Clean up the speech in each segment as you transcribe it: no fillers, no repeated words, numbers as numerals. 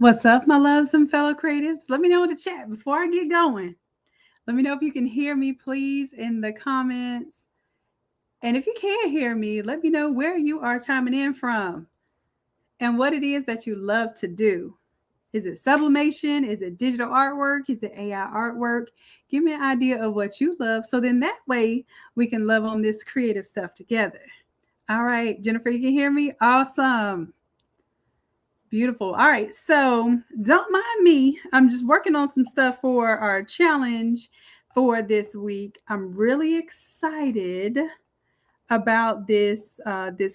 What's up, my loves and fellow creatives? Let me know in the chat before I get going. Let me know if you can hear me, please, in the comments. And if you can't hear me, let me know where you are chiming in from and what it is that you love to do. Is it sublimation? Is it digital artwork? Is it AI artwork? Give me an idea of what you love so then that way we can love on this creative stuff together. All right, Jennifer, you can hear me? Awesome. Beautiful. All right. So don't mind me. I'm just working on some stuff for our challenge for this week. I'm really excited about this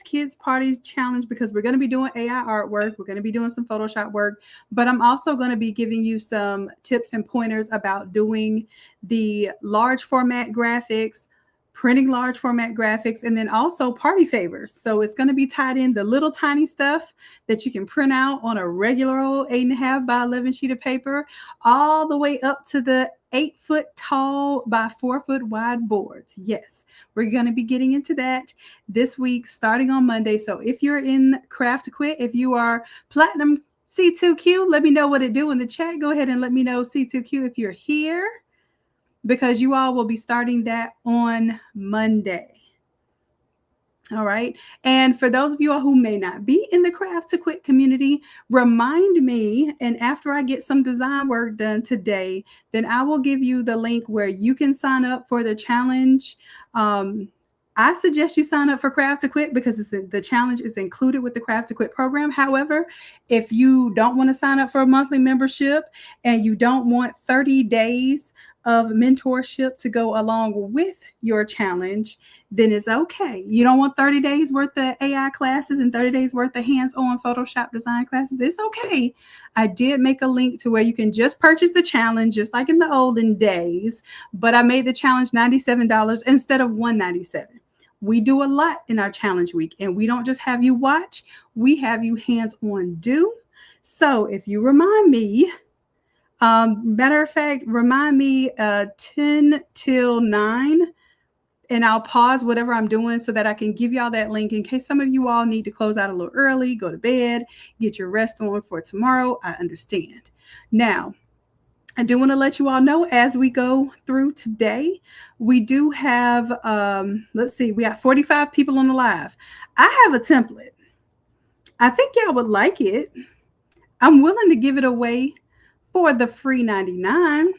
kids party challenge because we're going to be doing AI artwork. We're going to be doing some Photoshop work, but I'm also going to be giving you some tips and pointers about doing the large format graphics, printing large format graphics, and then also party favors. So it's going to be tied in the little tiny stuff that you can print out on a regular old 8.5 by 11 sheet of paper, all the way up to the 8-foot tall by 4-foot wide boards. Yes, we're going to be getting into that this week, starting on Monday. So if you're in Craft to Quit, if you are Platinum C2Q, let me know what it do in the chat. Go ahead and let me know C2Q if you're here, because you all will be starting that on Monday. All right. And for those of you all who may not be in the Craft to Quit community, remind me. And after I get some design work done today, then I will give you the link where you can sign up for the challenge. I suggest you sign up for Craft to Quit because the challenge is included with the Craft to Quit program. However, if you don't want to sign up for a monthly membership and you don't want 30 days of mentorship to go along with your challenge, then it's okay. You don't want 30 days worth of AI classes and 30 days worth of hands-on Photoshop design classes. It's okay. I did make a link to where you can just purchase the challenge, just like in the olden days, but I made the challenge $97 instead of $197. We do a lot in our challenge week, and we don't just have you watch, we have you hands-on do. So if you remind me, matter of fact, remind me 10 till 9, and I'll pause whatever I'm doing so that I can give y'all that link in case some of you all need to close out a little early, go to bed, get your rest on for tomorrow. I understand. Now, I do want to let you all know as we go through today, we do have, let's see, we got 45 people on the live. I have a template. I think y'all would like it. I'm willing to give it away for the free 99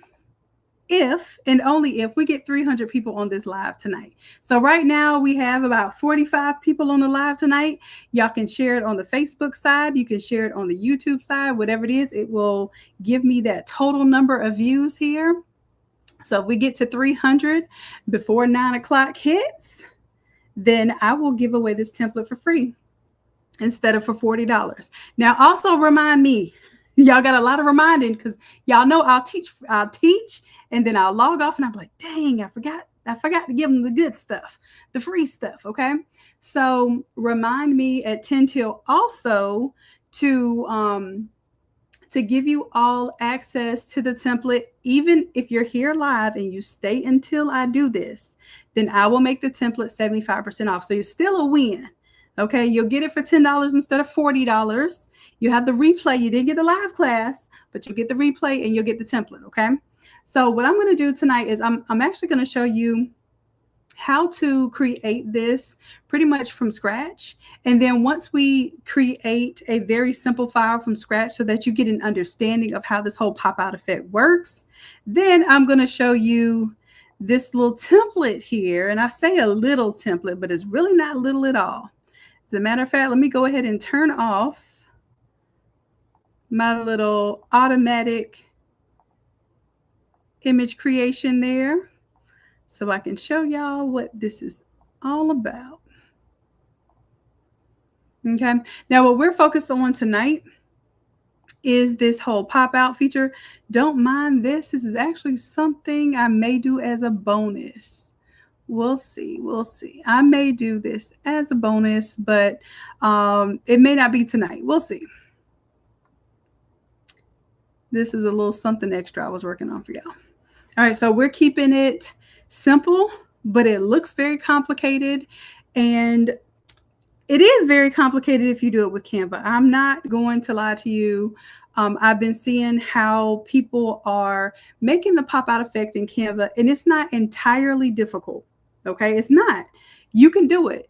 if and only if we get 300 people on this live tonight. So right now we have about 45 people on the live tonight. Y'all can share it on the Facebook side. You can share it on the YouTube side, whatever it is. It will give me that total number of views here. So if we get to 300 before 9 o'clock hits, then I will give away this template for free instead of for $40. Now also remind me, y'all got a lot of reminding because y'all know I'll teach, and then I'll log off and I'm like, dang, I forgot to give them the good stuff, the free stuff. Okay. So remind me at 10 till also to give you all access to the template. Even if you're here live and you stay until I do this, then I will make the template 75% off. So you're still a win. Okay, you'll get it for $10 instead of $40. You have the replay. You didn't get the live class, but you'll get the replay and you'll get the template. Okay, so what I'm going to do tonight is I'm actually going to show you how to create this pretty much from scratch. And then once we create a very simple file from scratch so that you get an understanding of how this whole pop-out effect works, then I'm going to show you this little template here. And I say a little template, but it's really not little at all. As a matter of fact, let me go ahead and turn off my little automatic image creation there so I can show y'all what this is all about. Okay, now what we're focused on tonight is this whole pop-out feature. Don't mind this. This is actually something I may do as a bonus. We'll see. We'll see. I may do this as a bonus, but it may not be tonight. We'll see. This is a little something extra I was working on for y'all. All right, so we're keeping it simple, but it looks very complicated. And it is very complicated if you do it with Canva. I'm not going to lie to you. I've been seeing how people are making the pop out effect in Canva, and it's not entirely difficult. Okay, it's not. You can do it.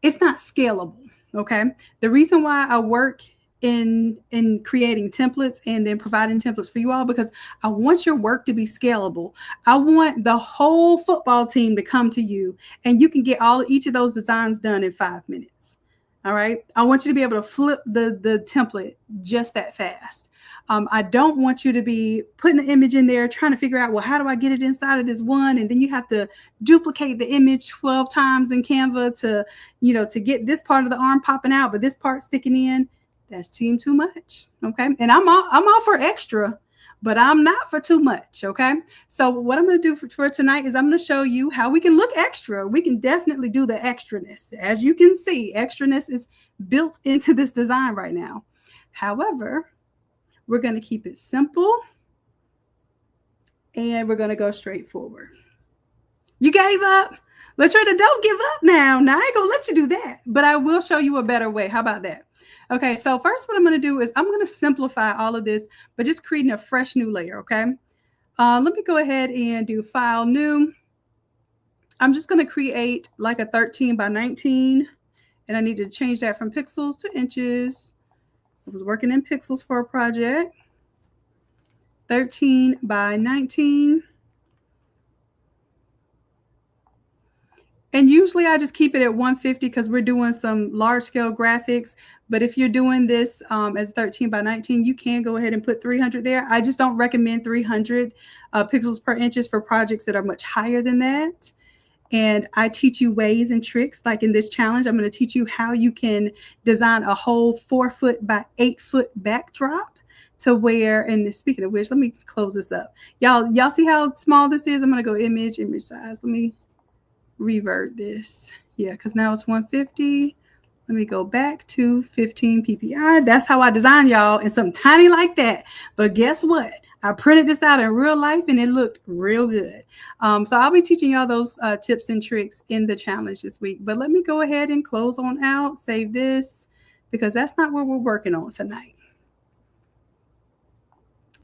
It's not scalable. Okay, the reason why I work in creating templates and then providing templates for you all, because I want your work to be scalable. I want the whole football team to come to you and you can get each of those designs done in 5 minutes. All right, I want you to be able to flip the template just that fast. I don't want you to be putting the image in there trying to figure out, well, how do I get it inside of this one, and then you have to duplicate the image 12 times in Canva to get this part of the arm popping out but this part sticking in. That's too much. Okay, and I'm all for extra, but I'm not for too much. Okay, so what I'm going to do for tonight is I'm going to show you how we can look extra. We can definitely do the extraness. As you can see, extraness is built into this design right now. However, we're going to keep it simple and we're going to go straight forward. You gave up? Latrina, don't give up now. Now I ain't going to let you do that, but I will show you a better way. How about that? Okay, so first what I'm going to do is I'm going to simplify all of this, but just creating a fresh new layer, okay? Let me go ahead and do File, New. I'm just going to create like a 13 by 19, and I need to change that from pixels to inches. I was working in pixels for a project. 13 by 19. And usually I just keep it at 150 because we're doing some large scale graphics. But if you're doing this as 13 by 19, you can go ahead and put 300 there. I just don't recommend 300 pixels per inches for projects that are much higher than that. And I teach you ways and tricks. Like in this challenge, I'm going to teach you how you can design a whole 4 foot by 8 foot backdrop to where, and speaking of which, let me close this up. Y'all see how small this is? I'm going to go image size. Let me revert this. Yeah, because now it's 150. Let me go back to 15 PPI. That's how I design y'all in something tiny like that. But guess what? I printed this out in real life and it looked real good. So I'll be teaching y'all those tips and tricks in the challenge this week. But let me go ahead and close on out, save this, because that's not what we're working on tonight.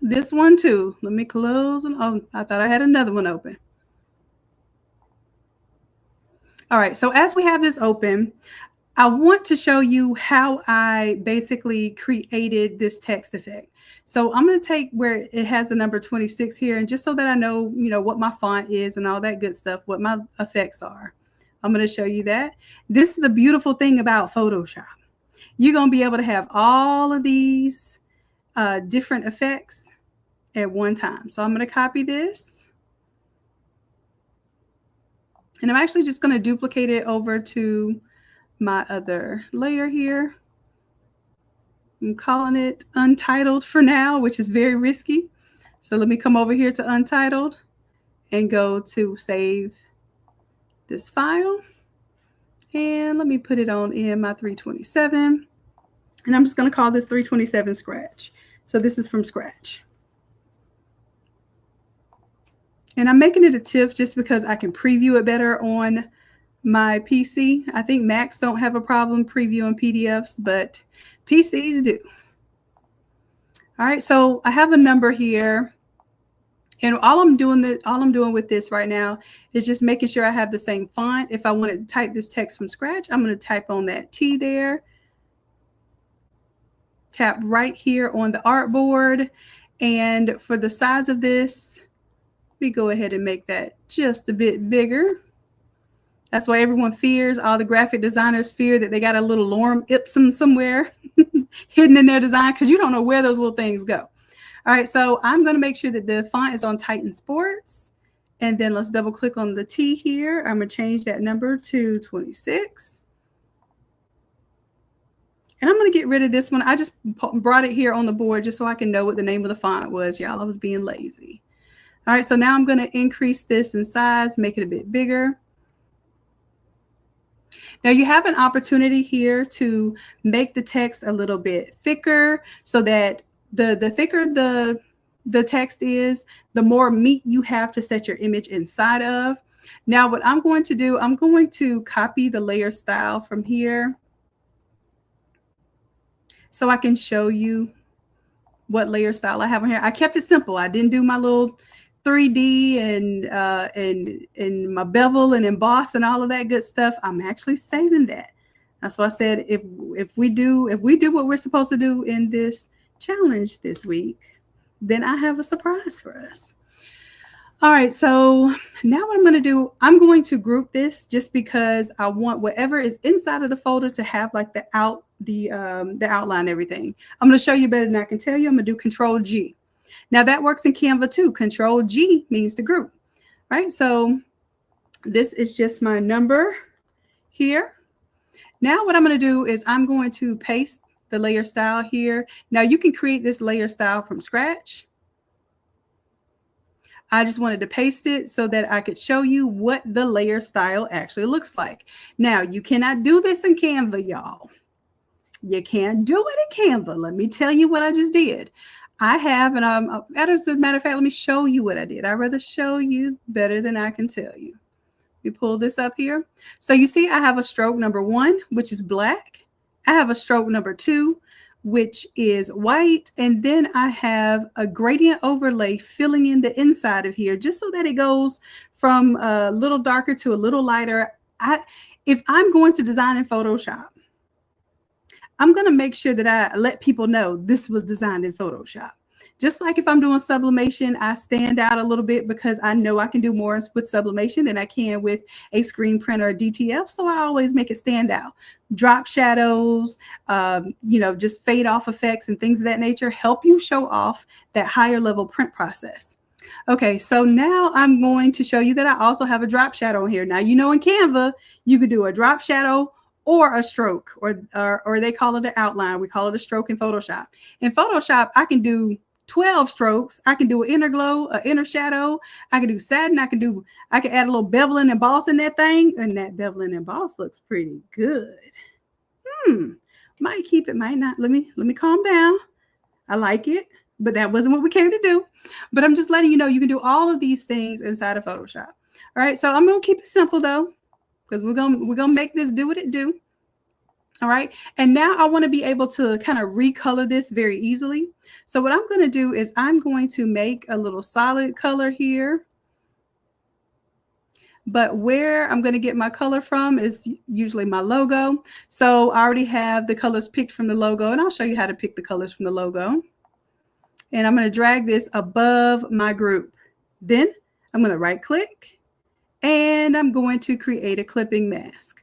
This one too. Let me close. Oh, I thought I had another one open. All right, so as we have this open, I want to show you how I basically created this text effect. So I'm going to take where it has the number 26 here, and just so that I know, what my font is and all that good stuff, what my effects are, I'm going to show you that. This is the beautiful thing about Photoshop. You're going to be able to have all of these different effects at one time. So I'm going to copy this. And I'm actually just going to duplicate it over to my other layer here. I'm calling it Untitled for now, which is very risky. So let me come over here to Untitled and go to save this file. And let me put it on in my 327. And I'm just going to call this 327 Scratch. So this is from scratch. And I'm making it a TIFF just because I can preview it better on my PC. I think Macs don't have a problem previewing PDFs, but PCs do. All right, so I have a number here, and all I'm doing with this right now is just making sure I have the same font. If I wanted to type this text from scratch, I'm going to type on that T there. Tap right here on the artboard, and for the size of this, we go ahead and make that just a bit bigger. That's why everyone fears, all the graphic designers fear that they got a little lorem ipsum somewhere hidden in their design, because you don't know where those little things go. All right, so I'm going to make sure that the font is on Titan Sports. And then let's double click on the T here. I'm going to change that number to 26. And I'm going to get rid of this one. I just brought it here on the board just so I can know what the name of the font was, y'all. I was being lazy. All right, so now I'm going to increase this in size, make it a bit bigger. Now you have an opportunity here to make the text a little bit thicker so that the thicker the text is, the more meat you have to set your image inside of. Now what I'm going to do, I'm going to copy the layer style from here so I can show you what layer style I have on here. I kept it simple. I didn't do my little 3D and my bevel and emboss and all of that good stuff. I'm actually saving that. That's why I said if we do what we're supposed to do in this challenge this week, then I have a surprise for us. All right, so now what I'm going to do, I'm going to group this just because I want whatever is inside of the folder to have like the outline and everything. I'm going to show you better than I can tell you. I'm going to do Control G. Now that works in Canva too. Control G means to group, right? So this is just my number here. Now what I'm going to do is I'm going to paste the layer style here. Now you can create this layer style from scratch. I just wanted to paste it so that I could show you what the layer style actually looks like. Now, you cannot do this in Canva, y'all. You can't do it in Canva. Let me tell you what I just did. I have, and as a matter of fact, let me show you what I did. I'd rather show you better than I can tell you. We pull this up here. So you see I have a stroke number 1, which is black. I have a stroke number 2, which is white. And then I have a gradient overlay filling in the inside of here, just so that it goes from a little darker to a little lighter. If I'm going to design in Photoshop, I'm going to make sure that I let people know this was designed in Photoshop. Just like if I'm doing sublimation, I stand out a little bit because I know I can do more with sublimation than I can with a screen print or a DTF. So I always make it stand out. Drop shadows, just fade off effects and things of that nature help you show off that higher level print process. Okay, so now I'm going to show you that I also have a drop shadow here. Now, in Canva, you could do a drop shadow or a stroke, or they call it an outline. We call it a stroke in Photoshop. In Photoshop, I can do 12 strokes. I can do an inner glow, an inner shadow. I can do satin. I can add a little bevel and emboss in that thing. And that bevel and emboss looks pretty good. Might keep it, might not. Let me calm down. I like it, but that wasn't what we came to do. But I'm just letting you know you can do all of these things inside of Photoshop. All right, so I'm going to keep it simple though, because we're gonna make this do what it do. All right, and now I want to be able to kind of recolor this very easily. So what I'm going to do is I'm going to make a little solid color here. But where I'm going to get my color from is usually my logo. So I already have the colors picked from the logo, and I'll show you how to pick the colors from the logo. And I'm going to drag this above my group. Then I'm going to right click and I'm going to create a clipping mask.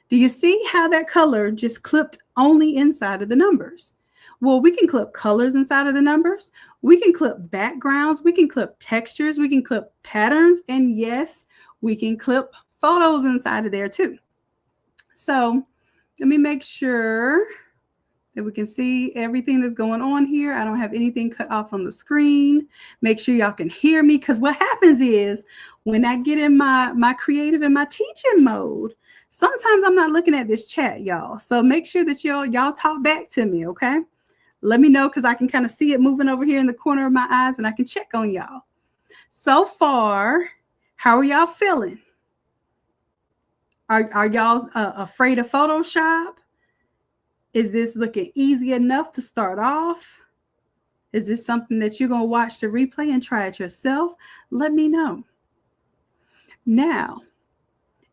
Do you see how that color just clipped only inside of the numbers? Well, we can clip colors inside of the numbers. We can clip backgrounds. We can clip textures. We can clip patterns. And yes, we can clip photos inside of there too. So let me make sure that we can see everything that's going on here. I don't have anything cut off on the screen. Make sure y'all can hear me, because what happens is when I get in my creative and my teaching mode, sometimes I'm not looking at this chat, y'all. So make sure that y'all talk back to me, okay? Let me know, because I can kind of see it moving over here in the corner of my eyes, and I can check on y'all. So far, how are y'all feeling? Are y'all afraid of Photoshop? Is this looking easy enough to start off? Is this something that you're going to watch the replay and try it yourself? Let me know. Now,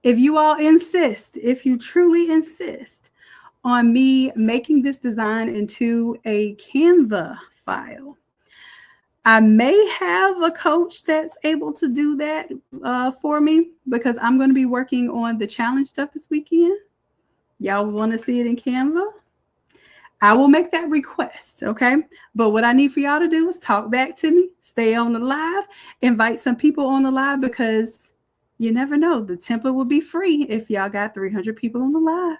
if you all insist, if you truly insist on me making this design into a Canva file, I may have a coach that's able to do that for me, because I'm going to be working on the challenge stuff this weekend. Y'all want to see it in Canva? I will make that request, okay? But what I need for y'all to do is talk back to me, stay on the live, invite some people on the live, because you never know. The template will be free if y'all got 300 people on the live.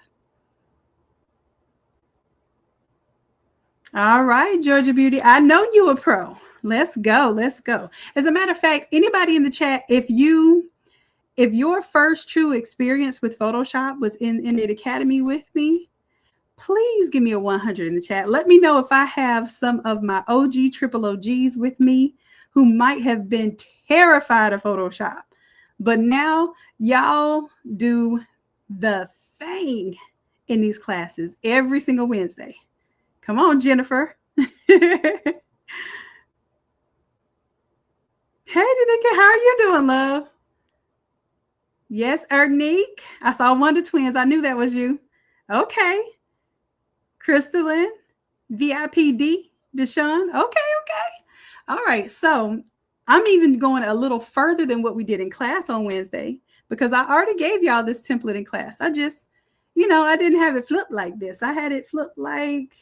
All right, Georgia Beauty. I know you a pro. Let's go. Let's go. As a matter of fact, anybody in the chat, if your first true experience with Photoshop was in the Academy with me, please give me a 100 in the chat. Let me know if I have some of my OG triple OGs with me who might have been terrified of Photoshop, but now y'all do the thing in these classes every single Wednesday. Come on, Jennifer. Hey, Danica, how are you doing, love? Yes, Ernique. I saw one of the twins. I knew that was you. Okay. Crystalline, VIPD, Deshaun. Okay, okay. All right. So I'm even going a little further than what we did in class on Wednesday because I already gave y'all this template in class. I just, I didn't have it flipped like this. I had it flipped like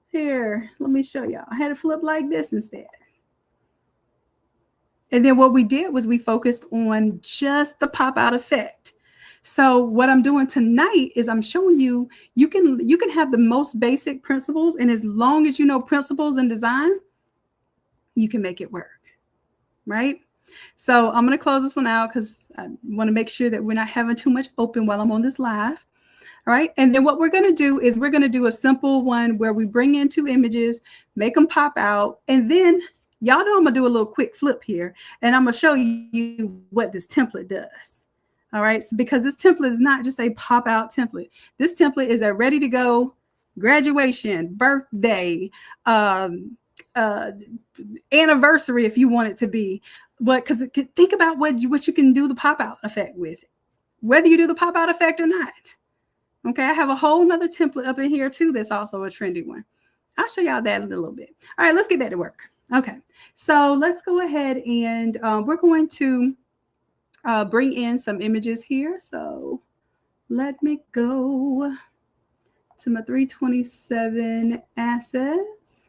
here. Let me show y'all. I had it flipped like this instead. And then what we did was we focused on just the pop out effect. So what I'm doing tonight is I'm showing you, you can have the most basic principles, and as long as you know principles in design, you can make it work, right? So I'm going to close this one out because I want to make sure that we're not having too much open while I'm on this live. All right. And then what we're going to do is we're going to do a simple one where we bring in 2 images, make them pop out, and then y'all know I'm going to do a little quick flip here, and I'm going to show you what this template does. All right. So because this template is not just a pop out template. This template is a ready to go graduation, birthday, anniversary, if you want it to be. But because think about what you can do the pop out effect with, whether you do the pop out effect or not. Okay, I have a whole nother template up in here too that's also a trendy one. I'll show y'all that in a little bit. All right, let's get back to work. Okay, so let's go ahead and we're going to bring in some images here. So let me go to my 327 assets.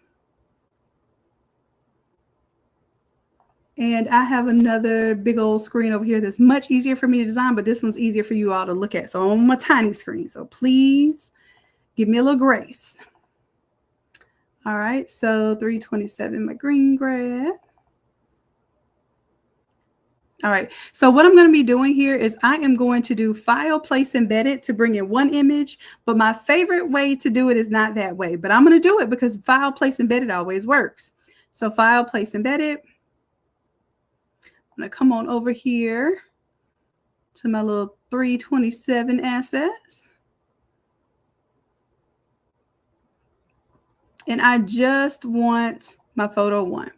And I have another big old screen over here that's much easier for me to design, but this one's easier for you all to look at. So on my tiny screen. So please give me a little grace. All right. So 327, my green grab. All right. So what I'm going to be doing here is I am going to do file, place, embedded to bring in one image. But my favorite way to do it is not that way. But I'm going to do it because file, place, embedded always works. So file, place, embedded. I'm going to come on over here to my little 327 assets. And I just want my photo 1.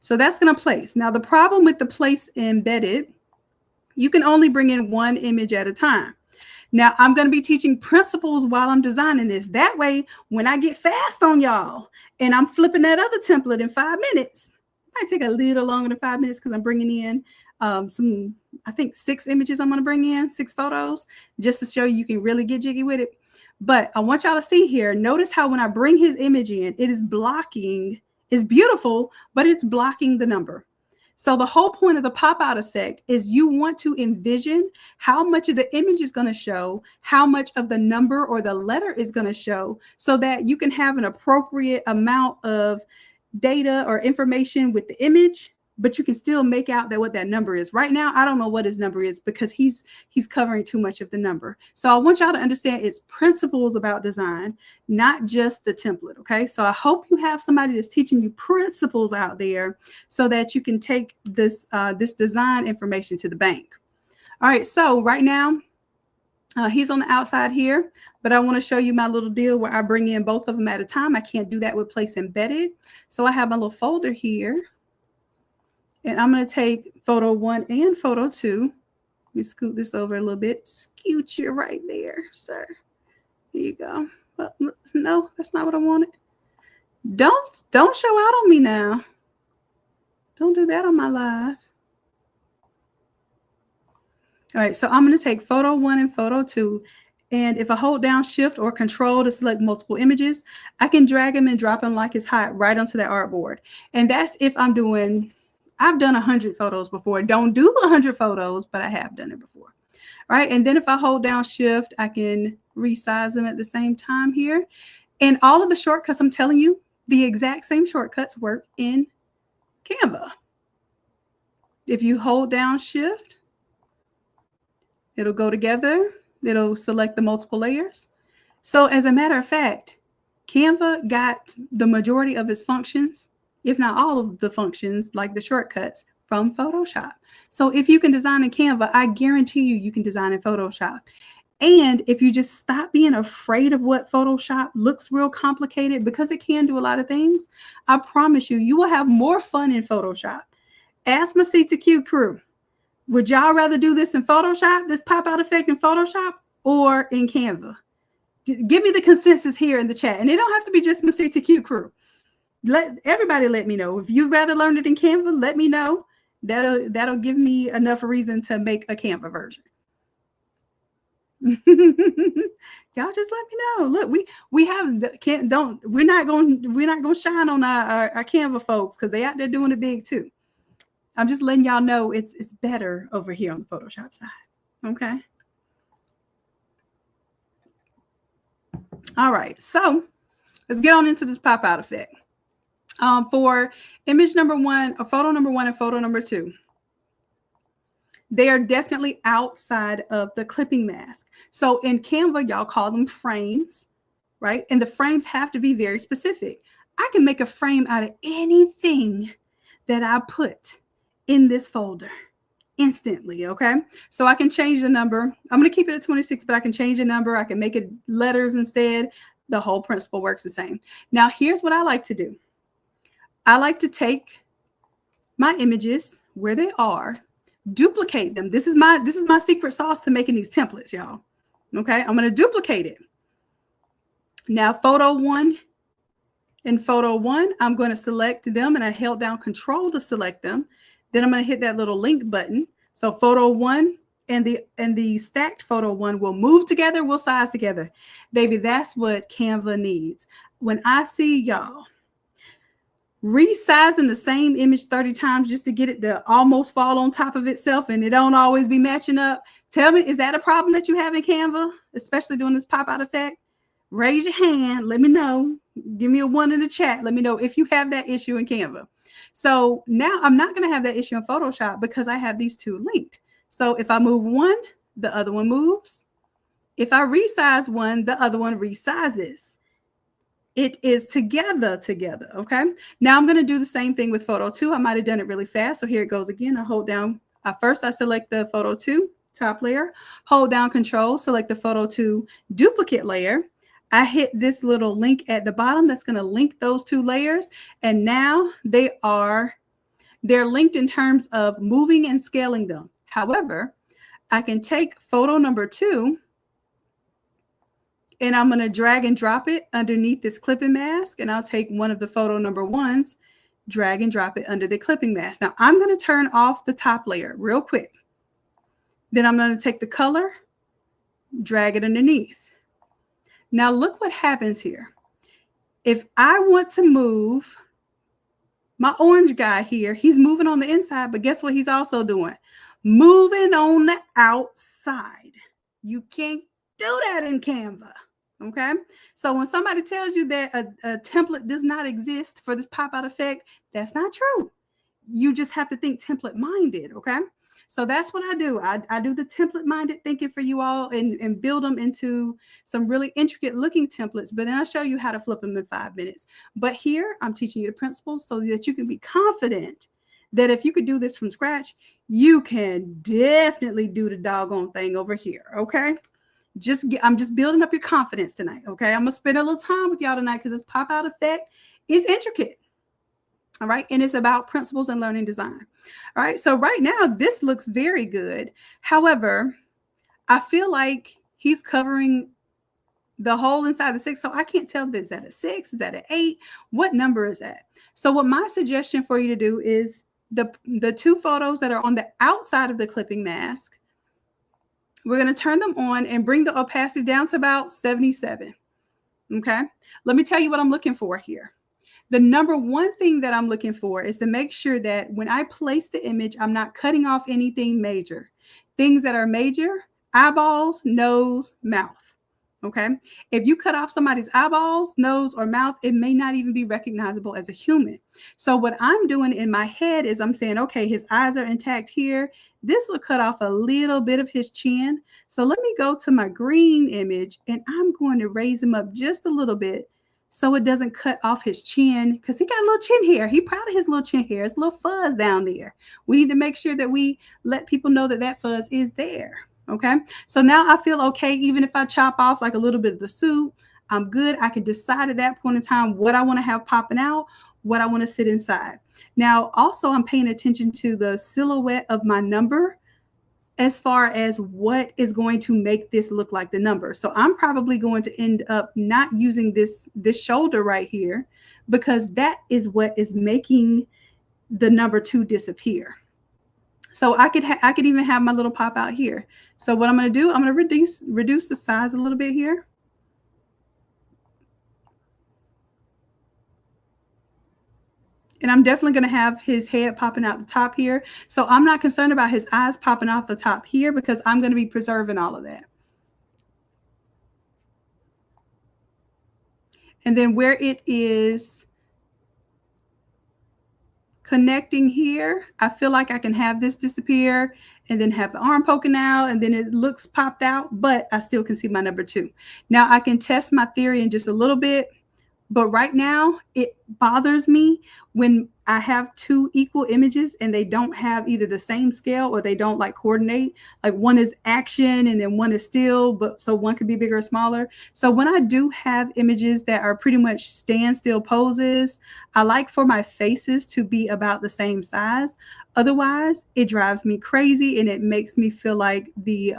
So that's going to place. Now, the problem with the place embedded, you can only bring in 1 image at a time. Now, I'm going to be teaching principles while I'm designing this. That way, when I get fast on y'all and I'm flipping that other template in 5 minutes, it might take a little longer than 5 minutes because I'm bringing in some, I think 6 images I'm going to bring in, 6 photos, just to show you can really get jiggy with it. But I want y'all to see here, notice how when I bring his image in, it is blocking. It's beautiful, but it's blocking the number. So the whole point of the pop-out effect is you want to envision how much of the image is going to show, how much of the number or the letter is going to show, so that you can have an appropriate amount of data or information with the image, but you can still make out that what that number is. Right now, I don't know what his number is because he's covering too much of the number. So I want y'all to understand it's principles about design, not just the template, okay? So I hope you have somebody that's teaching you principles out there so that you can take this, this design information to the bank. All right, so right now, he's on the outside here, but I want to show you my little deal where I bring in both of them at a time. I can't do that with place embedded. So I have my little folder here. And I'm going to take photo 1 and photo 2. Let me scoot this over a little bit. Scoot you right there, sir. Here you go. Well, no, that's not what I wanted. Don't show out on me now. Don't do that on my live. All right, so I'm going to take photo 1 and photo 2. And if I hold down shift or control to select multiple images, I can drag them and drop them like it's hot right onto that artboard. And that's if I'm doing... I've done 100 photos before. Don't do 100 photos, but I have done it before. All right. And then if I hold down shift, I can resize them at the same time here. And all of the shortcuts, I'm telling you, the exact same shortcuts work in Canva. If you hold down shift, it'll go together. It'll select the multiple layers. So as a matter of fact, Canva got the majority of its functions, if not all of the functions, like the shortcuts, from Photoshop. So if you can design in Canva, I guarantee you can design in Photoshop. And if you just stop being afraid of what Photoshop looks real complicated, because it can do a lot of things, I promise you, you will have more fun in Photoshop. Ask my C2Q crew. Would y'all rather do this in Photoshop, this pop-out effect in Photoshop, or in Canva? Give me the consensus here in the chat. And it don't have to be just my C2Q crew. Let everybody let me know. If you'd rather learn it in Canva, let me know. That'll give me enough reason to make a Canva version. Y'all just let me know. Look, we have we're not gonna shine on our Canva folks because they out there doing it big too. I'm just letting y'all know it's better over here on the Photoshop side. Okay. All right, so let's get on into this pop out effect. For image number 1, or photo number 1 and photo number 2, they are definitely outside of the clipping mask. So in Canva, y'all call them frames, right? And the frames have to be very specific. I can make a frame out of anything that I put in this folder instantly, okay? So I can change the number. I'm going to keep it at 26, but I can change the number. I can make it letters instead. The whole principle works the same. Now, here's what I like to do. I like to take my images where they are, duplicate them. This is my secret sauce to making these templates, y'all. Okay, I'm going to duplicate it. Now, photo 1 and photo 1, I'm going to select them, and I held down Control to select them. Then I'm going to hit that little link button. So photo 1 and the stacked photo 1 will move together, will size together. Baby, that's what Canva needs. When I see y'all resizing the same image 30 times just to get it to almost fall on top of itself and it don't always be matching up, tell me, is that a problem that you have in Canva, especially doing this pop-out effect? Raise your hand. Let me know. Give me a 1 in the chat. Let me know if you have that issue in Canva. So now I'm not going to have that issue in Photoshop because I have these two linked. So if I move one, the other one moves. If I resize one, the other one resizes. It is together, okay? Now I'm going to do the same thing with photo 2. I might have done it really fast. So here it goes again. I hold down. First, I select the photo 2 top layer, hold down Control, select the photo 2 duplicate layer. I hit this little link at the bottom that's going to link those two layers. And now they're linked in terms of moving and scaling them. However, I can take photo number 2 and I'm going to drag and drop it underneath this clipping mask. And I'll take one of the photo number 1s, drag and drop it under the clipping mask. Now I'm going to turn off the top layer real quick. Then I'm going to take the color, drag it underneath. Now look what happens here. If I want to move my orange guy here, he's moving on the inside, but guess what he's also doing? Moving on the outside. You can't do that in Canva, okay? So when somebody tells you that a template does not exist for this pop-out effect, that's not true. You just have to think template-minded, okay? So that's what I do. I do the template-minded thinking for you all and build them into some really intricate looking templates, but then I'll show you how to flip them in 5 minutes. But here, I'm teaching you the principles so that you can be confident that if you could do this from scratch, you can definitely do the doggone thing over here, okay? I'm just building up your confidence tonight, okay? I'm going to spend a little time with y'all tonight because this pop-out effect is intricate. All right. And it's about principles and learning design. All right. So right now, this looks very good. However, I feel like he's covering the hole inside the 6. So I can't tell if it's at a 6, is that an 8? What number is that? So what my suggestion for you to do is the 2 photos that are on the outside of the clipping mask, we're going to turn them on and bring the opacity down to about 77. Okay. Let me tell you what I'm looking for here. The number one thing that I'm looking for is to make sure that when I place the image, I'm not cutting off anything major. Things that are major: eyeballs, nose, mouth. Okay. If you cut off somebody's eyeballs, nose, or mouth, it may not even be recognizable as a human. So what I'm doing in my head is I'm saying, okay, his eyes are intact here. This will cut off a little bit of his chin. So let me go to my green image and I'm going to raise him up just a little bit so it doesn't cut off his chin, because he got a little chin hair. He's proud of his little chin hair. It's a little fuzz down there. We need to make sure that we let people know that that fuzz is there. Okay. So now I feel okay. Even if I chop off like a little bit of the suit, I'm good. I can decide at that point in time what I want to have popping out, what I want to sit inside. Now, also, I'm paying attention to the silhouette of my number as far as what is going to make this look like the number. So I'm probably going to end up not using this shoulder right here, because that is what is making the number 2 disappear. So I could even have my little pop out here. So what I'm going to do, I'm going to reduce the size a little bit here. And I'm definitely going to have his head popping out the top here. So I'm not concerned about his eyes popping off the top here, because I'm going to be preserving all of that. And then where it is connecting here, I feel like I can have this disappear and then have the arm poking out, and then it looks popped out, but I still can see my number 2. Now I can test my theory in just a little bit, but right now it bothers me when I have 2 equal images and they don't have either the same scale or they don't like coordinate. Like one is action and then one is still, but so one could be bigger or smaller. So when I do have images that are pretty much standstill poses, I like for my faces to be about the same size. Otherwise, it drives me crazy and it makes me feel like the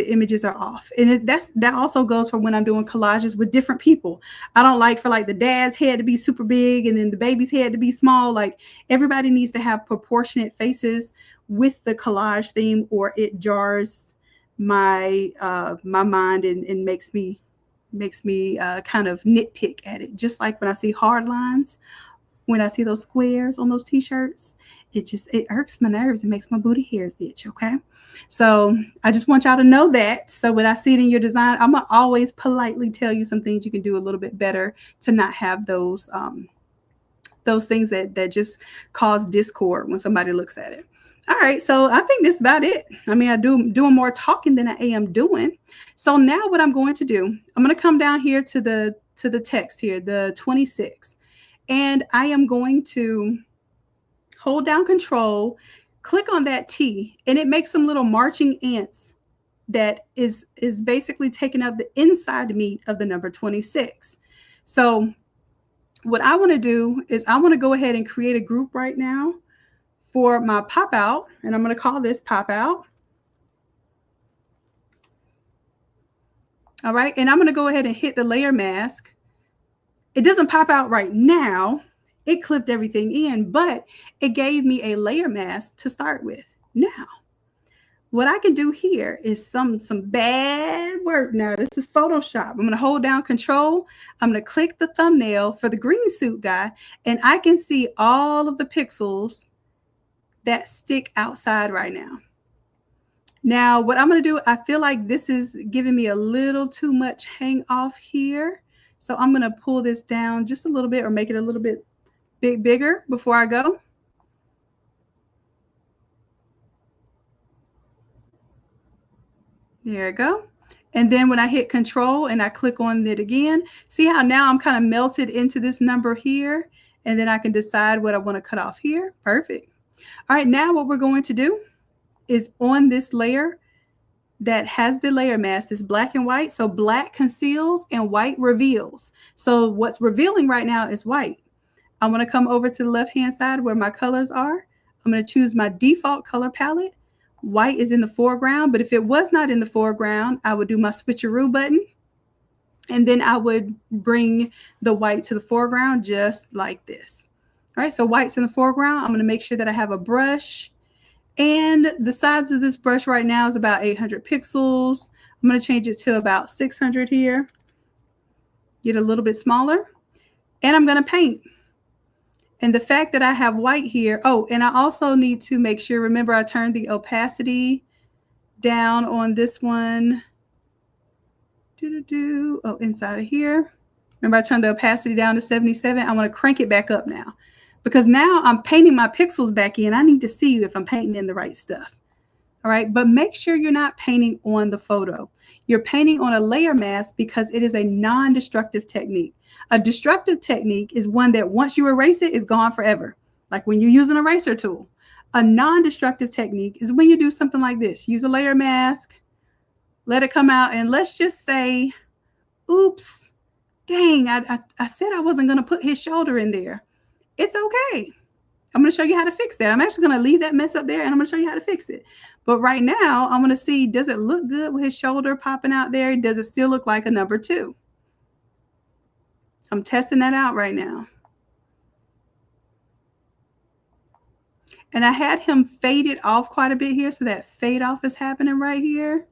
images are off. And that also goes for when I'm doing collages with different people. I don't like for like the dad's head to be super big and then the baby's head to be small. Like everybody needs to have proportionate faces with the collage theme, or it jars my my mind and makes me kind of nitpick at it. Just like when I see hard lines, when I see those squares on those t-shirts, it irks my nerves. It makes my booty hairs itch. Okay. So I just want y'all to know that. So when I see it in your design, I'm gonna always politely tell you some things you can do a little bit better to not have those things that just cause discord when somebody looks at it. All right, so I think that's about it. I mean, doing more talking than I am doing. So now what I'm going to do, I'm going to come down here to the text here, the 26, and I am going to hold down Control, click on that T, and it makes some little marching ants that is basically taking up the inside meat of the number 26. So what I want to do is I want to go ahead and create a group right now for my pop out, and I'm going to call this pop out. All right, and I'm going to go ahead and hit the layer mask. It doesn't pop out right now. It clipped everything in, but it gave me a layer mask to start with. Now, what I can do here is some bad work. Now, this is Photoshop. I'm going to hold down Control. I'm going to click the thumbnail for the green suit guy, and I can see all of the pixels that stick outside right now. Now, what I'm going to do, I feel like this is giving me a little too much hang off here. So I'm going to pull this down just a little bit, or make it a little bit bigger before I go. There we go. And then when I hit Control and I click on it again, see how now I'm kind of melted into this number here, and then I can decide what I want to cut off here. Perfect. All right, now what we're going to do is on this layer that has the layer mask is black and white. So black conceals and white reveals. So what's revealing right now is white. I want to come over to the left-hand side where my colors are. I'm going to choose my default color palette. White is in the foreground, but if it was not in the foreground, I would do my switcheroo button. And then I would bring the white to the foreground just like this. All right, so white's in the foreground. I'm going to make sure that I have a brush. And the size of this brush right now is about 800 pixels. I'm going to change it to about 600 here. Get a little bit smaller. And I'm going to paint. And the fact that I have white here, oh, and I also need to make sure, remember I turned the opacity down on this one. Oh, inside of here. Remember I turned the opacity down to 77. I want to crank it back up now, because now I'm painting my pixels back in. I need to see if I'm painting in the right stuff. All right, but make sure you're not painting on the photo. You're painting on a layer mask because it is a non-destructive technique. A destructive technique is one that once you erase it, is gone forever. Like when you use an eraser tool. A non-destructive technique is when you do something like this. Use a layer mask, let it come out, and let's just say, oops, dang, I said I wasn't going to put his shoulder in there. It's okay. I'm going to show you how to fix that. I'm actually going to leave that mess up there and I'm going to show you how to fix it. But right now, I'm going to see, does it look good with his shoulder popping out there? Does it still look like a number 2? I'm testing that out right now. And I had him fade it off quite a bit here. So that fade off is happening right here.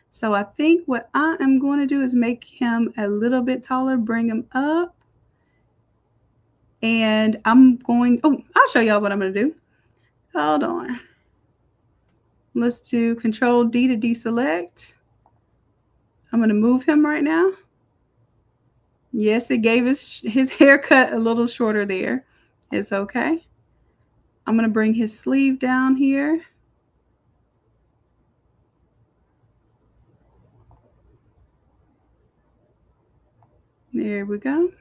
So I think what I am going to do is make him a little bit taller, bring him up. And I'm going, I'll show y'all what I'm going to do. Hold on. Let's do Control D to deselect. I'm going to move him right now. Yes, it gave his haircut a little shorter there. It's okay. I'm going to bring his sleeve down here. There we go.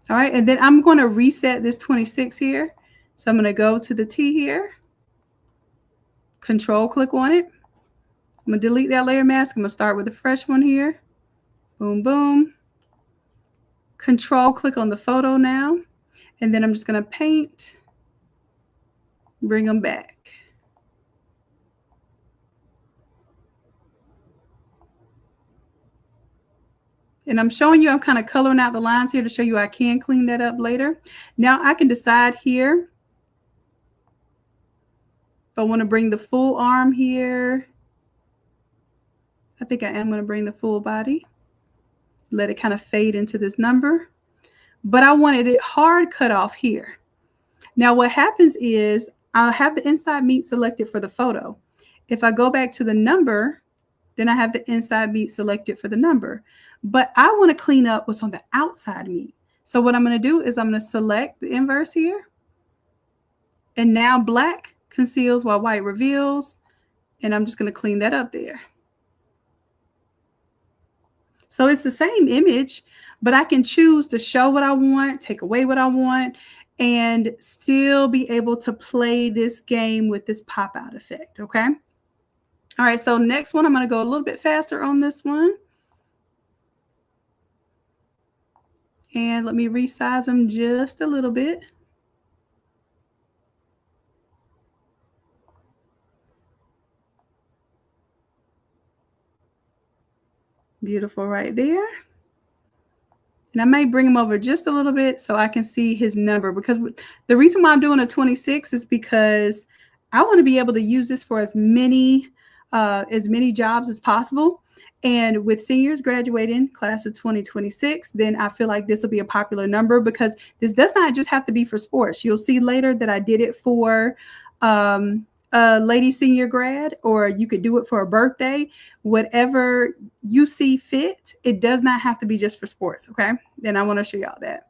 All right, and then I'm going to reset this 26 here. So I'm going to go to the T here. Control click on it. I'm going to delete that layer mask. I'm going to start with a fresh one here. Boom, boom. Control click on the photo now. And then I'm just going to paint. Bring them back. And I'm showing you, I'm kind of coloring out the lines here to show you I can clean that up later. Now I can decide here if I want to bring the full arm here. I think I am going to bring the full body. Let it kind of fade into this number. But I wanted it hard cut off here. Now what happens is I'll have the inside meat selected for the photo. If I go back to the number, then I have the inside meat selected for the number. But I want to clean up what's on the outside meat. So what I'm going to do is I'm going to select the inverse here. And now black conceals while white reveals. And I'm just going to clean that up there. So it's the same image, but I can choose to show what I want, take away what I want, and still be able to play this game with this pop out effect. Okay. All right. So next one, I'm going to go a little bit faster on this one. And let me resize them just a little bit. Beautiful right there. And I may bring him over just a little bit so I can see his number, because the reason why I'm doing a 26 is because I want to be able to use this for as many jobs as possible. And with seniors graduating class of 2026, then I feel like this will be a popular number, because this does not just have to be for sports. You'll see later that I did it for a lady senior grad, or you could do it for a birthday, whatever you see fit. It does not have to be just for sports. Okay. Then I want to show y'all that.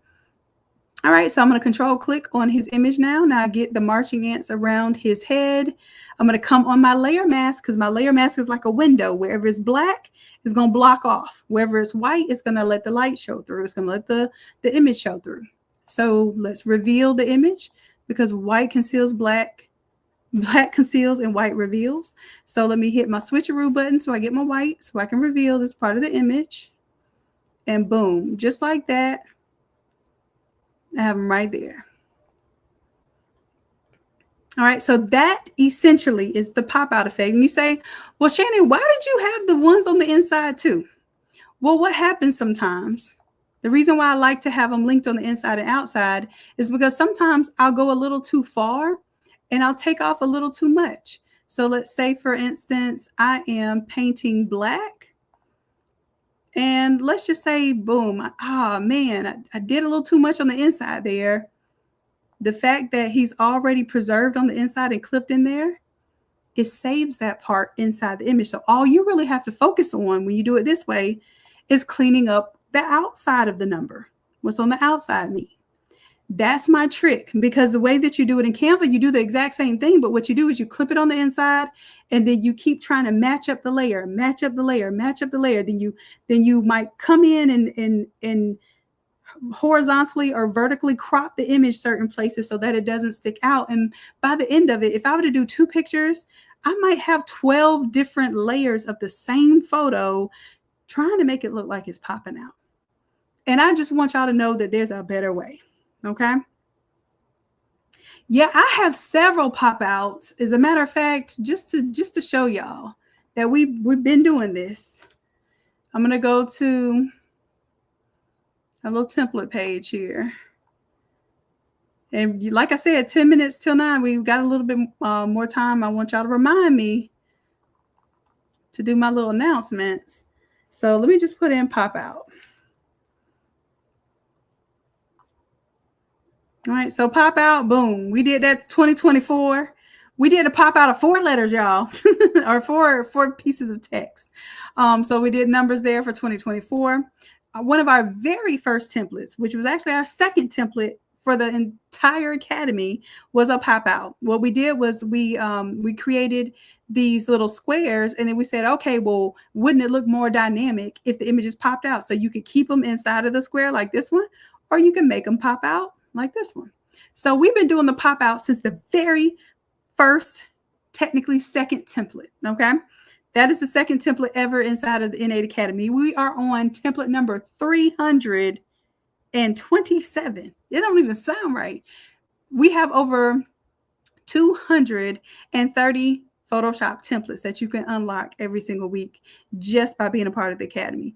All right. So I'm going to control click on his image now. Now I get the marching ants around his head. I'm going to come on my layer mask, because my layer mask is like a window. Wherever it's black, it's going to block off. Wherever it's white, it's going to let the light show through. It's going to let the image show through. So let's reveal the image, because white conceals black. Black conceals and white reveals. So let me hit my switcheroo button so I get my white so I can reveal this part of the image. And boom, just like that, I have them right there. All right, so that essentially is the pop out effect. And you say, well, Shannon, why did you have the ones on the inside too? Well, what happens sometimes, the reason why I like to have them linked on the inside and outside is because sometimes I'll go a little too far and I'll take off a little too much. So let's say, for instance, I am painting black. And let's just say, boom, man, I did a little too much on the inside there. The fact that he's already preserved on the inside and clipped in there, it saves that part inside the image. So all you really have to focus on when you do it this way is cleaning up the outside of the number. What's on the outside mean? That's my trick, because the way that you do it in Canva, you do the exact same thing. But what you do is you clip it on the inside, and then you keep trying to match up the layer, match up the layer, match up the layer. Then you might come in and horizontally or vertically crop the image certain places so that it doesn't stick out. And by the end of it, if I were to do 2 pictures, I might have 12 different layers of the same photo trying to make it look like it's popping out. And I just want y'all to know that there's a better way. Okay. Yeah, I have several pop outs. As a matter of fact, just to show y'all that we've been doing this. I'm gonna go to a little template page here. And like I said, 10 minutes till 9. We've got a little bit more time. I want y'all to remind me to do my little announcements. So let me just put in pop out. All right, so pop out, boom. We did that 2024. We did a pop out of 4 letters, y'all, or four pieces of text. So we did numbers there for 2024. One of our very first templates, which was actually our second template for the entire academy, was a pop out. What we did was we created these little squares, and then we said, okay, well, wouldn't it look more dynamic if the images popped out? So you could keep them inside of the square like this one, or you can make them pop out like this one. So we've been doing the pop out since the very first, technically second template. Okay. That is the second template ever inside of the N8 Academy. We are on template number 327. It don't even sound right. We have over 230 Photoshop templates that you can unlock every single week just by being a part of the academy.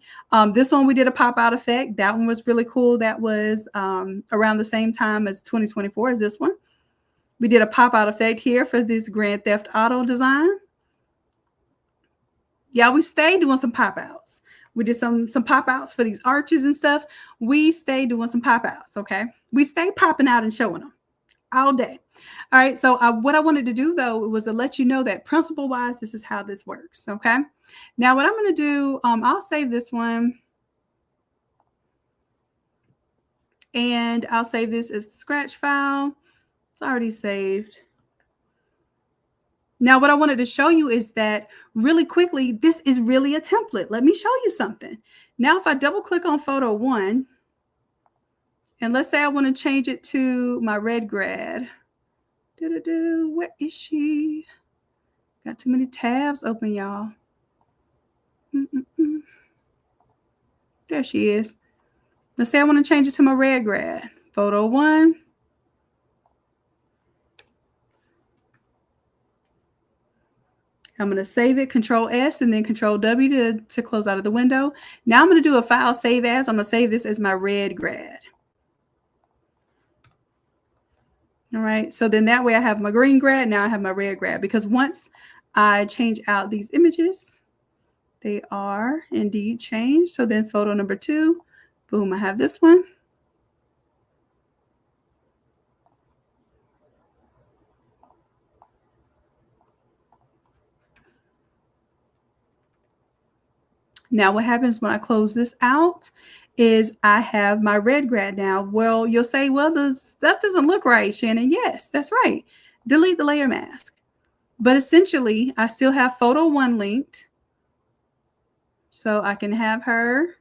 This one we did a pop out effect. That one was really cool. That was around the same time as 2024 as this one. We did a pop out effect here for this Grand Theft Auto design. Yeah, we stayed doing some pop outs. We did some pop outs for these arches and stuff. We stayed doing some pop outs. Okay. We stayed popping out and showing them all day. All right. So what I wanted to do, though, was to let you know that principle wise, this is how this works. Okay. Now, what I'm going to do, I'll save this one. And I'll save this as the scratch file. It's already saved. Now, what I wanted to show you is that really quickly, this is really a template. Let me show you something. Now, if I double click on photo 1, and let's say I want to change it to my red grad. Where is she? Got too many tabs open, y'all. There she is. Let's say I want to change it to my red grad. Photo 1. I'm going to save it, Control S, and then Control W to close out of the window. Now I'm going to do a file save as. I'm going to save this as my red grad. All right. So then that way I have my green grad. Now I have my red grad, because once I change out these images, they are indeed changed. So then photo number 2, boom, I have this one. Now what happens when I close this out is I have my red grad now. Well, you'll say, well, the stuff doesn't look right, Shannon. Yes, that's right. Delete the layer mask. But essentially, I still have photo 1 linked. So I can have her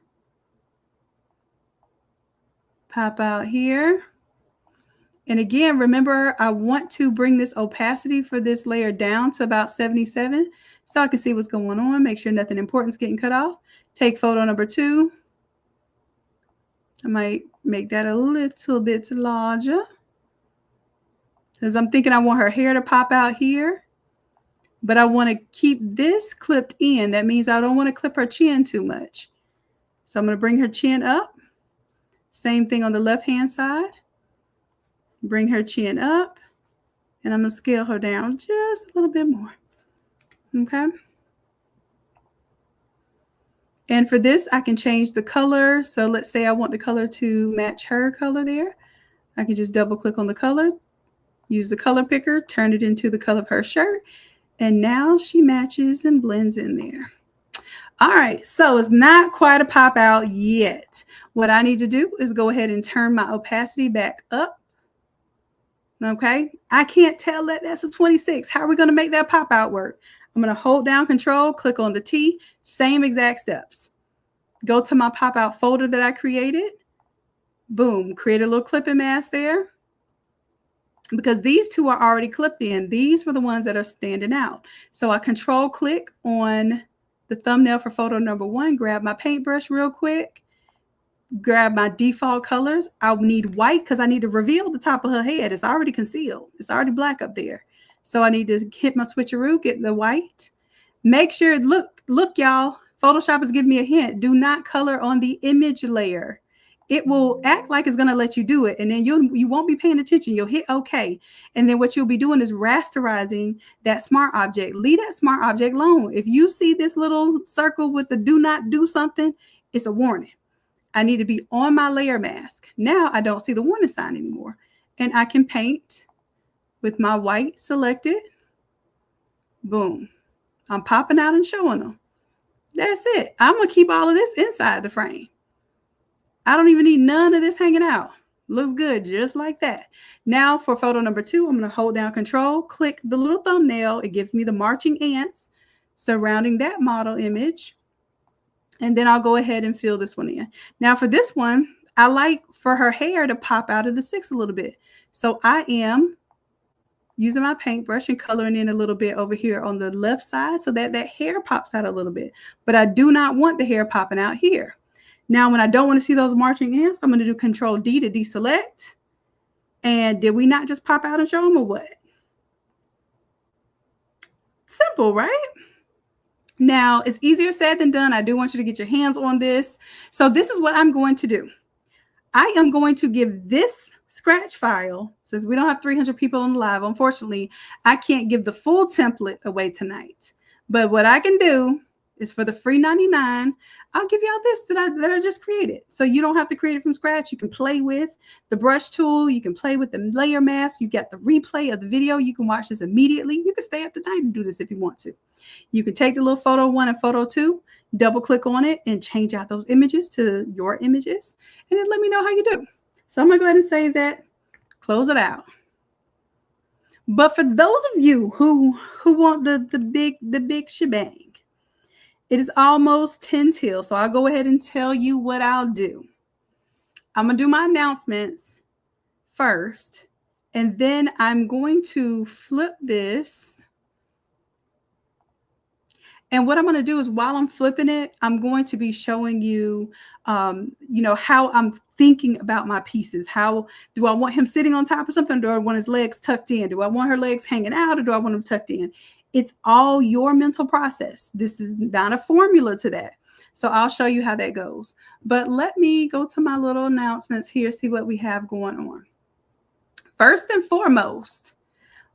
pop out here. And again, remember, I want to bring this opacity for this layer down to about 77 so I can see what's going on. Make sure nothing important is getting cut off. Take photo number 2. I might make that a little bit larger because I'm thinking I want her hair to pop out here, but I want to keep this clipped in. That means I don't want to clip her chin too much. So I'm going to bring her chin up. Same thing on the left-hand side. Bring her chin up, and I'm going to scale her down just a little bit more. Okay. And for this, I can change the color. So let's say I want the color to match her color there. I can just double click on the color, use the color picker, turn it into the color of her shirt. And now she matches and blends in there. All right, so it's not quite a pop out yet. What I need to do is go ahead and turn my opacity back up. Okay, I can't tell that that's a 26. How are we going to make that pop out work? I'm going to hold down Control, click on the T, same exact steps. Go to my pop out folder that I created. Boom, create a little clipping mask there. because these two are already clipped in. These were the ones that are standing out. So I control click on the thumbnail for photo number 1, grab my paintbrush real quick, grab my default colors. I'll need white because I need to reveal the top of her head. It's already concealed. It's already black up there. So I need to hit my switcheroo, get the white. Make sure, look, y'all, Photoshop is giving me a hint. Do not color on the image layer. It will act like it's going to let you do it, and then you won't be paying attention. You'll hit OK, and then what you'll be doing is rasterizing that smart object. Leave that smart object alone. If you see this little circle with the do not do something, it's a warning. I need to be on my layer mask. Now I don't see the warning sign anymore, and I can paint with my white selected. Boom. I'm popping out and showing them. That's it. I'm going to keep all of this inside the frame. I don't even need none of this hanging out. Looks good just like that. Now for photo number 2, I'm going to hold down control, click the little thumbnail. It gives me the marching ants surrounding that model image. And then I'll go ahead and fill this one in. Now for this one, I like for her hair to pop out of the 6 a little bit. So I am using my paintbrush and coloring in a little bit over here on the left side so that that hair pops out a little bit. But I do not want the hair popping out here. Now, when I don't want to see those marching ants, I'm going to do Control D to deselect. And did we not just pop out and show them, or what? Simple, right? Now, it's easier said than done. I do want you to get your hands on this. So this is what I'm going to do. I am going to give this scratch file, since we don't have 300 people on the live, unfortunately, I can't give the full template away tonight. But what I can do is, for the free 99, I'll give y'all this that I just created. So you don't have to create it from scratch. You can play with the brush tool. You can play with the layer mask. You get the replay of the video. You can watch this immediately. You can stay up to night and do this if you want to. You can take the little photo 1 and photo 2, double click on it and change out those images to your images. And then let me know how you do. So I'm going to go ahead and save that, close it out. But for those of you who want the big shebang, it is almost 10 till, so I'll go ahead and tell you what I'll do. I'm going to do my announcements first, and then I'm going to flip this. And what I'm going to do is, while I'm flipping it, I'm going to be showing you, how I'm thinking about my pieces. How do I want him sitting on top of something? Do I want his legs tucked in? Do I want her legs hanging out, or do I want them tucked in? It's all your mental process. This is not a formula to that. So I'll show you how that goes. But let me go to my little announcements here, see what we have going on. First and foremost,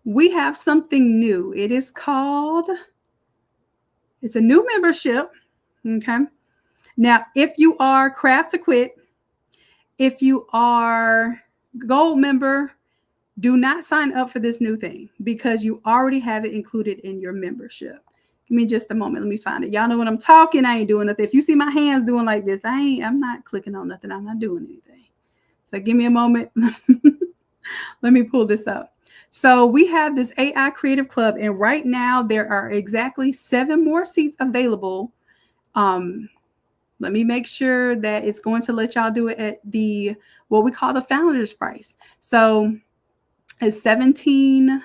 we have something new. It is called, it's a new membership. Okay. Now, if you are Craft to Quit, if you are Gold member, do not sign up for this new thing because you already have it included in your membership. Give me just a moment. Let me find it. Y'all know when I'm talking, I ain't doing nothing. If you see my hands doing like this, I'm not clicking on nothing. I'm not doing anything. So give me a moment. Let me pull this up. So we have this AI Creative Club, and right now there are exactly 7 more seats available. Let me make sure that it's going to let y'all do it at what we call the founder's price. So it's $17.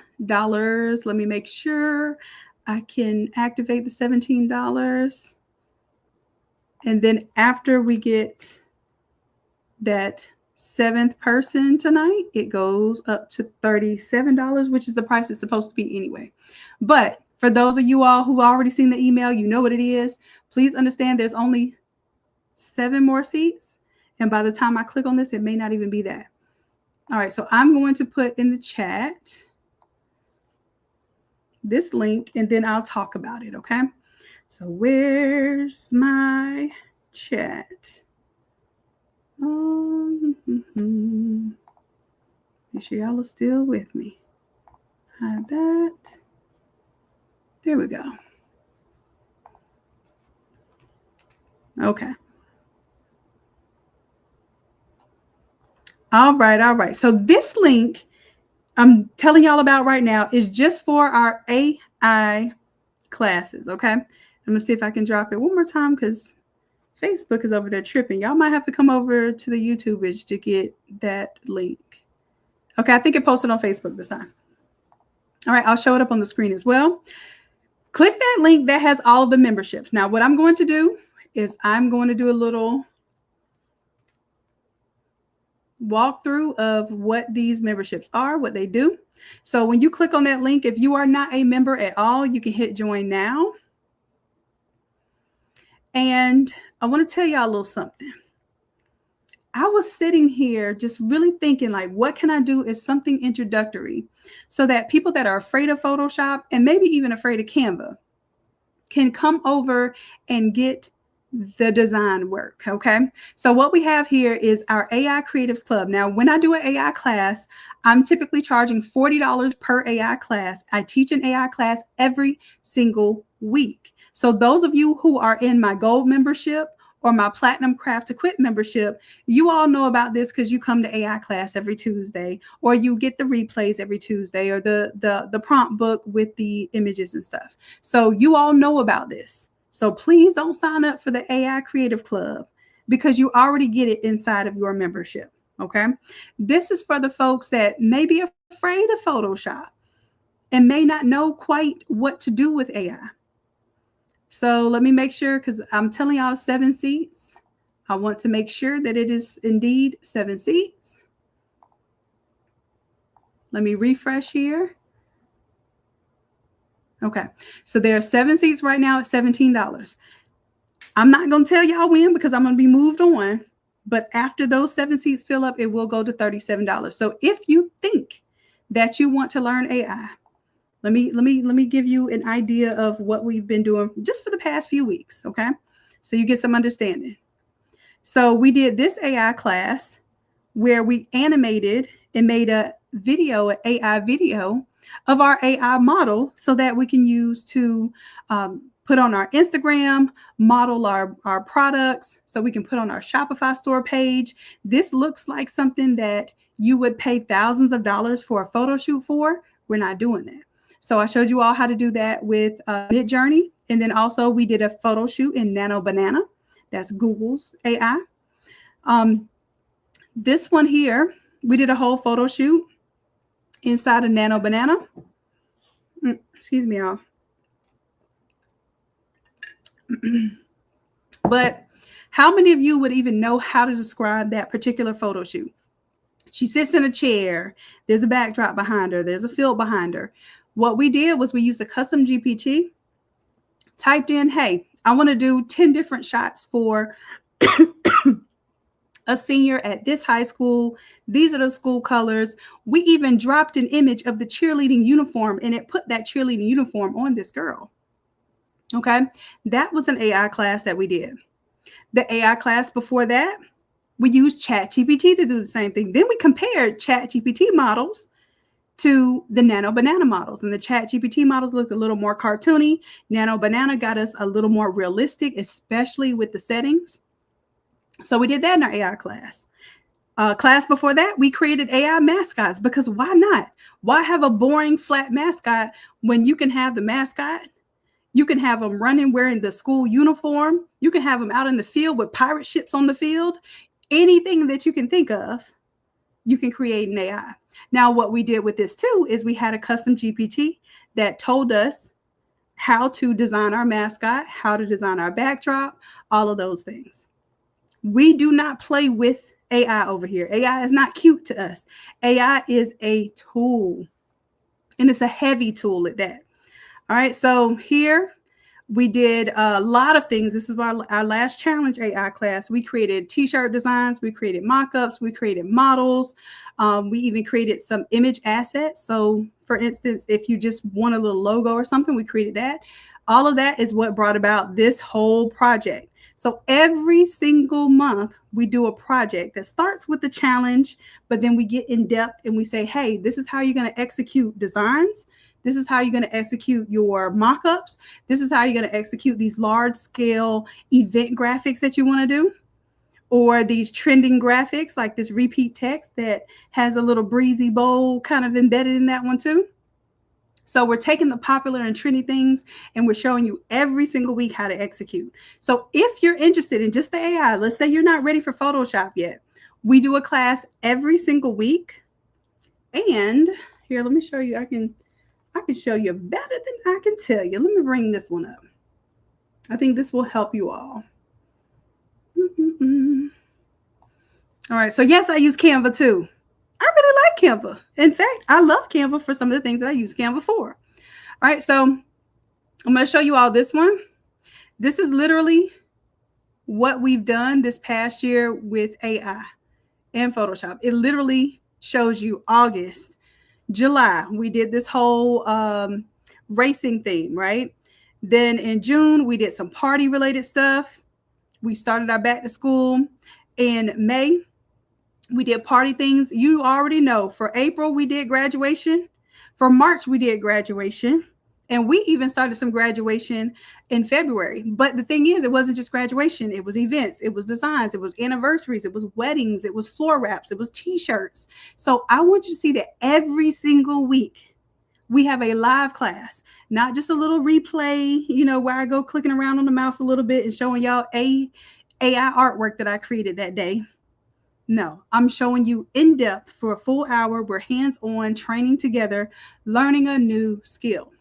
Let me make sure I can activate the $17. And then after we get that 7th person tonight, it goes up to $37, which is the price it's supposed to be anyway. But for those of you all who already seen the email, you know what it is. Please understand there's only 7 more seats. And by the time I click on this, it may not even be that. All right, so I'm going to put in the chat this link, and then I'll talk about it, okay? So where's my chat? Make sure y'all are still with me. Hide that. There we go. Okay. All right. So this link I'm telling y'all about right now is just for our AI classes, okay? I'm going to see if I can drop it one more time because Facebook is over there tripping. Y'all might have to come over to the YouTube page to get that link. Okay, I think it posted on Facebook this time. All right, I'll show it up on the screen as well. Click that link that has all of the memberships. Now, what I'm going to do is I'm going to do a little walkthrough of what these memberships are, what they do. So when you click on that link, if you are not a member at all, you can hit join now. And I want to tell y'all a little something. I was sitting here just really thinking, like, what can I do as something introductory so that people that are afraid of Photoshop and maybe even afraid of Canva can come over and get the design work. Okay. So what we have here is our AI Creatives Club. Now, when I do an AI class, I'm typically charging $40 per AI class. I teach an AI class every single week. So those of you who are in my gold membership or my platinum craft to quit membership, you all know about this because you come to AI class every Tuesday, or you get the replays every Tuesday, or the prompt book with the images and stuff. So you all know about this. So please don't sign up for the AI Creative Club because you already get it inside of your membership. Okay. This is for the folks that may be afraid of Photoshop and may not know quite what to do with AI. So let me make sure, because I'm telling y'all 7 seats. I want to make sure that it is indeed 7 seats. Let me refresh here. Okay, so there are 7 seats right now at $17. I'm not going to tell y'all when because I'm going to be moved on. But after those 7 seats fill up, it will go to $37. So if you think that you want to learn AI, let me give you an idea of what we've been doing just for the past few weeks, okay? So you get some understanding. So we did this AI class where we animated and made a video, an AI video of our AI model so that we can use to put on our Instagram, model our products, so we can put on our Shopify store page. This looks like something that you would pay thousands of dollars for a photo shoot for. We're not doing that. So I showed you all how to do that with Midjourney. And then also we did a photo shoot in Nano Banana. That's Google's AI. This one here, we did a whole photo shoot inside of Nano Banana. Excuse me, y'all. But how many of you would even know how to describe that particular photo shoot? She sits in a chair. There's a backdrop behind her. There's a field behind her. What we did was we used a custom GPT, typed in, hey, I want to do 10 different shots for a senior at this high school. These are the school colors. We even dropped an image of the cheerleading uniform, and it put that cheerleading uniform on this girl. Okay, that was an AI class that we did. The AI class before that, we used ChatGPT to do the same thing. Then we compared ChatGPT models to the Nano Banana models, and the ChatGPT models looked a little more cartoony. Nano Banana got us a little more realistic, especially with the settings. So we did that in our AI class. Class before that, we created AI mascots, because why not? Why have a boring flat mascot when you can have the mascot? You can have them running wearing the school uniform. You can have them out in the field with pirate ships on the field. Anything that you can think of, you can create an AI. Now, what we did with this too is we had a custom GPT that told us how to design our mascot, how to design our backdrop, all of those things. We do not play with AI over here. AI is not cute to us. AI is a tool, and it's a heavy tool at that. All right, so here we did a lot of things. This is our last challenge AI class. We created t-shirt designs. We created mock-ups. We created models. We even created some image assets. So for instance, if you just want a little logo or something, we created that. All of that is what brought about this whole project. So every single month we do a project that starts with the challenge, but then we get in depth and we say, hey, this is how you're going to execute designs. This is how you're going to execute your mock-ups. This is how you're going to execute these large-scale event graphics that you want to do, or these trending graphics like this repeat text that has a little breezy bowl kind of embedded in that one too. So we're taking the popular and trendy things and we're showing you every single week how to execute. So if you're interested in just the AI, let's say you're not ready for Photoshop yet, we do a class every single week And here, let me show you. I can show you better than I can tell you. Let me bring this one up. I think this will help you all. All right. So yes, I use Canva too. I really like Canva. In fact, I love Canva for some of the things that I use Canva for. All right. So I'm going to show you all this one. This is literally what we've done this past year with AI and Photoshop. It literally shows you August, July. We did this whole racing theme, right? Then in June, we did some party related stuff. We started our back to school. In May, we did party things. You already know. For April, we did graduation. For March, we did graduation. And we even started some graduation in February. But the thing is, it wasn't just graduation. It was events. It was designs. It was anniversaries. It was weddings. It was floor wraps. It was t-shirts. So I want you to see that every single week we have a live class, not just a little replay, where I go clicking around on the mouse a little bit and showing y'all AI artwork that I created that day. No, I'm showing you in depth for a full hour. We're hands-on training together, learning a new skill.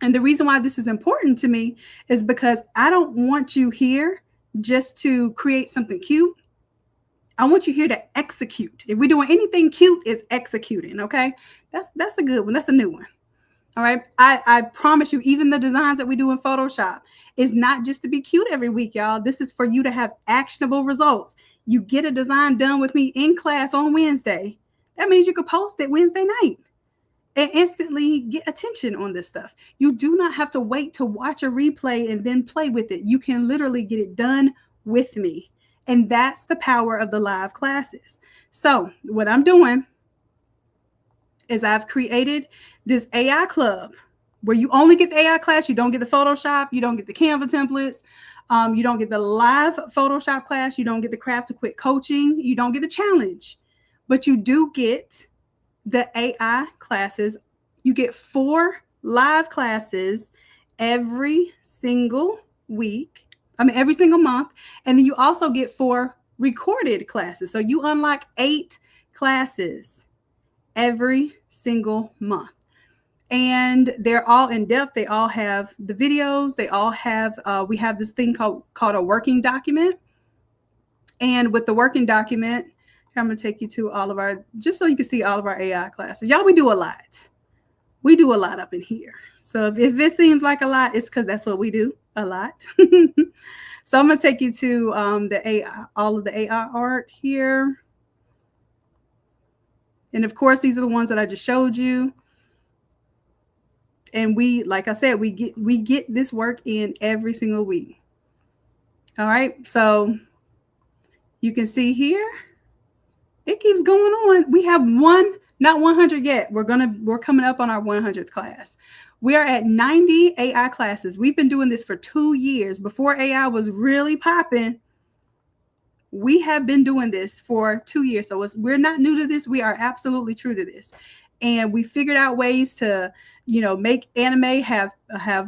And the reason why this is important to me is because I don't want you here just to create something cute. I want you here to execute. If we're doing anything cute, it's executing, okay? That's a good one. That's a new one. All right. I promise you, even the designs that we do in Photoshop is not just to be cute every week, y'all. This is for you to have actionable results. You get a design done with me in class on Wednesday. That means you could post it Wednesday night and instantly get attention on this stuff. You do not have to wait to watch a replay and then play with it. You can literally get it done with me. And that's the power of the live classes. So what I'm doing is I've created this AI club where you only get the AI class. You don't get the Photoshop. You don't get the Canva templates. You don't get the live Photoshop class. You don't get the craft to quit coaching. You don't get the challenge, but you do get the AI classes. You get 4 live classes every single week. Every single month. And then you also get 4 recorded classes. So you unlock 8 classes every single month. And they're all in depth. They all have the videos. They all have, we have this thing called a working document. And with the working document, I'm going to take you to all of our, just so you can see all of our AI classes. Y'all, we do a lot. We do a lot up in here. So if it seems like a lot, it's because that's what we do, a lot. So I'm going to take you to the AI, all of the AI art here. And of course, these are the ones that I just showed you. And we, like I said, we get this work in every single week. All right. So you can see here, it keeps going on. We have not 100 yet. We're coming up on our 100th class. We are at 90 AI classes. We've been doing this for 2 years. Before AI was really popping, we have been doing this for 2 years. So we're not new to this. We are absolutely true to this. And we figured out ways to, make anime have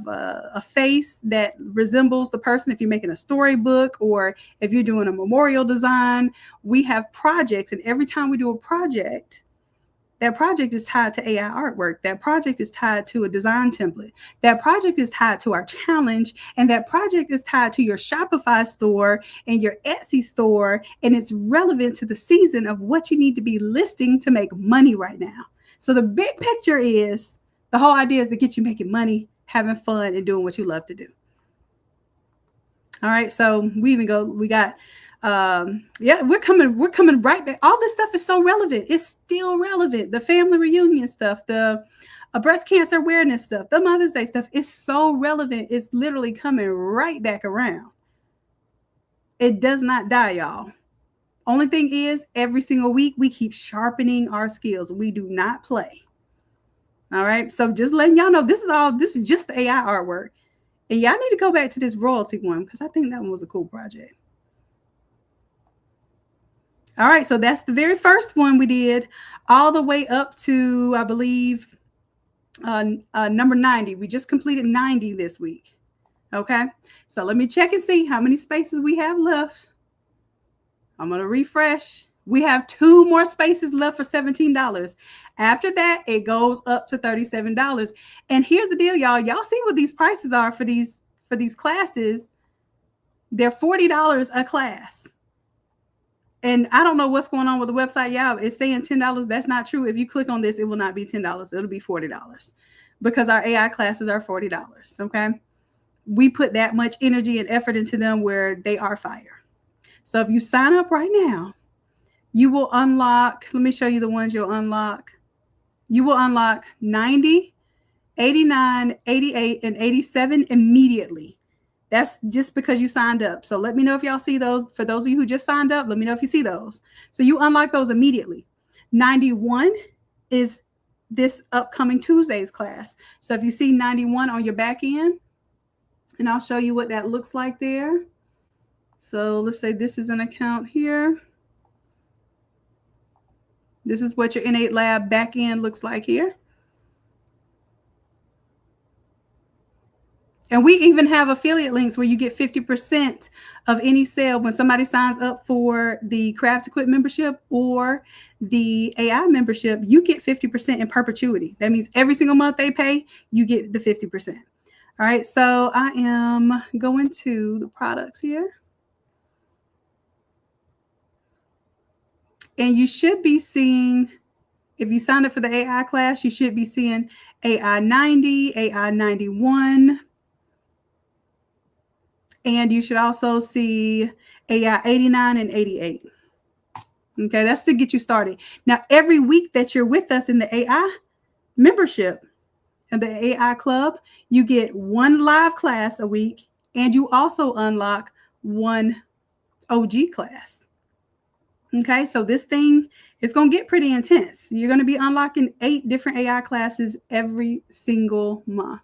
a face that resembles the person. If you're making a storybook or if you're doing a memorial design, we have projects. And every time we do a project, that project is tied to AI artwork. That project is tied to a design template. That project is tied to our challenge. And that project is tied to your Shopify store and your Etsy store. And it's relevant to the season of what you need to be listing to make money right now. So the big picture is, the whole idea is to get you making money, having fun, and doing what you love to do. All right. So we got, we're coming right back. All this stuff is so relevant. It's still relevant. The family reunion stuff, the breast cancer awareness stuff, the Mother's Day stuff is so relevant. It's literally coming right back around. It does not die, y'all. Only thing is, every single week we keep sharpening our skills. We do not play. All right. So just letting y'all know, this is just the AI artwork. And y'all need to go back to this royalty one because I think that one was a cool project. All right. So that's the very first one we did, all the way up to, I believe, number 90. We just completed 90 this week. Okay. So let me check and see how many spaces we have left. I'm going to refresh. We have 2 more spaces left for $17. After that, it goes up to $37. And here's the deal, y'all. Y'all see what these prices are for these classes. They're $40 a class. And I don't know what's going on with the website. Yeah, it's saying $10. That's not true. If you click on this, it will not be $10. It'll be $40 because our AI classes are $40. Okay. We put that much energy and effort into them where they are fire. So if you sign up right now, you will unlock, let me show you the ones you'll unlock. You will unlock 90, 89, 88, and 87 immediately. That's just because you signed up. So let me know if y'all see those. For those of you who just signed up, let me know if you see those. So you unlock those immediately. 91 is this upcoming Tuesday's class. So if you see 91 on your back end, and I'll show you what that looks like there. So let's say this is an account here. This is what your Innate Lab back end looks like here. And we even have affiliate links where you get 50% of any sale when somebody signs up for the Craft Equip membership or the AI membership. You get 50% in perpetuity. That means every single month they pay, you get the 50%. All right, so I am going to the products here. And you should be seeing, if you signed up for the AI class, you should be seeing AI 90, AI 91. And you should also see AI 89 and 88. Okay, that's to get you started. Now, every week that you're with us in the AI membership and the AI club, you get 1 live class a week, and you also unlock 1 OG class. Okay, so this thing is going to get pretty intense. You're going to be unlocking 8 different AI classes every single month.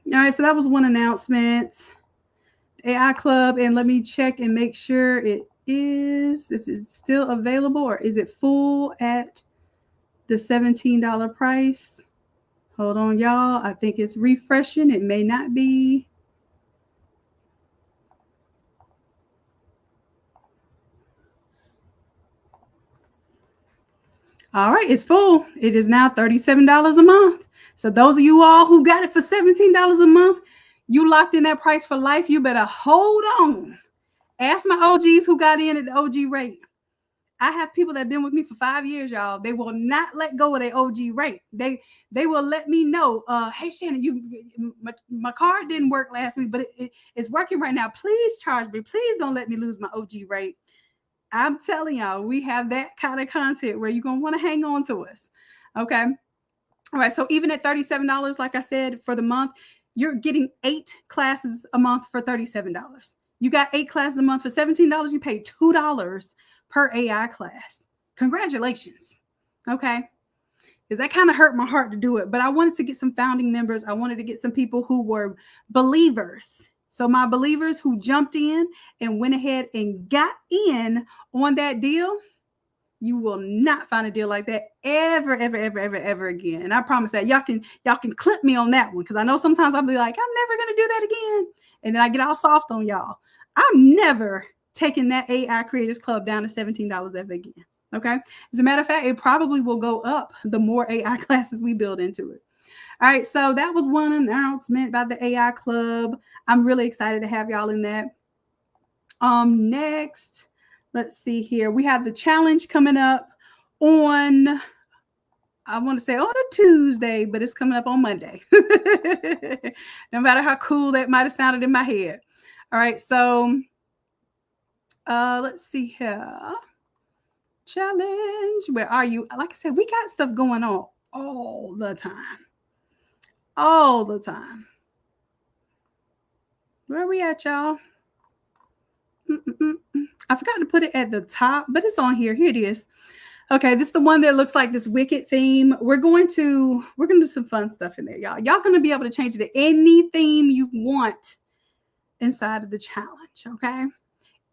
All right, so that was one announcement. AI Club, and let me check and make sure it is, if it's still available, or is it full at the $17 price? Hold on, y'all. I think it's refreshing. It may not be. All right, it's full. It is now $37 a month. So those of you all who got it for $17 a month, you locked in that price for life. You better hold on. Ask my OGs who got in at the OG rate. I have people that have been with me for 5 years, y'all. They will not let go of their OG rate. They will let me know, hey, Shannon, my card didn't work last week, but it's working right now. Please charge me. Please don't let me lose my OG rate. I'm telling y'all, we have that kind of content where you're going to want to hang on to us. Okay. All right. So even at $37, like I said, for the month, you're getting 8 classes a month for $37. You got 8 classes a month for $17. You pay $2 per AI class. Congratulations. Okay. Because that kind of hurt my heart to do it. But I wanted to get some founding members. I wanted to get some people who were believers. So my believers who jumped in and went ahead and got in on that deal, you will not find a deal like that ever again. And I promise that y'all can clip me on that one, because I know sometimes I'll be like, I'm never going to do that again. And then I get all soft on y'all. I'm never taking that AI Creators Club down to $17 ever again. Okay. As a matter of fact, it probably will go up the more AI classes we build into it. All right, so that was one announcement about the AI Club. I'm really excited to have y'all in that. Next, let's see here. We have the challenge coming up on, I want to say on a Tuesday, but it's coming up on Monday. No matter how cool that might have sounded in my head. All right, so let's see here. Challenge. Where are you? Like I said, we got stuff going on all the time. All the time. Where are we at, y'all? I forgot to put it at the top, but it's on here. Here it is. Okay, this is the one that looks like this Wicked theme. We're gonna do some fun stuff in there, y'all. Y'all gonna be able to change it to any theme you want inside of the challenge. Okay.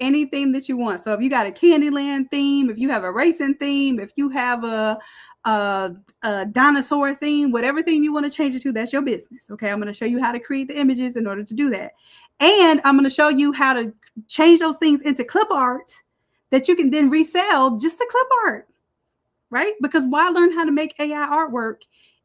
Any theme that you want. So if you got a Candyland theme, if you have a racing theme, if you have a dinosaur theme, whatever theme you want to change it to, that's your business. Okay, I'm going to show you how to create the images in order to do that. And I'm going to show you how to change those things into clip art that you can then resell just the clip art, right? Because why learn how to make AI artwork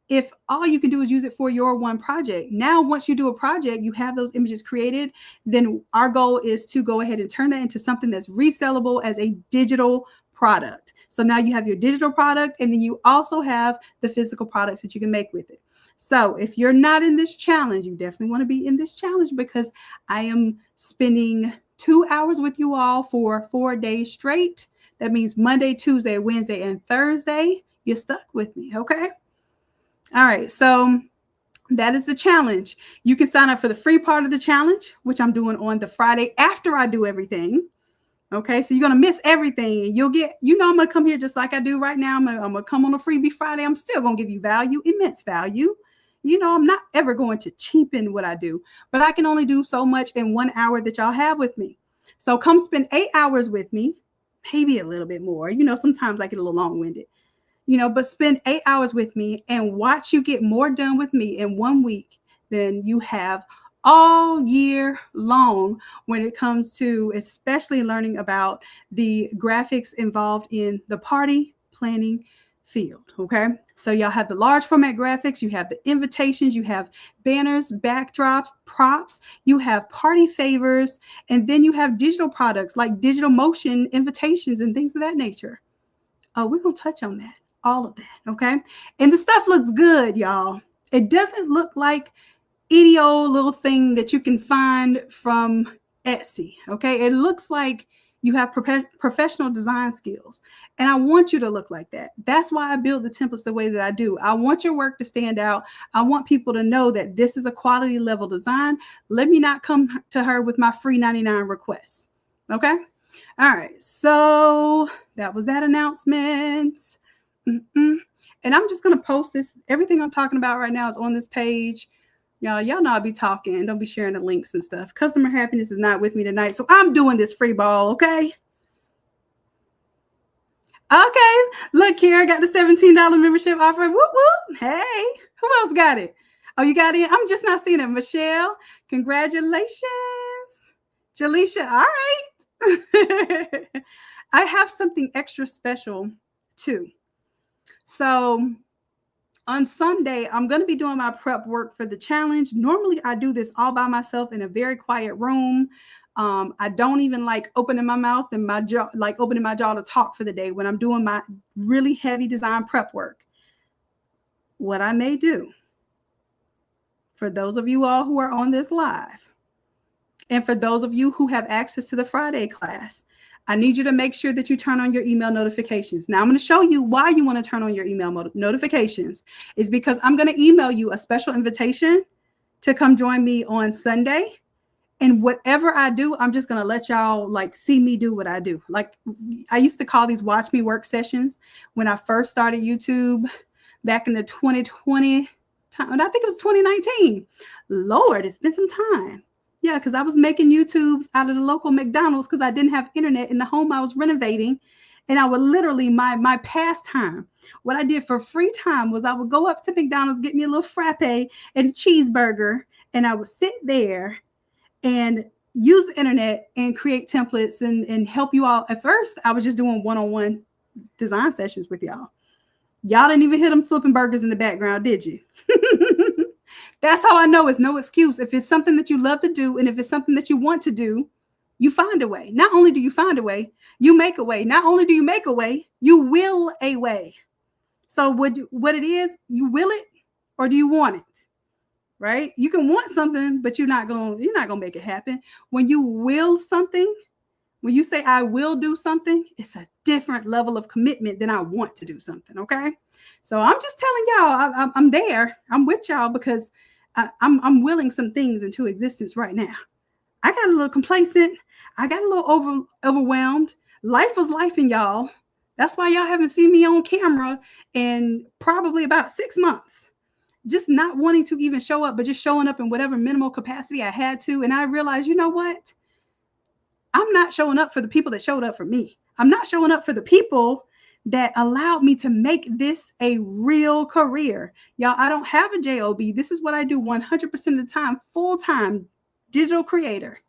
if all you can do is use it for your one project? Now, once you do a project, you have those images created, then our goal is to go ahead and turn that into something that's resellable as a digital product. So now you have your digital product, and then you also have the physical products that you can make with it. So if you're not in this challenge, you definitely want to be in this challenge, because I am spending 2 hours with you all for 4 days straight. That means Monday, Tuesday, Wednesday, and Thursday. You're stuck with me, okay? All right, so that is the challenge. You can sign up for the free part of the challenge, which I'm doing on the Friday after I do everything. Okay, so you're going to miss everything. You'll get, I'm going to come here just like I do right now. I'm going to come on a freebie Friday. I'm still going to give you value, immense value. I'm not ever going to cheapen what I do, but I can only do so much in 1 hour that y'all have with me. So come spend 8 hours with me, maybe a little bit more. Sometimes I get a little long-winded, but spend 8 hours with me and watch you get more done with me in 1 week than you have all year long when it comes to especially learning about the graphics involved in the party planning field. Okay, so y'all have the large format graphics, you have the invitations, you have banners, backdrops, props, you have party favors, and then you have digital products like digital motion invitations and things of that nature. Oh, we're gonna touch on that, all of that. Okay, and the stuff looks good, y'all. It doesn't look like any old little thing that you can find from Etsy. Okay, it looks like you have professional design skills, and I want you to look like that. That's why I build the templates the way that I do. I want your work to stand out. I want people to know that this is a quality level design. Let me not come to her with my free 99 requests. Okay, all right, so that was that announcement. And I'm just going to post this. Everything I'm talking about right now is on this page. Y'all know I'll be talking. Don't be sharing the links and stuff. Customer happiness is not with me tonight, so I'm doing this free ball, okay? Okay, look here. I got the $17 membership offer. Whoop, whoop. Hey, who else got it? Oh, you got it? I'm just not seeing it. Michelle, congratulations. Jaleisha, all right. I have something extra special, too. So on Sunday, I'm going to be doing my prep work for the challenge. Normally, I do this all by myself in a very quiet room. I don't even like opening my mouth and my jaw, like opening my jaw to talk for the day when I'm doing my really heavy design prep work. What I may do, for those of you all who are on this live, and for those of you who have access to the Friday class, I need you to make sure that you turn on your email notifications. Now, I'm going to show you why you want to turn on your email notifications. Is because I'm going to email you a special invitation to come join me on Sunday. And whatever I do, I'm just going to let y'all like see me do what I do. Like I used to call these watch me work sessions when I first started YouTube back in the 2020 time. And I think it was 2019. Lord, it's been some time. Yeah, because I was making YouTubes out of the local McDonald's because I didn't have internet in the home I was renovating. And I would literally, my pastime, what I did for free time was I would go up to McDonald's, get me a little frappe and a cheeseburger, and I would sit there and use the internet and create templates and help you all. At first, I was just doing one-on-one design sessions with y'all. Y'all didn't even hear them flipping burgers in the background, did you? That's how I know it's no excuse. If it's something that you love to do, and if it's something that you want to do, you find a way. Not only do you find a way, you make a way. Not only do you make a way, you will a way. So what it is, you will it, or do you want it? Right? You can want something, but you're not gonna make it happen. When you will something, when you say I will do something, it's a different level of commitment than I want to do something. Okay. So I'm just telling y'all, I'm there. I'm with y'all because I'm willing some things into existence right now. I got a little complacent. I got a little overwhelmed. Life was life in y'all. That's why y'all haven't seen me on camera in probably about 6 months. Just not wanting to even show up, but just showing up in whatever minimal capacity I had to. And I realized, you know what? I'm not showing up for the people that showed up for me. I'm not showing up for the people that allowed me to make this a real career. Y'all, I don't have a job. This is what I do 100% of the time, full-time digital creator.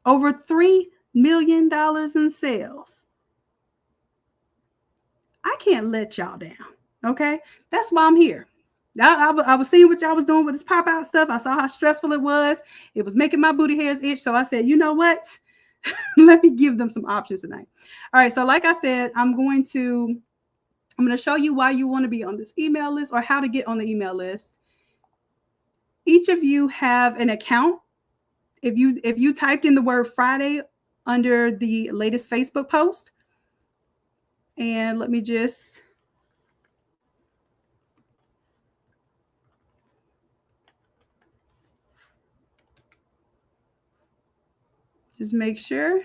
Over 3 million in sales. I can't let y'all down. Okay. That's why I'm here. I was seeing what y'all was doing with this pop out stuff. I saw how stressful it was. It was making my booty hairs itch. So I said, you know what? Let me give them some options tonight. All right. So like I said, I'm going to show you why you want to be on this email list or how to get on the email list. Each of you have an account. If you typed in the word Friday under the latest Facebook post, and let me just make sure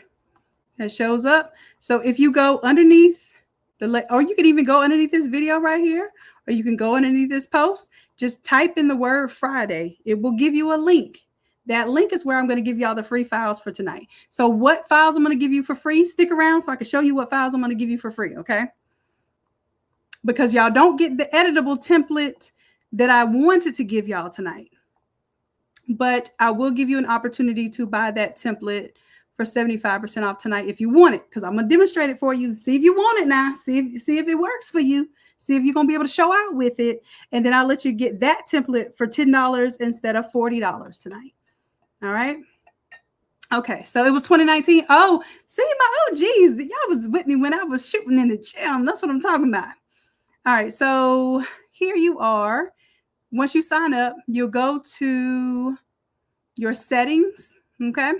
that shows up. So if you go underneath or you can even go underneath this video right here, or you can go underneath this post, just type in the word Friday. It will give you a link. That link is where I'm going to give y'all the free files for tonight. So what files I'm going to give you for free? Stick around so I can show you what files I'm going to give you for free, okay? Because y'all don't get the editable template that I wanted to give y'all tonight. But I will give you an opportunity to buy that template for 75% off tonight if you want it, because I'm going to demonstrate it for you. See if you want it now. See if it works for you. See if you're going to be able to show out with it. And then I'll let you get that template for $10 instead of $40 tonight. All right. Okay. So it was 2019. Oh, see my OGs. Y'all was with me when I was shooting in the gym. That's what I'm talking about. All right. So here you are. Once you sign up, you'll go to your settings. Okay.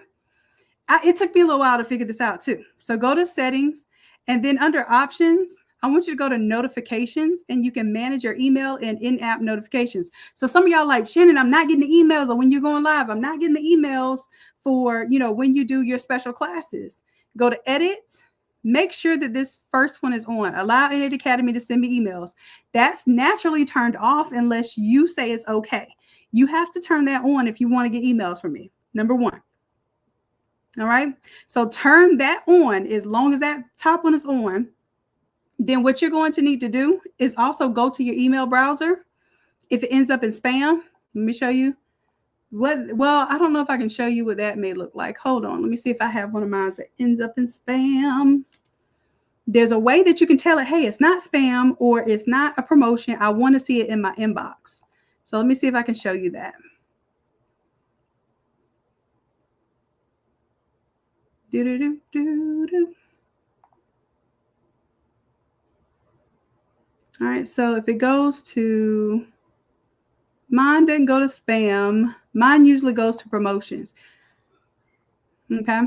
It took me a little while to figure this out too. So go to settings, and then under options, I want you to go to notifications, and you can manage your email and in-app notifications. So some of y'all like, Shannon, I'm not getting the emails, or when you're going live, I'm not getting the emails for, when you do your special classes. Go to edit. Make sure that this first one is on. Allow Innate Academy to send me emails. That's naturally turned off unless you say it's okay. You have to turn that on if you want to get emails from me. Number one. All right. So turn that on. As long as that top one is on, then what you're going to need to do is also go to your email browser. If it ends up in spam, let me show you well, I don't know if I can show you what that may look like. Hold on. Let me see if I have one of mine that ends up in spam. There's a way that you can tell it, hey, it's not spam or it's not a promotion. I want to see it in my inbox. So let me see if I can show you that. All right, so if it goes to, mine didn't go to spam. Mine usually goes to promotions. Okay.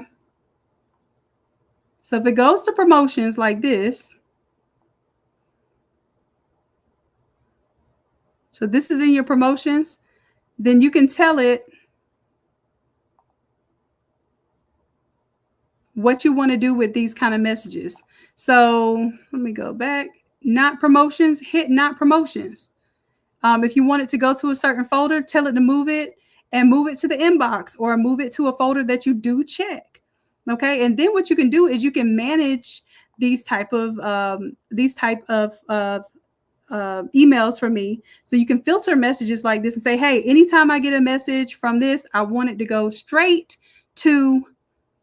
So if it goes to promotions like this, so this is in your promotions, then you can tell it what you want to do with these kind of messages. So let me go back. Not promotions, hit not promotions. If you want it to go to a certain folder, tell it to move it and move it to the inbox or move it to a folder that you do check. Okay. And then what you can do is you can manage these type of emails for me. So you can filter messages like this and say, hey, anytime I get a message from this, I want it to go straight to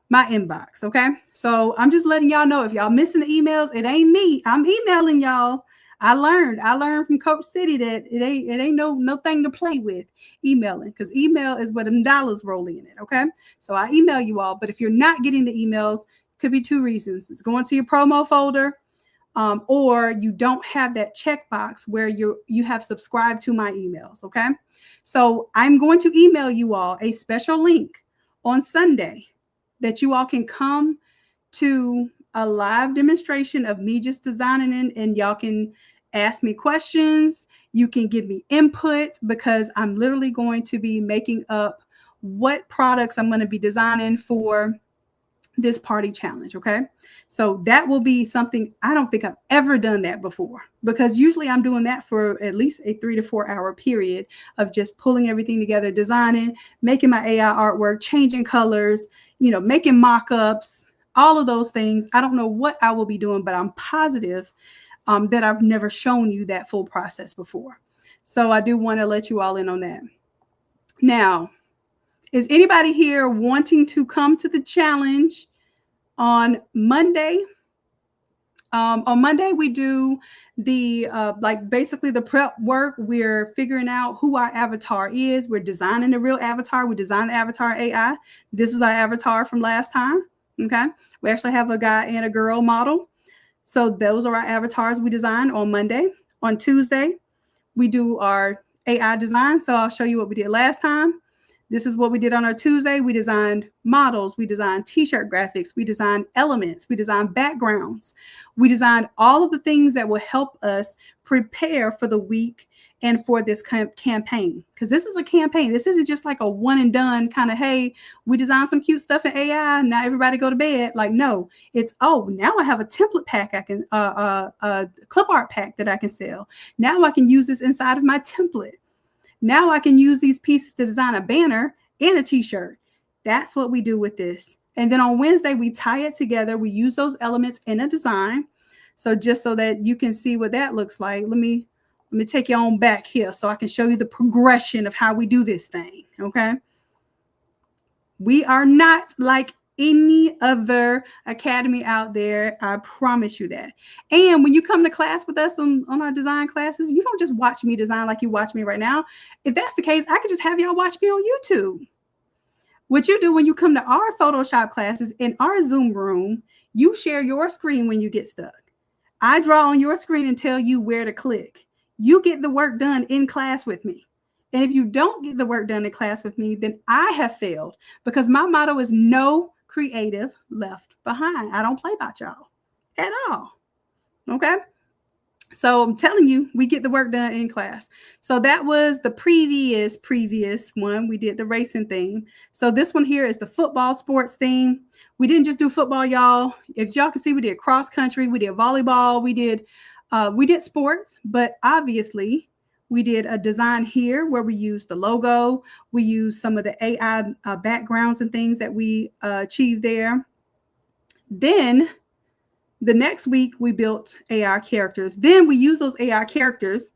my inbox. Okay. So I'm just letting y'all know, if y'all missing the emails, it ain't me. I'm emailing y'all. I learned from Coach City that it ain't no thing to play with emailing, because email is where them dollars roll in it. Okay. So I email you all, but if you're not getting the emails, could be two reasons. It's going to your promo folder, or you don't have that checkbox where you have subscribed to my emails. Okay. So I'm going to email you all a special link on Sunday that you all can come to a live demonstration of me just designing, and y'all can ask me questions. You can give me input, because I'm literally going to be making up what products I'm going to be designing for this party challenge. Okay. So that will be something, I don't think I've ever done that before, because usually I'm doing that for at least a 3 to 4 hour period of just pulling everything together, designing, making my AI artwork, changing colors, making mock-ups, all of those things. I don't know what I will be doing, but I'm positive that I've never shown you that full process before. So I do want to let you all in on that. Now, is anybody here wanting to come to the challenge On Monday, we do the like basically the prep work. We're figuring out who our avatar is. We're designing the real avatar. We design the avatar AI. This is our avatar from last time. Okay. We actually have a guy and a girl model. So those are our avatars we designed on Monday. On Tuesday, we do our AI design. So I'll show you what we did last time. This is what we did on our Tuesday. We designed models. We designed t-shirt graphics. We designed elements. We designed backgrounds. We designed all of the things that will help us prepare for the week and for this campaign. Because this is a campaign. This isn't just like a one and done kind of, hey, we designed some cute stuff in AI. Now everybody go to bed. Like, no, it's, oh, now I have a template pack I can, a clip art pack that I can sell. Now I can use this inside of my template. Now I can use these pieces to design a banner and a t-shirt. That's what we do with this. And then on Wednesday, we tie it together. We use those elements in a design. So just so that you can see what that looks like, let me take you on back here so I can show you the progression of how we do this thing, okay? We are not like any other academy out there. I promise you that. And when you come to class with us on our design classes, you don't just watch me design like you watch me right now. If that's the case, I could just have y'all watch me on YouTube. What you do when you come to our Photoshop classes in our Zoom room, you share your screen when you get stuck. I draw on your screen and tell you where to click. You get the work done in class with me. And if you don't get the work done in class with me, then I have failed, because my motto is no creative left behind. I don't play about y'all at all. Okay. So I'm telling you, we get the work done in class. So that was the previous one. We did the racing theme. So this one here is the football sports theme. We didn't just do football, y'all. If y'all can see, we did cross country, we did volleyball, we did sports, but obviously we did a design here where we used the logo. We used some of the AI backgrounds and things that we achieved there. Then the next week we built AI characters. Then we used those AI characters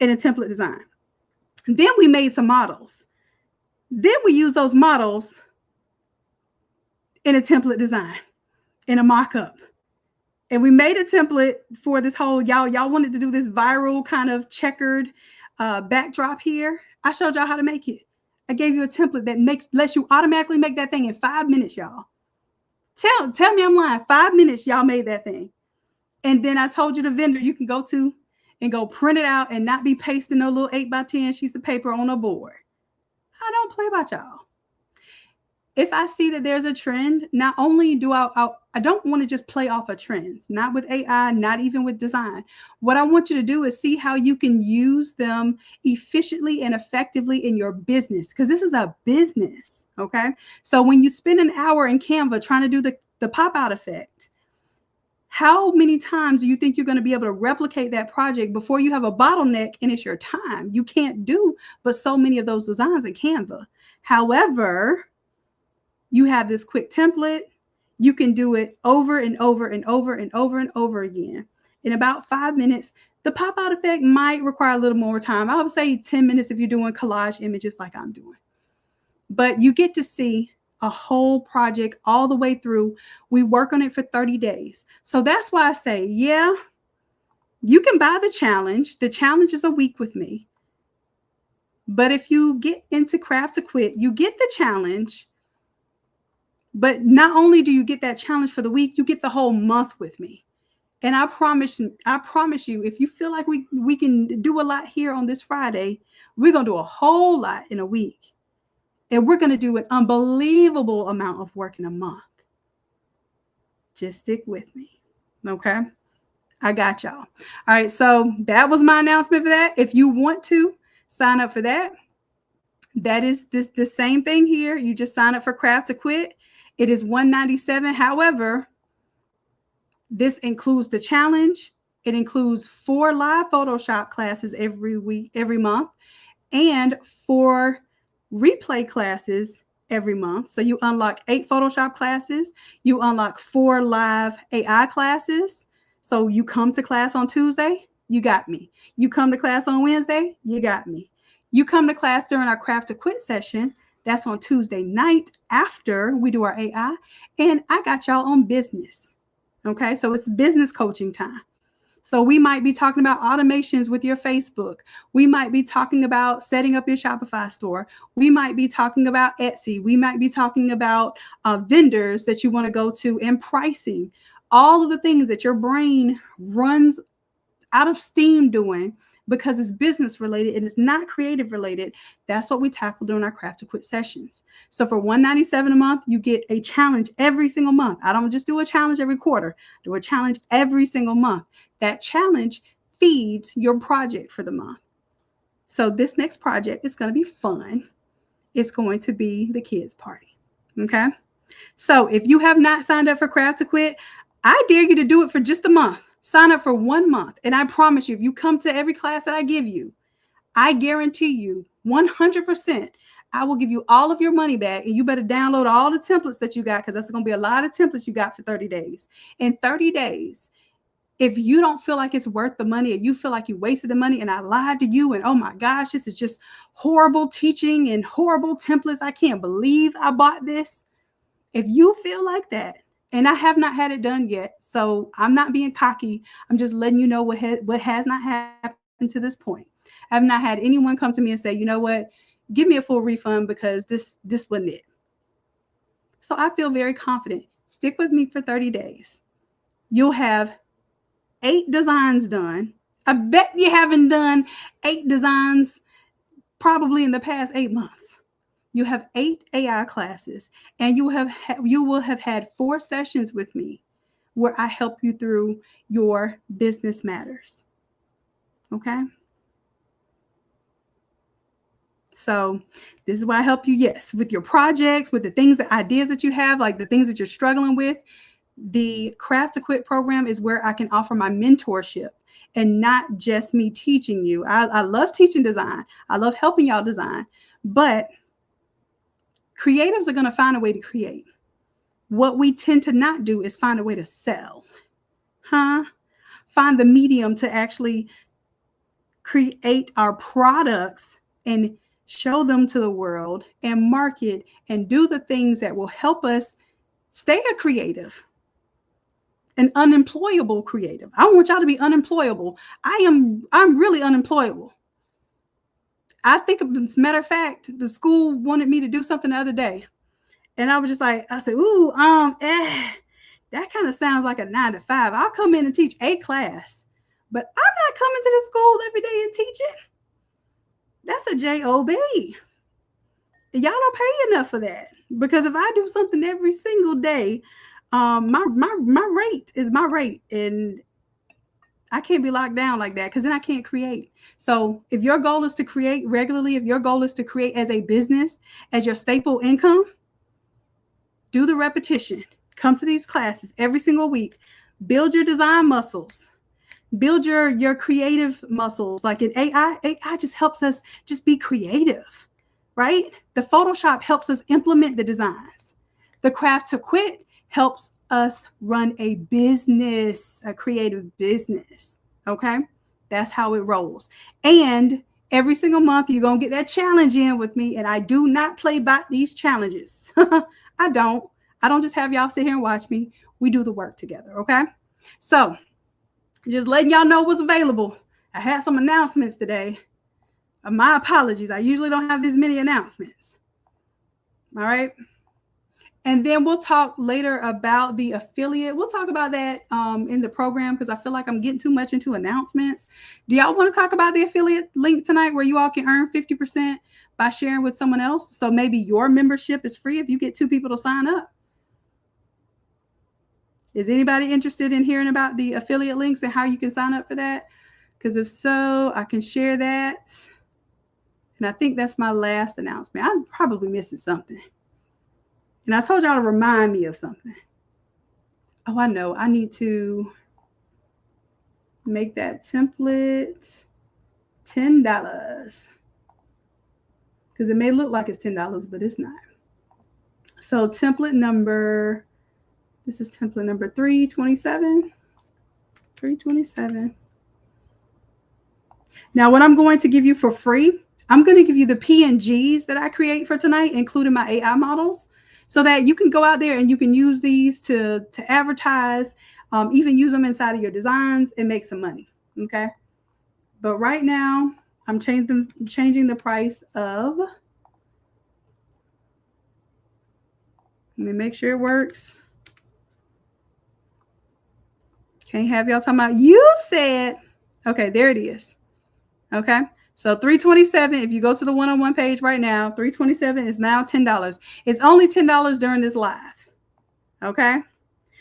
in a template design. And then we made some models. Then we used those models in a template design, in a mock-up. And we made a template for this whole, y'all wanted to do this viral kind of checkered backdrop here. I showed y'all how to make it. I gave you a template that lets you automatically make that thing in 5 minutes, y'all. Tell me I'm lying. 5 minutes, y'all made that thing. And then I told you the vendor you can go to and go print it out and not be pasting no little 8x10 sheets of paper on a board. I don't play about y'all. If I see that there's a trend, not only do I don't want to just play off of trends, not with AI, not even with design. What I want you to do is see how you can use them efficiently and effectively in your business, because this is a business, okay? So when you spend an hour in Canva trying to do the pop-out effect, how many times do you think you're going to be able to replicate that project before you have a bottleneck and it's your time? You can't do but so many of those designs in Canva. However, you have this quick template. You can do it over and over and over and over and over again. In about 5 minutes, the pop-out effect might require a little more time. I would say 10 minutes if you're doing collage images like I'm doing. But you get to see a whole project all the way through. We work on it for 30 days. So that's why I say, yeah, you can buy the challenge. The challenge is a week with me. But if you get into Craft to Quit, you get the challenge. But not only do you get that challenge for the week, you get the whole month with me. And I promise you, if you feel like we can do a lot here on this Friday, we're going to do a whole lot in a week. And we're going to do an unbelievable amount of work in a month. Just stick with me. Okay? I got y'all. All right. So that was my announcement for that. If you want to sign up for that, that is the same thing here. You just sign up for Craft to Quit. It is $197. However, this includes the challenge. It includes 4 live Photoshop classes every month, and 4 replay classes every month. So you unlock 8 Photoshop classes. You unlock 4 live AI classes. So you come to class on Tuesday, you got me. You come to class on Wednesday, you got me. You come to class during our Craft to Quit session, That's on Tuesday night after we do our AI. And I got y'all on business. Okay, so it's business coaching time. So we might be talking about automations with your Facebook. We might be talking about setting up your Shopify store. We might be talking about Etsy. We might be talking about vendors that you want to go to and pricing. All of the things that your brain runs out of steam doing because it's business related and it's not creative related. That's what we tackle during our Craft to Quit sessions. So for $197 a month, you get a challenge every single month. I don't just do a challenge every quarter, I do a challenge every single month. That challenge feeds your project for the month. So this next project is going to be fun. It's going to be the kids' party. Okay. So if you have not signed up for Craft to Quit, I dare you to do it for just a month. Sign up for 1 month. And I promise you, if you come to every class that I give you, I guarantee you 100%, I will give you all of your money back. And you better download all the templates that you got, because that's going to be a lot of templates you got for 30 days. In 30 days, if you don't feel like it's worth the money, or you feel like you wasted the money and I lied to you and oh my gosh, this is just horrible teaching and horrible templates, I can't believe I bought this. If you feel like that, and I have not had it done yet, so I'm not being cocky. I'm just letting you know what has not happened to this point. I have not had anyone come to me and say, you know what, give me a full refund because this wasn't it. So I feel very confident. Stick with me for 30 days. You'll have 8 designs done. I bet you haven't done 8 designs probably in the past 8 months. You have 8 AI classes, and you will have had 4 sessions with me where I help you through your business matters. Okay? So this is why I help you, yes, with your projects, with the things, the ideas that you have, like the things that you're struggling with. The Craft to Quit program is where I can offer my mentorship and not just me teaching you. I love teaching design. I love helping y'all design, but creatives are going to find a way to create. What we tend to not do is find a way to sell. Find the medium to actually create our products and show them to the world and market and do the things that will help us stay a creative, an unemployable creative. I want y'all to be unemployable. I'm really unemployable. I think, as a matter of fact, the school wanted me to do something the other day. And I was just like, I said, that kind of sounds like a 9 to 5. I'll come in and teach a class, but I'm not coming to the school every day and teaching. That's a job. Y'all don't pay enough for that, because if I do something every single day, my rate is my rate, and I can't be locked down like that, because then I can't create. So if your goal is to create regularly, if your goal is to create as a business, as your staple income, do the repetition. Come to these classes every single week. Build your design muscles. Build your creative muscles. Like in AI just helps us just be creative, right? The Photoshop helps us implement the designs. The Craft to Quit helps us run a business, a creative business, okay? That's how it rolls. And every single month, you're going to get that challenge in with me, and I do not play by these challenges. I don't just have y'all sit here and watch me. We do the work together, okay? So just letting y'all know what's available. I had some announcements today. My apologies. I usually don't have this many announcements. All right. And then we'll talk later about the affiliate. We'll talk about that in the program, because I feel like I'm getting too much into announcements. Do y'all want to talk about the affiliate link tonight, where you all can earn 50% by sharing with someone else? So maybe your membership is free if you get 2 people to sign up. Is anybody interested in hearing about the affiliate links and how you can sign up for that? Because if so, I can share that. And I think that's my last announcement. I'm probably missing something. And I told y'all to remind me of something. Oh, I know. I need to make that template $10. Because it may look like it's $10, but it's not. So template number, this is template number 327. 327. Now, what I'm going to give you for free, I'm going to give you the PNGs that I create for tonight, including my AI models, so that you can go out there and you can use these to advertise, even use them inside of your designs and make some money. Okay. But right now I'm changing the price of, let me make sure it works. Can't have y'all talking about, you said, okay, there it is. Okay. So $327, if you go to the one-on-one page right now, $327 is now $10. It's only $10 during this live. Okay.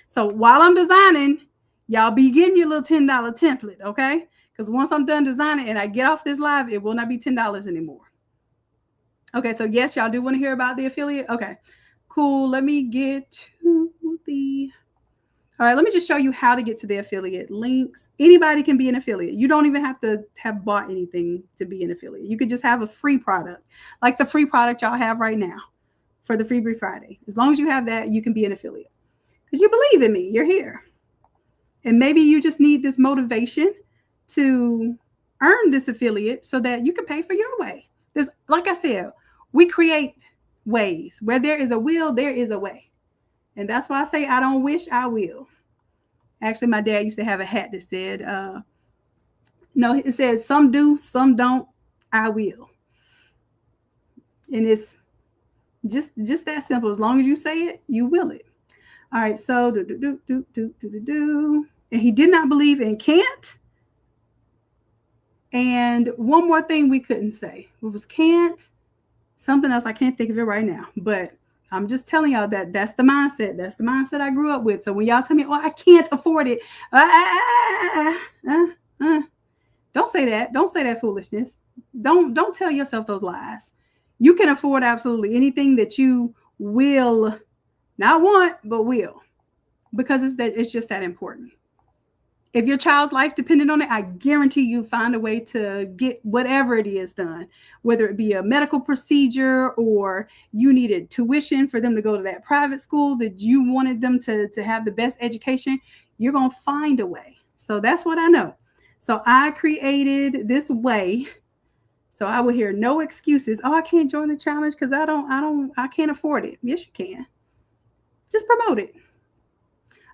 So while I'm designing, y'all be getting your little $10 template. Okay. Because once I'm done designing and I get off this live, it will not be $10 anymore. Okay. So yes, y'all do want to hear about the affiliate. Okay, cool. Let me get to the, all right, let me just show you how to get to the affiliate links. Anybody can be an affiliate. You don't even have to have bought anything to be an affiliate. You could just have a free product, like the free product y'all have right now for the Freebie Friday. As long as you have that, you can be an affiliate. Because you believe in me, you're here. And maybe you just need this motivation to earn this affiliate so that you can pay for your way. There's, like I said, we create ways. Where there is a will, there is a way. And that's why I say I don't wish, I will. Actually, my dad used to have a hat that said, no, it said, some do, some don't, I will. And it's just that simple. As long as you say it, you will it. All right, so and he did not believe in can't. And one more thing we couldn't say. It was can't, something else. I can't think of it right now, but I'm just telling y'all that that's the mindset. That's the mindset I grew up with. So when y'all tell me, well, I can't afford it. Don't say that. Don't say that foolishness. Don't tell yourself those lies. You can afford absolutely anything that you will not want, but will, because it's just that important. If your child's life depended on it, I guarantee you find a way to get whatever it is done, whether it be a medical procedure or you needed tuition for them to go to that private school that you wanted them to have the best education. You're going to find a way. So that's what I know. So I created this way. So I will hear no excuses. Oh, I can't join the challenge because I can't afford it. Yes, you can. Just promote it.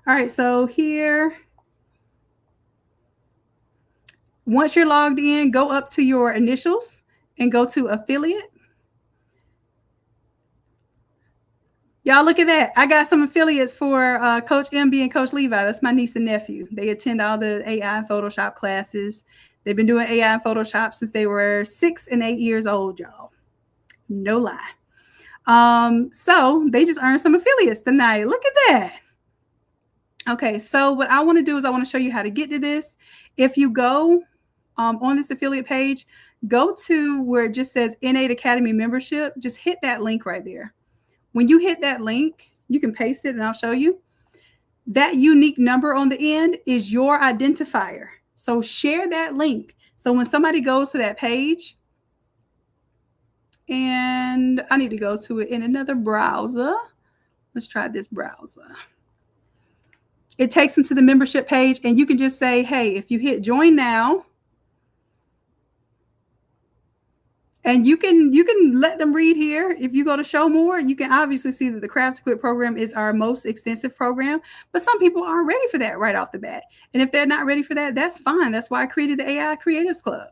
All right. So here, once you're logged in, go up to your initials and go to affiliate. Y'all look at that. I got some affiliates for Coach MB and Coach Levi. That's my niece and nephew. They attend all the AI and Photoshop classes. They've been doing AI and Photoshop since they were 6 and 8 years old, y'all. No lie. So they just earned some affiliates tonight. Look at that. Okay, so what I want to do is I want to show you how to get to this. If you go on this affiliate page, go to where it just says Innate Academy membership. Just hit that link right there. When you hit that link, you can paste it and I'll show you. That unique number on the end is your identifier. So share that link. So when somebody goes to that page, and I need to go to it in another browser. Let's try this browser. It takes them to the membership page and you can just say, hey, if you hit join now, and you can let them read here. If you go to show more, you can obviously see that the Craft to Quit program is our most extensive program, but some people aren't ready for that right off the bat. And if they're not ready for that, that's fine. That's why I created the AI Creatives Club.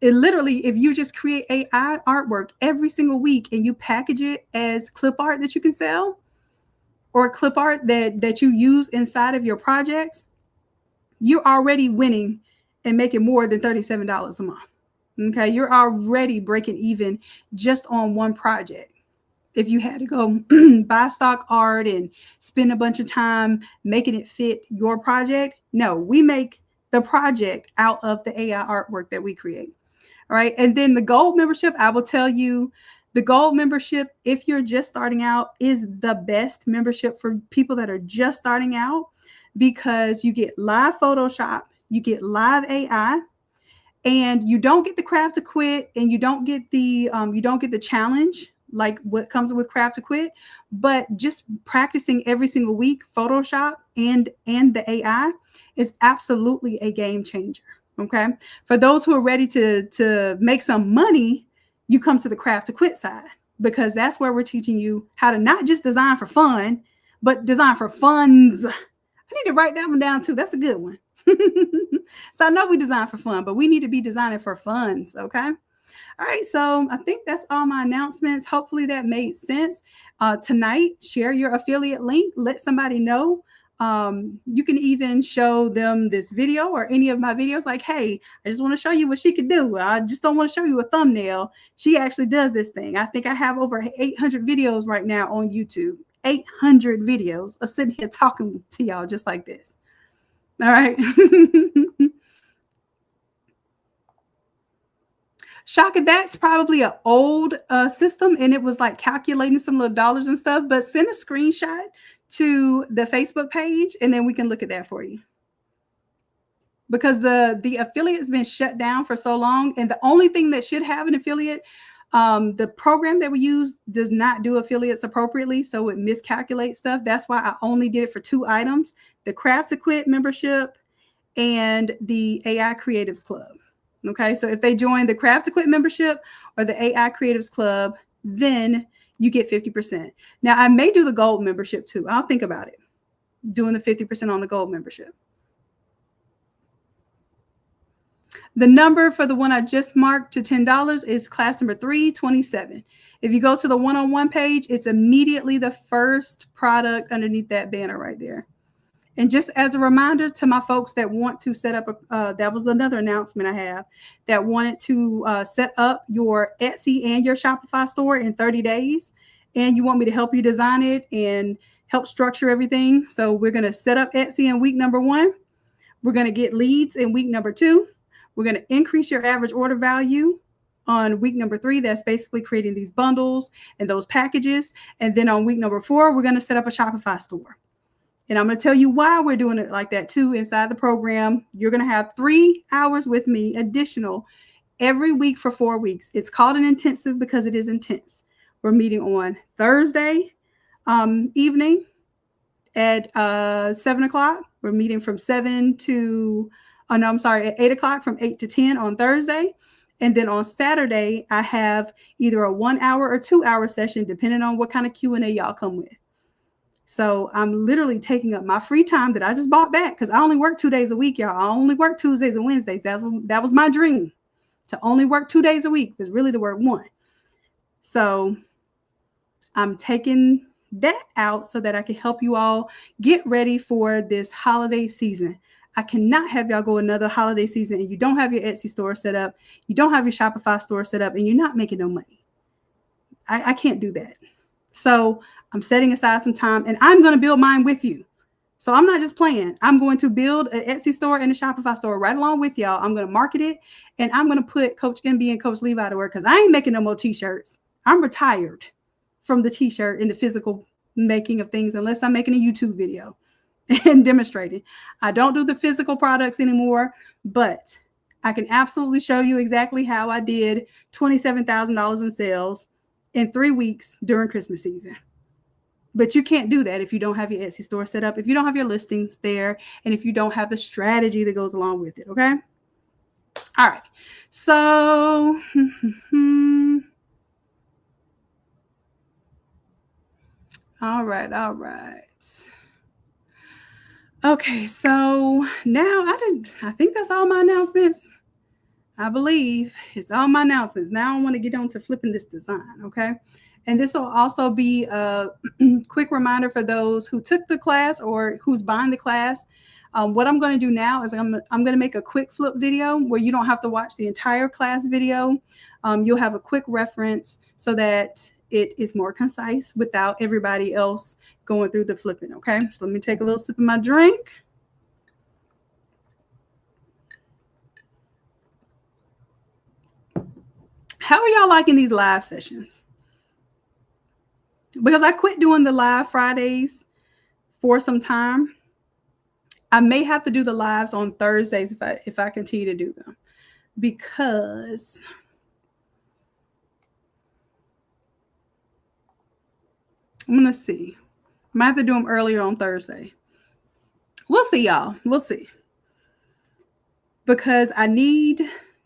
It literally, if you just create AI artwork every single week and you package it as clip art that you can sell, or clip art that you use inside of your projects, you're already winning and making more than $37 a month. Okay, you're already breaking even just on one project. If you had to go buy stock art and spend a bunch of time making it fit your project, no, we make the project out of the AI artwork that we create. All right, and then the gold membership, I will tell you, the gold membership, if you're just starting out, is the best membership for people that are just starting out, because you get live Photoshop, you get live AI, and you don't get the Craft to Quit, and you don't get the challenge like what comes with Craft to Quit. But just practicing every single week Photoshop and the AI is absolutely a game changer. Okay. For those who are ready to make some money, you come to the craft to quit side, because that's where we're teaching you how to not just design for fun, but design for funds. I need to write that one down too. That's a good one. So I know we design for fun, but we need to be designing for funds. Okay. All right, so I think that's all my announcements. Hopefully that made sense. Tonight, share your affiliate link. Let somebody know. You can even show them this video or any of my videos. Like, hey, I just want to show you what she could do. I just don't want to show you a thumbnail. She actually does this thing. I think I have over 800 videos right now on YouTube. 800 videos of sitting here talking to y'all just like this. All right. Shaka, that's probably an old system, and it was like calculating some little dollars and stuff. But send a screenshot to the Facebook page, and then we can look at that for you. Because the affiliate's been shut down for so long, and the only thing that should have an affiliate, the program that we use does not do affiliates appropriately, so it miscalculates stuff. That's why I only did it for 2 items: the Craft to Quit membership and the AI Creatives Club. Okay, so if they join the Craft to Quit membership or the AI Creatives Club, then you get 50%. Now, I may do the gold membership too. I'll think about it, doing the 50% on the gold membership. The number for the one I just marked to $10 is class number 327. If you go to the one-on-one page, it's immediately the first product underneath that banner right there. And just as a reminder to my folks that want to set up, that was another announcement I have, that wanted to set up your Etsy and your Shopify store in 30 days. And you want me to help you design it and help structure everything. So we're going to set up Etsy in week number 1. We're going to get leads in week number 2. We're going to increase your average order value on week number 3. That's basically creating these bundles and those packages. And then on week number 4, we're going to set up a Shopify store. And I'm going to tell you why we're doing it like that too inside the program. You're going to have 3 hours with me additional every week for 4 weeks. It's called an intensive because it is intense. We're meeting on Thursday evening at 7 o'clock. We're meeting from 7 to, at 8 o'clock, from 8 to 10 on Thursday. And then on Saturday, I have either a 1 hour or 2 hour session, depending on what kind of Q&A y'all come with. So I'm literally taking up my free time that I just bought back, because I only work 2 days a week, y'all. I only work Tuesdays and Wednesdays. That was my dream, to only work 2 days a week, but really to work 1. So I'm taking that out so that I can help you all get ready for this holiday season. I cannot have y'all go another holiday season and you don't have your Etsy store set up, you don't have your Shopify store set up, and you're not making no money. I can't do that. So I'm setting aside some time, and I'm going to build mine with you. So I'm not just playing. I'm going to build an Etsy store and a Shopify store right along with y'all. I'm going to market it, and I'm going to put Coach MB and Coach Levi to work, because I ain't making no more t-shirts. I'm retired from the t-shirt and the physical making of things, unless I'm making a YouTube video and demonstrating. I don't do the physical products anymore, but I can absolutely show you exactly how I did $27,000 in sales in 3 weeks during Christmas season. But you can't do that if you don't have your Etsy store set up, if you don't have your listings there, and if you don't have the strategy that goes along with it, okay? All right. So, all right. Okay, so now I think that's all my announcements. I believe it's all my announcements. Now I want to get on to flipping this design, okay? And this will also be a quick reminder for those who took the class or who's buying the class. What I'm going to do now is I'm going to make a quick flip video where you don't have to watch the entire class video. You'll have a quick reference so that it is more concise without everybody else going through the flipping, okay? So let me take a little sip of my drink. How are y'all liking these live sessions? Because I quit doing the live Fridays for some time. I may have to do the lives on Thursdays if I continue to do them, because I'm going to see. I might have to do them earlier on Thursday. We'll see, y'all. We'll see. because I need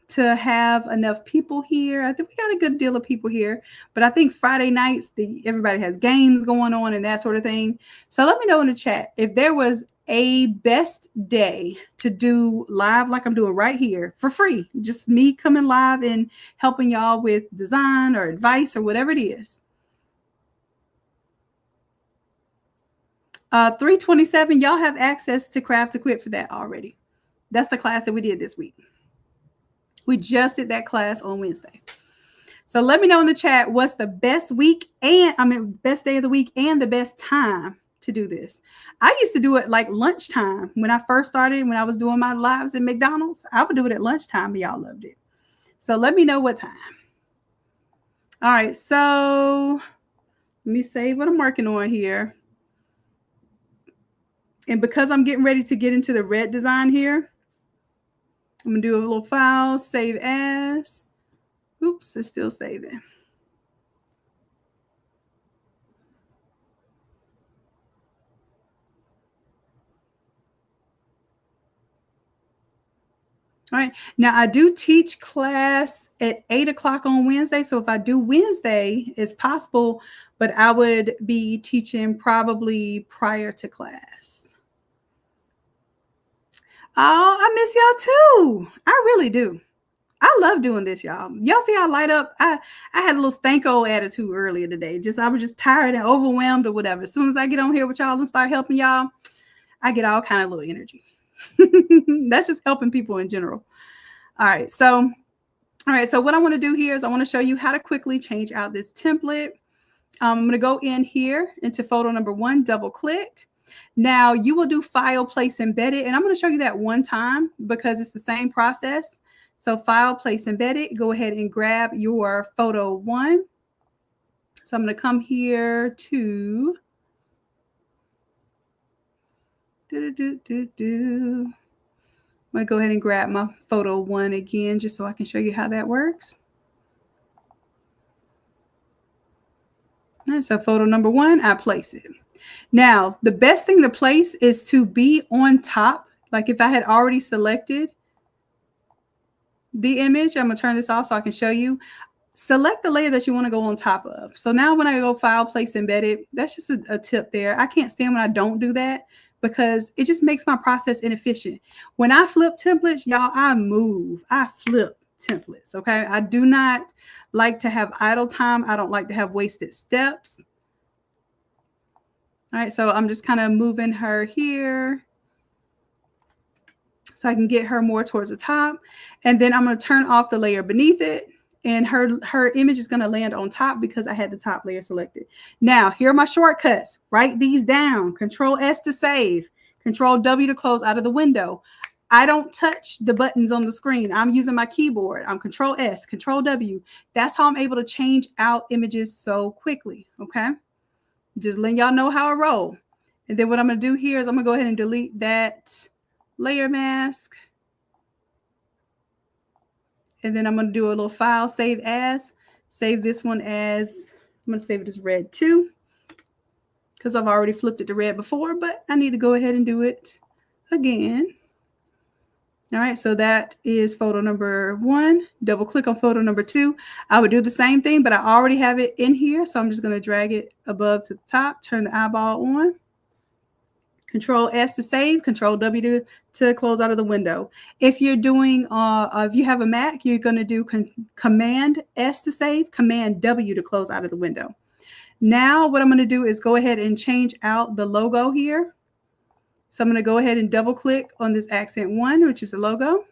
to have enough people here. I think we got a good deal of people here, but I think Friday nights, everybody has games going on and that sort of thing. So let me know in the chat if there was a best day to do live like I'm doing right here for free. Just me coming live and helping y'all with design or advice or whatever it is. 327, y'all have access to Craft to Quit for that already. That's the class that we did this week. We just did that class on Wednesday. So let me know in the chat what's the best week best day of the week and the best time to do this. I used to do it like lunchtime when I first started, when I was doing my lives at McDonald's. I would do it at lunchtime, but y'all loved it. So let me know what time. All right, so let me save what I'm working on here. And because I'm getting ready to get into the red design here, I'm going to do a little file, save as. Oops, it's still saving. All right. Now, I do teach class at 8 o'clock on Wednesday. So if I do Wednesday, it's possible, but I would be teaching probably prior to class. Oh, I miss y'all too. I really do. I love doing this, y'all. Y'all see how I light up? I had a little stanko attitude earlier today. I was just tired and overwhelmed or whatever. As soon as I get on here with y'all and start helping y'all, I get all kind of little energy. That's just helping people in general. All right. So what I want to do here is I want to show you how to quickly change out this template. I'm going to go in here into photo number 1, double click. Now you will do file, place, embedded. And I'm going to show you that one time because it's the same process. So file, place, embedded, go ahead and grab your photo 1. So I'm going to come here to I'm going to go ahead and grab my photo 1 again, just so I can show you how that works. All right, so photo number 1, I place it. Now, the best thing to place is to be on top. Like if I had already selected the image, I'm going to turn this off so I can show you. Select the layer that you want to go on top of. So now when I go file, place, embedded, that's just a tip there. I can't stand when I don't do that because it just makes my process inefficient. When I flip templates, y'all, I flip templates, okay? I do not like to have idle time. I don't like to have wasted steps. All right, so I'm just kind of moving her here so I can get her more towards the top. And then I'm going to turn off the layer beneath it. And her image is going to land on top because I had the top layer selected. Now, here are my shortcuts. Write these down. Control S to save. Control W to close out of the window. I don't touch the buttons on the screen. I'm using my keyboard. I'm Control S, Control W. That's how I'm able to change out images so quickly, okay? Just letting y'all know how I roll. And then what I'm going to do here is I'm going to go ahead and delete that layer mask. And then I'm going to do a little file, save as. Save this one as, I'm going to save it as red 2 because I've already flipped it to red before, but I need to go ahead and do it again. All right, so that is photo number 1. Double click on photo number 2. I would do the same thing, but I already have it in here. So I'm just going to drag it above to the top, turn the eyeball on. Control S to save, Control W to close out of the window. If you're doing, if you have a Mac, you're going to do Command S to save, Command W to close out of the window. Now what I'm going to do is go ahead and change out the logo here. So I'm going to go ahead and double click on this accent 1, which is the logo.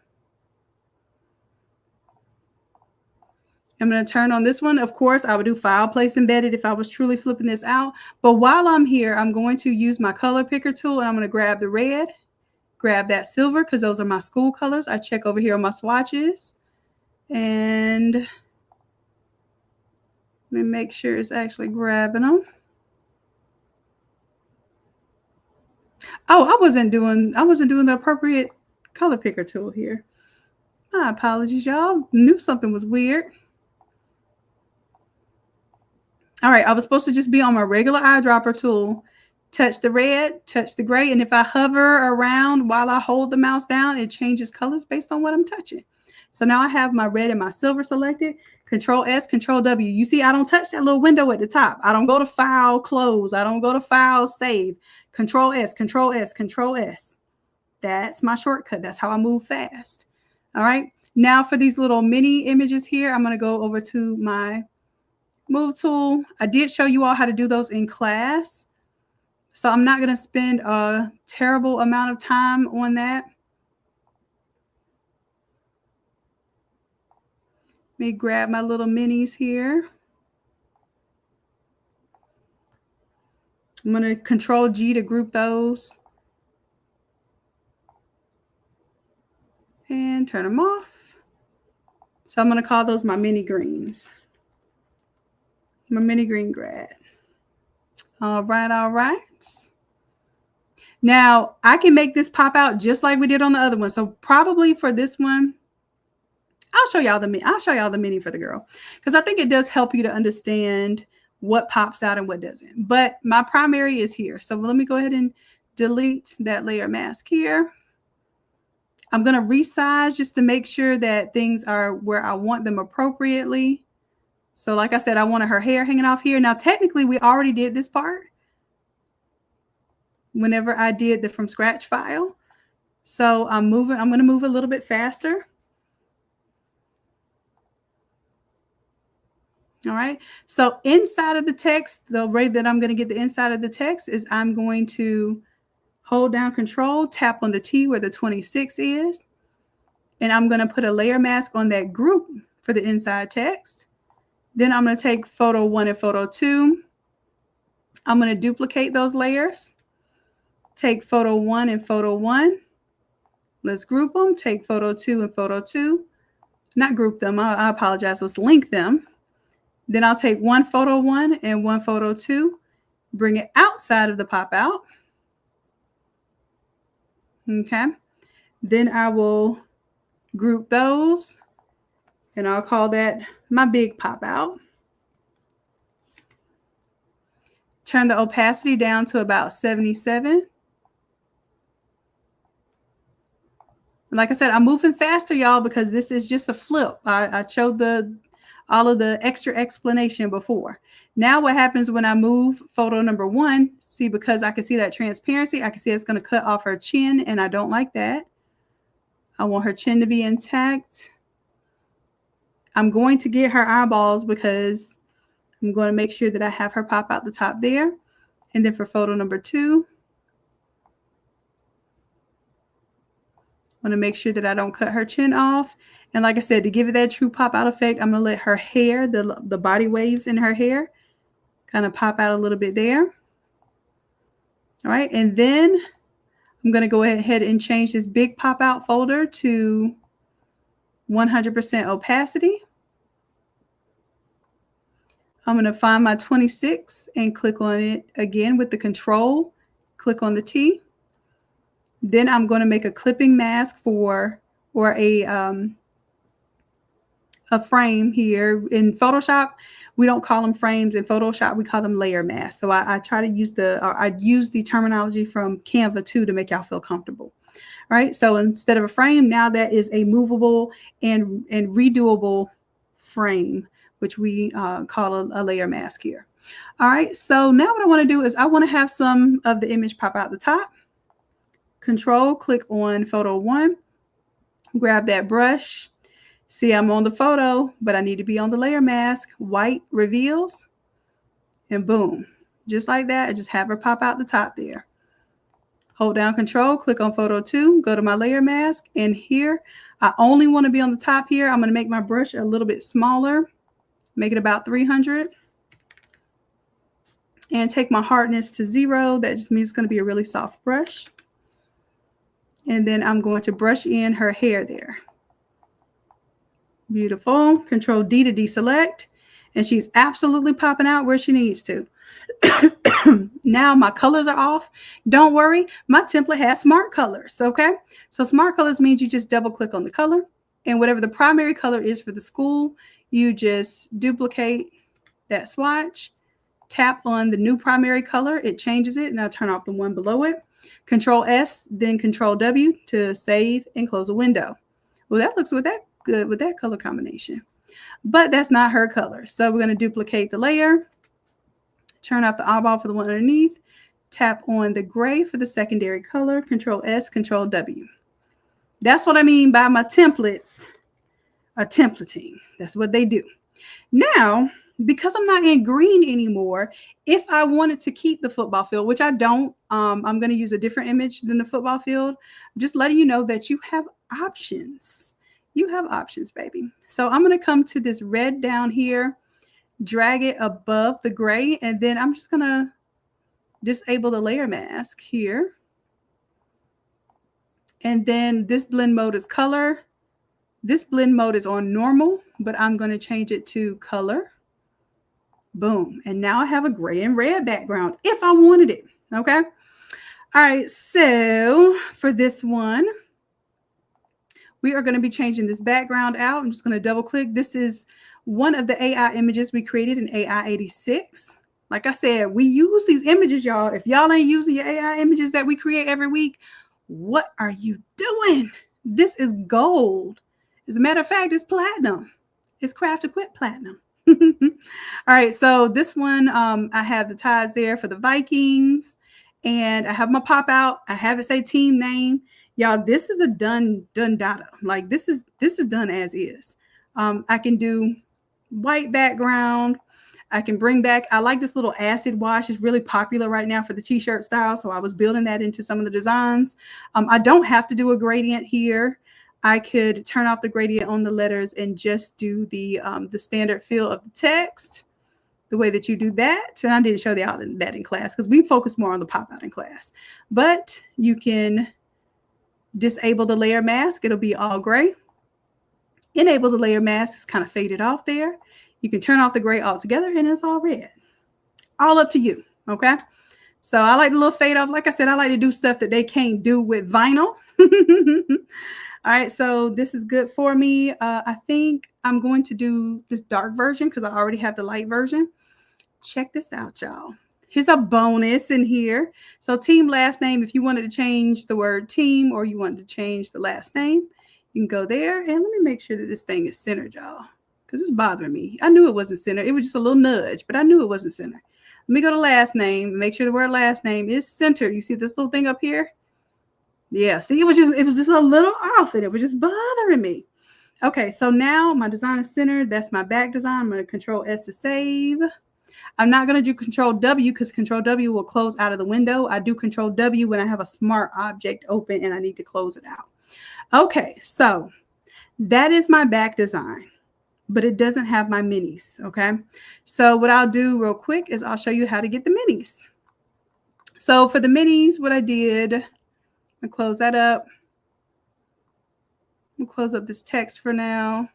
I'm going to turn on this one. Of course, I would do file, place, embedded if I was truly flipping this out. But while I'm here, I'm going to use my color picker tool and I'm going to grab the red, grab that silver because those are my school colors. I check over here on my swatches and let me make sure it's actually grabbing them. Oh, I wasn't doing the appropriate color picker tool here. My apologies, y'all. Knew something was weird. All right, I was supposed to just be on my regular eyedropper tool, touch the red, touch the gray. And if I hover around while I hold the mouse down, it changes colors based on what I'm touching. So now I have my red and my silver selected. Control S, Control W. You see, I don't touch that little window at the top. I don't go to File, Close. I don't go to File, Save. Control S, Control S, Control S. That's my shortcut. That's how I move fast. All right. Now for these little mini images here, I'm going to go over to my Move tool. I did show you all how to do those in class. So I'm not going to spend a terrible amount of time on that. Let me grab my little minis here. I'm going to Control G to group those. And turn them off. So I'm going to call those my mini greens. My mini green grad. All right, all right. Now, I can make this pop out just like we did on the other one. So probably for this one, I'll show y'all the mini for the girl, because I think it does help you to understand what pops out and what doesn't. But my primary is here. So let me go ahead and delete that layer mask here. I'm going to resize just to make sure that things are where I want them appropriately. So like I said, I wanted her hair hanging off here. Now, technically, we already did this part whenever I did the from scratch file. So I'm going to move a little bit faster. All right. So inside of the text, the way that I'm going to get the inside of the text is I'm going to hold down Control, tap on the T where the 26 is, and I'm going to put a layer mask on that group for the inside text. Then I'm going to take photo 1 and photo 2. I'm going to duplicate those layers. Take photo 1 and photo 1. Let's group them. Take photo 2 and photo 2. Not group them. I apologize. Let's link them. Then I'll take one photo 1 and one photo 2. Bring it outside of the pop out. Okay. Then I will group those, and I'll call that my big pop out. Turn the opacity down to about 77. Like I said, I'm moving faster, y'all, because this is just a flip. I showed all of the extra explanation before. Now what happens when I move photo number 1, see, because I can see that transparency, I can see it's going to cut off her chin, and I don't like that. I want her chin to be intact. I'm going to get her eyeballs because I'm going to make sure that I have her pop out the top there. And then for photo number 2, I want to make sure that I don't cut her chin off. And like I said, to give it that true pop out effect, I'm going to let her hair, the body waves in her hair, kind of pop out a little bit there. All right. And then I'm going to go ahead and change this big pop out folder to 100% opacity. I'm going to find my 26 and click on it again with the Control. Click on the T. Then I'm going to make a clipping mask or a frame here. In Photoshop, we don't call them frames. In Photoshop, we call them layer masks. So I try to use I use the terminology from Canva too to make y'all feel comfortable. All right. So instead of a frame, now that is a movable and redoable frame, which we call a layer mask here. All right. So now what I want to do is I want to have some of the image pop out the top. Control, click on photo 1, grab that brush. See, I'm on the photo, but I need to be on the layer mask. White reveals, and boom, just like that. I just have her pop out the top there. Hold down Control, click on photo 2, go to my layer mask, and here I only want to be on the top here. I'm going to make my brush a little bit smaller, make it about 300, and take my hardness to 0. That just means it's going to be a really soft brush. And then I'm going to brush in her hair there. Beautiful. Control D to deselect. And she's absolutely popping out where she needs to. Now my colors are off. Don't worry. My template has smart colors. Okay. So smart colors means you just double click on the color. And whatever the primary color is for the school, you just duplicate that swatch. tap on the new primary color. It changes it, and I'll turn off the one below it. Control S, then Control W to save and close a window. Well, that looks good with that color combination. But that's not her color. So we're going to duplicate the layer, turn off the eyeball for the one underneath, tap on the gray for the secondary color, Control S, Control W. That's what I mean by my templates are templating. That's what they do. Now, because I'm not in green anymore, if I wanted to keep the football field, which I don't, I'm going to use a different image than the football field. I'm just letting you know that you have options. You have options, baby. So I'm going to come to this red down here, drag it above the gray, and then I'm just going to disable the layer mask here. And then this blend mode is color. This blend mode is on normal, but I'm going to change it to color. Boom. And now I have a gray and red background if I wanted it. Okay. All right. So for this one, we are going to be changing this background out. I'm just going to double click. This is one of the AI images we created in AI 86. Like I said, we use these images, y'all. If y'all ain't using your AI images that we create every week, what are you doing? This is gold. As a matter of fact, it's platinum. It's craft equip platinum. All right, so this one, I have the ties there for the Vikings, and I have my pop out. I have it say team name. Y'all, this is a done data. Like this is done as is. I can do white background. I can bring back, I like this little acid wash. It's really popular right now for the t-shirt style. So I was building that into some of the designs. I don't have to do a gradient here. I could turn off the gradient on the letters and just do the standard fill of the text, the way that you do that. And I didn't show that in class because we focus more on the pop out in class. But you can disable the layer mask. It'll be all gray. Enable the layer mask. It's kind of faded off there. You can turn off the gray altogether and it's all red. All up to you, okay? So I like the little fade off. Like I said, I like to do stuff that they can't do with vinyl. All right, so this is good for me. I think I'm going to do this dark version because I already have the light version. Check this out, y'all. Here's a bonus in here. So team last name, if you wanted to change the word team or you wanted to change the last name, you can go there. And let me make sure that this thing is centered, y'all, because it's bothering me. I knew it wasn't centered. It was just a little nudge, but I knew it wasn't centered. Let me go to last name. Make sure the word last name is centered. You see this little thing up here? Yeah, see, it was just a little off and it was just bothering me. Okay, so now my design is centered. That's my back design. I'm going to Control S to save. I'm not going to do Control W because Control W will close out of the window. I do Control W when I have a smart object open and I need to close it out. Okay, so that is my back design, but it doesn't have my minis, okay? So what I'll do real quick is I'll show you how to get the minis. So for the minis, what I did, I'll close that up. We'll close up this text for now.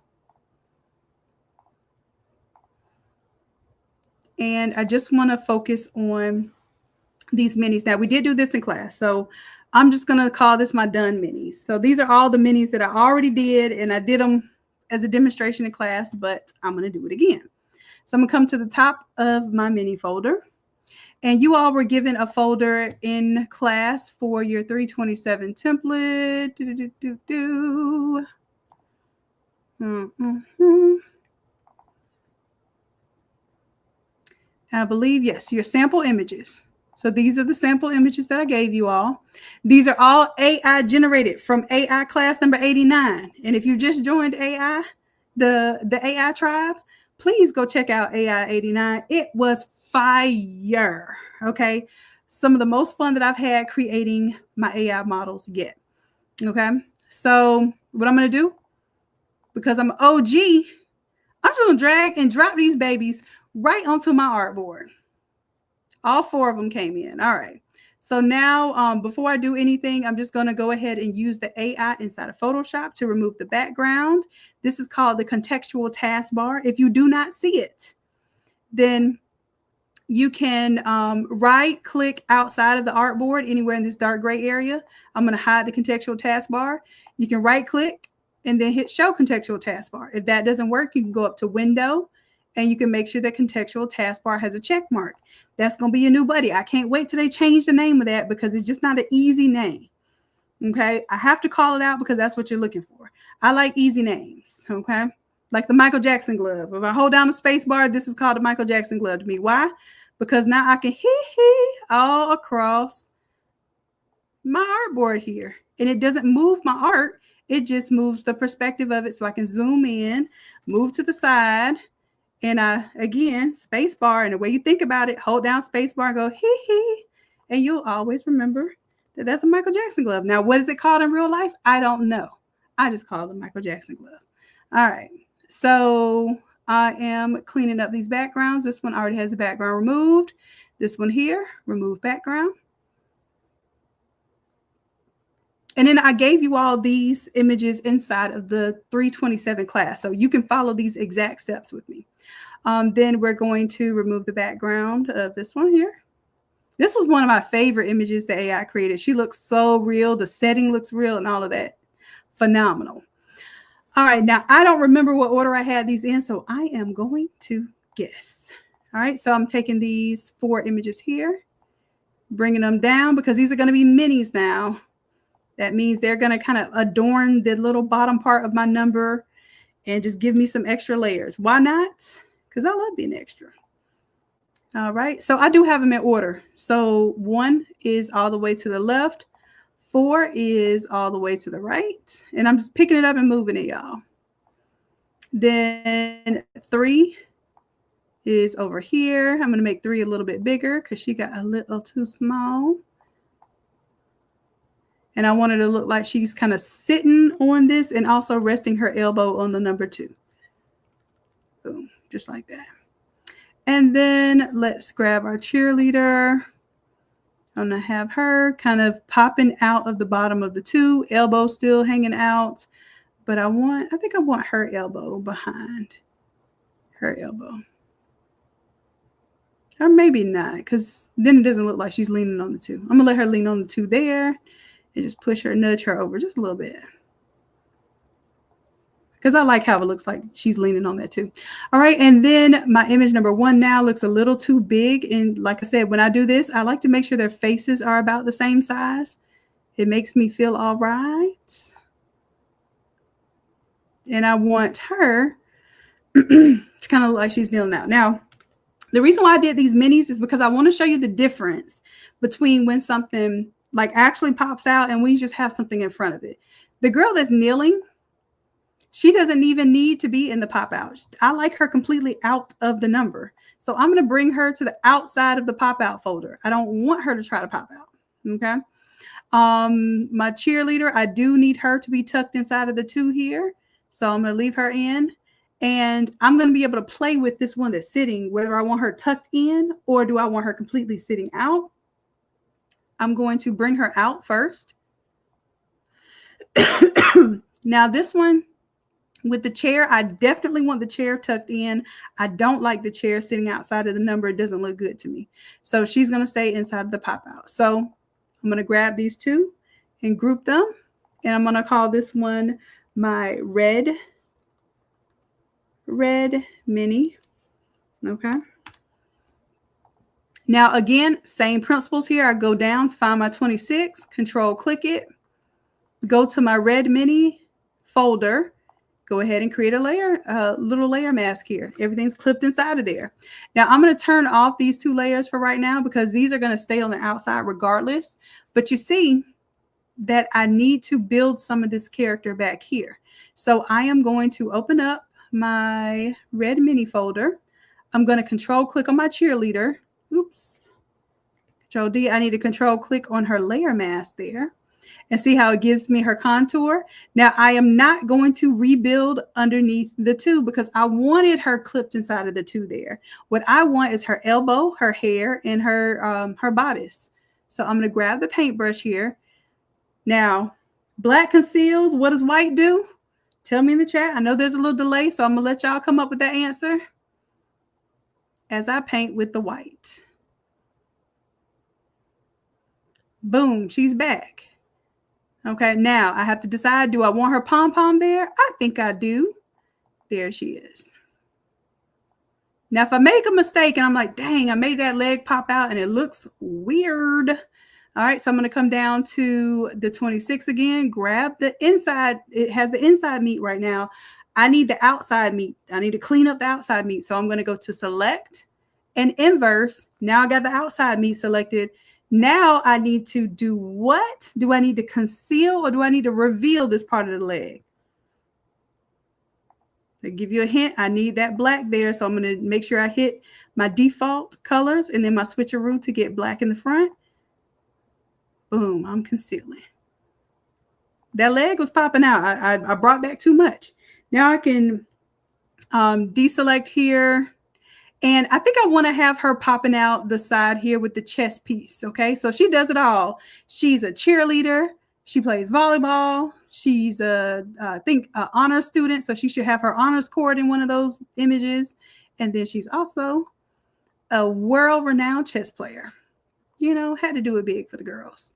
And I just want to focus on these minis. Now, we did do this in class, so I'm just going to call this my done minis. So these are all the minis that I already did, and I did them as a demonstration in class, but I'm going to do it again. So I'm going to come to the top of my mini folder. And you all were given a folder in class for your 327 template. I believe, yes, your sample images. So these are the sample images that I gave you all. These are all AI generated from AI class number 89. And if you just joined AI, the AI tribe, please go check out AI 89. It was fire. Okay. Some of the most fun that I've had creating my AI models yet. Okay. So what I'm going to do, because I'm an OG, I'm just going to drag and drop these babies right onto my artboard. All 4 of them came in. All right. So now, before I do anything, I'm just going to go ahead and use the AI inside of Photoshop to remove the background. This is called the contextual taskbar. If you do not see it, then you can right click outside of the artboard anywhere in this dark gray area. I'm going to hide the contextual taskbar. You can right click and then hit show contextual taskbar. If that doesn't work, you can go up to window and you can make sure that contextual taskbar has a check mark. That's going to be your new buddy. I can't wait till they change the name of that because it's just not an easy name. Okay. I have to call it out because that's what you're looking for. I like easy names. Okay. Like the Michael Jackson glove. If I hold down the space bar, this is called the Michael Jackson glove to me. Why? Because now I can hee all across my artboard here. And it doesn't move my art. It just moves the perspective of it so I can zoom in, move to the side. And again, space bar. And the way you think about it, hold down space bar and go hee. And you'll always remember that that's a Michael Jackson glove. Now, what is it called in real life? I don't know. I just call it a Michael Jackson glove. All right. So I am cleaning up these backgrounds. This one already has the background removed. This one here, remove background. And then I gave you all these images inside of the 327 class. So you can follow these exact steps with me. Then we're going to remove the background of this one here. This was one of my favorite images that AI created. She looks so real. The setting looks real and all of that. Phenomenal. All right. Now, I don't remember what order I had these in, so I am going to guess. All right. So I'm taking these 4 images here, bringing them down because these are going to be minis now. That means they're going to kind of adorn the little bottom part of my number and just give me some extra layers. Why not? Because I love being extra. All right. So I do have them in order. So 1 is all the way to the left. 4 is all the way to the right. And I'm just picking it up and moving it, y'all. Then 3 is over here. I'm going to make 3 a little bit bigger because she got a little too small. And I want her to look like she's kind of sitting on this and also resting her elbow on the number 2. Boom, just like that. And then let's grab our cheerleader. I'm going to have her kind of popping out of the bottom of the 2, elbow still hanging out. But I think I want her elbow behind her elbow. Or maybe not, because then it doesn't look like she's leaning on the 2. I'm going to let her lean on the 2 there. And just push her, nudge her over just a little bit. Because I like how it looks like she's leaning on that too. All right. And then my image number 1 now looks a little too big. And like I said, when I do this, I like to make sure their faces are about the same size. It makes me feel all right. And I want her to kind of look like she's kneeling out. Now, the reason why I did these minis is because I want to show you the difference between when something like actually pops out and we just have something in front of it. The girl that's kneeling, she doesn't even need to be in the pop out. I like her completely out of the number. So I'm going to bring her to the outside of the pop out folder. I don't want her to try to pop out. Okay. My cheerleader, I do need her to be tucked inside of the 2 here. So I'm going to leave her in. And I'm going to be able to play with this one that's sitting, whether I want her tucked in or do I want her completely sitting out. I'm going to bring her out first. Now this one with the chair, I definitely want the chair tucked in. I don't like the chair sitting outside of the number. It doesn't look good to me. So she's going to stay inside of the pop out. So I'm going to grab these 2 and group them. And I'm going to call this one my red mini. Okay. Now, again, same principles here. I go down to find my 26, control click it, go to my red mini folder, go ahead and create a layer, little layer mask here. Everything's clipped inside of there. Now, I'm going to turn off these 2 layers for right now because these are going to stay on the outside regardless. But you see that I need to build some of this character back here. So I am going to open up my red mini folder. I'm going to control click on my cheerleader. Oops. Control D. I need to control click on her layer mask there and see how it gives me her contour. Now, I am not going to rebuild underneath the 2 because I wanted her clipped inside of the 2 there. What I want is her elbow, her hair, and her bodice. So I'm going to grab the paintbrush here. Now, black conceals. What does white do? Tell me in the chat. I know there's a little delay, so I'm going to let y'all come up with that answer as I paint with the white. Boom, she's back. Okay, now I have to decide, do I want her pom-pom there? I think I do. There she is. Now, if I make a mistake and I'm like, dang, I made that leg pop out and it looks weird. All right, so I'm going to come down to the 26 again, grab the inside. It has the inside meat right now. I need the outside meat. I need to clean up the outside meat. So I'm going to go to select and inverse. Now I got the outside meat selected. Now I need to do what? Do I need to conceal or do I need to reveal this part of the leg? To give you a hint, I need that black there. So I'm going to make sure I hit my default colors and then my switcheroo to get black in the front. Boom, I'm concealing. That leg was popping out. I brought back too much. Now I can deselect here. And I think I want to have her popping out the side here with the chest piece. Okay, so she does it all. She's a cheerleader. She plays volleyball. She's I think an honors student. So she should have her honors cord in one of those images. And then she's also a world-renowned chess player. You know, had to do it big for the girls.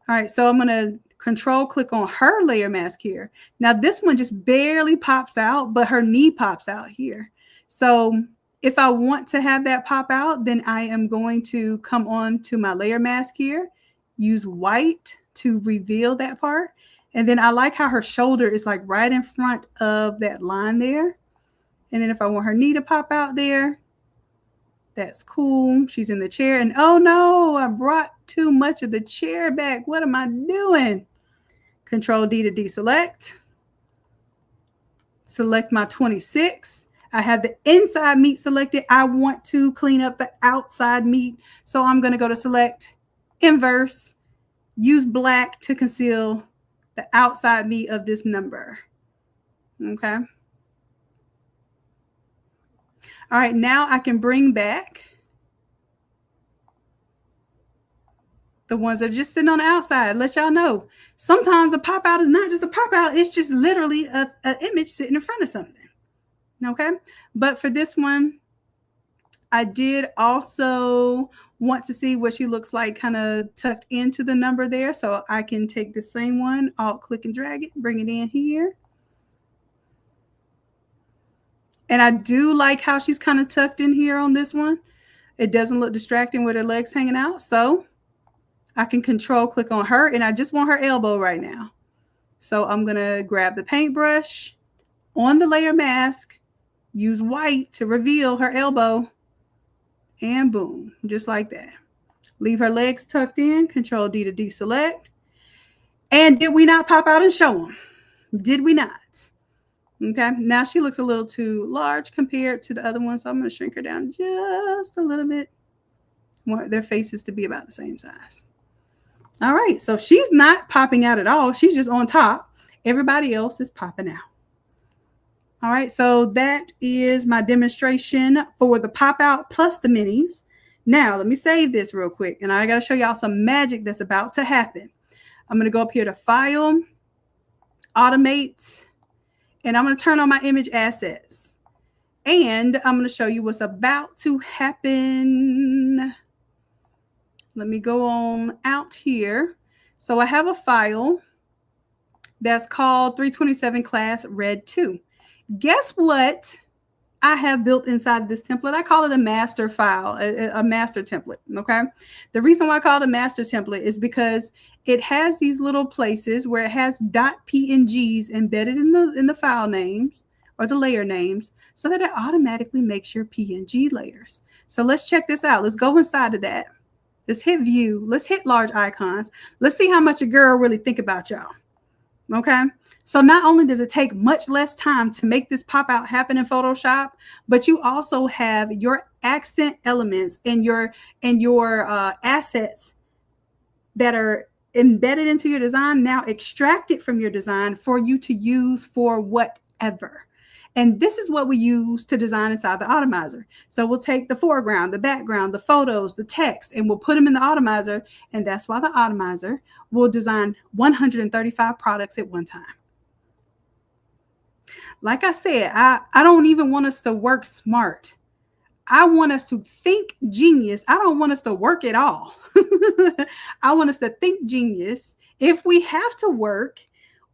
All right, so I'm going to control click on her layer mask here. Now this one just barely pops out, but her knee pops out here. So if I want to have that pop out, then I am going to come on to my layer mask here, use white to reveal that part. And then I like how her shoulder is like right in front of that line there. And then if I want her knee to pop out there, that's cool. She's in the chair. And oh no, I brought too much of the chair back. What am I doing? Control D to deselect. Select my 26. I have the inside meat selected. I want to clean up the outside meat. So I'm going to go to select, inverse, use black to conceal the outside meat of this number. Okay. All right, now I can bring back the ones that are just sitting on the outside. Let y'all know. Sometimes a pop out is not just a pop out. It's just literally an image sitting in front of something. Okay. But for this one, I did also want to see what she looks like kind of tucked into the number there. So I can take the same one, alt click and drag it, bring it in here. And I do like how she's kind of tucked in here on this one. It doesn't look distracting with her legs hanging out. So I can control click on her and I just want her elbow right now. So I'm going to grab the paintbrush on the layer mask, use white to reveal her elbow, and boom, just like that. Leave her legs tucked in, control D to deselect. And did we not pop out and show them? Did we not? Okay, now she looks a little too large compared to the other one, so I'm going to shrink her down just a little bit. I want their faces to be about the same size. All right, so she's not popping out at all. She's just on top. Everybody else is popping out. All right, so that is my demonstration for the pop out plus the minis. Now, let me save this real quick, and I got to show y'all some magic that's about to happen. I'm going to go up here to File, Automate, and I'm going to turn on my image assets. And I'm going to show you what's about to happen. Let me go on out here. So I have a file that's called 327 class red 2. Guess what I have built inside this template? I call it a master file, a master template. Okay. The reason why I call it a master template is because it has these little places where it has .pngs embedded in the file names or the layer names so that it automatically makes your PNG layers. So let's check this out. Let's go inside of that. Let's hit view. Let's hit large icons. Let's see how much a girl really think about y'all. Okay. So not only does it take much less time to make this pop out happen in Photoshop, but you also have your accent elements and your assets that are embedded into your design now extracted from your design for you to use for whatever. And this is what we use to design inside the Automizer. So we'll take the foreground, the background, the photos, the text, and we'll put them in the Automizer. And that's why the Automizer will design 135 products at one time. Like I said, I don't even want us to work smart. I want us to think genius. I don't want us to work at all. I want us to think genius. If we have to work,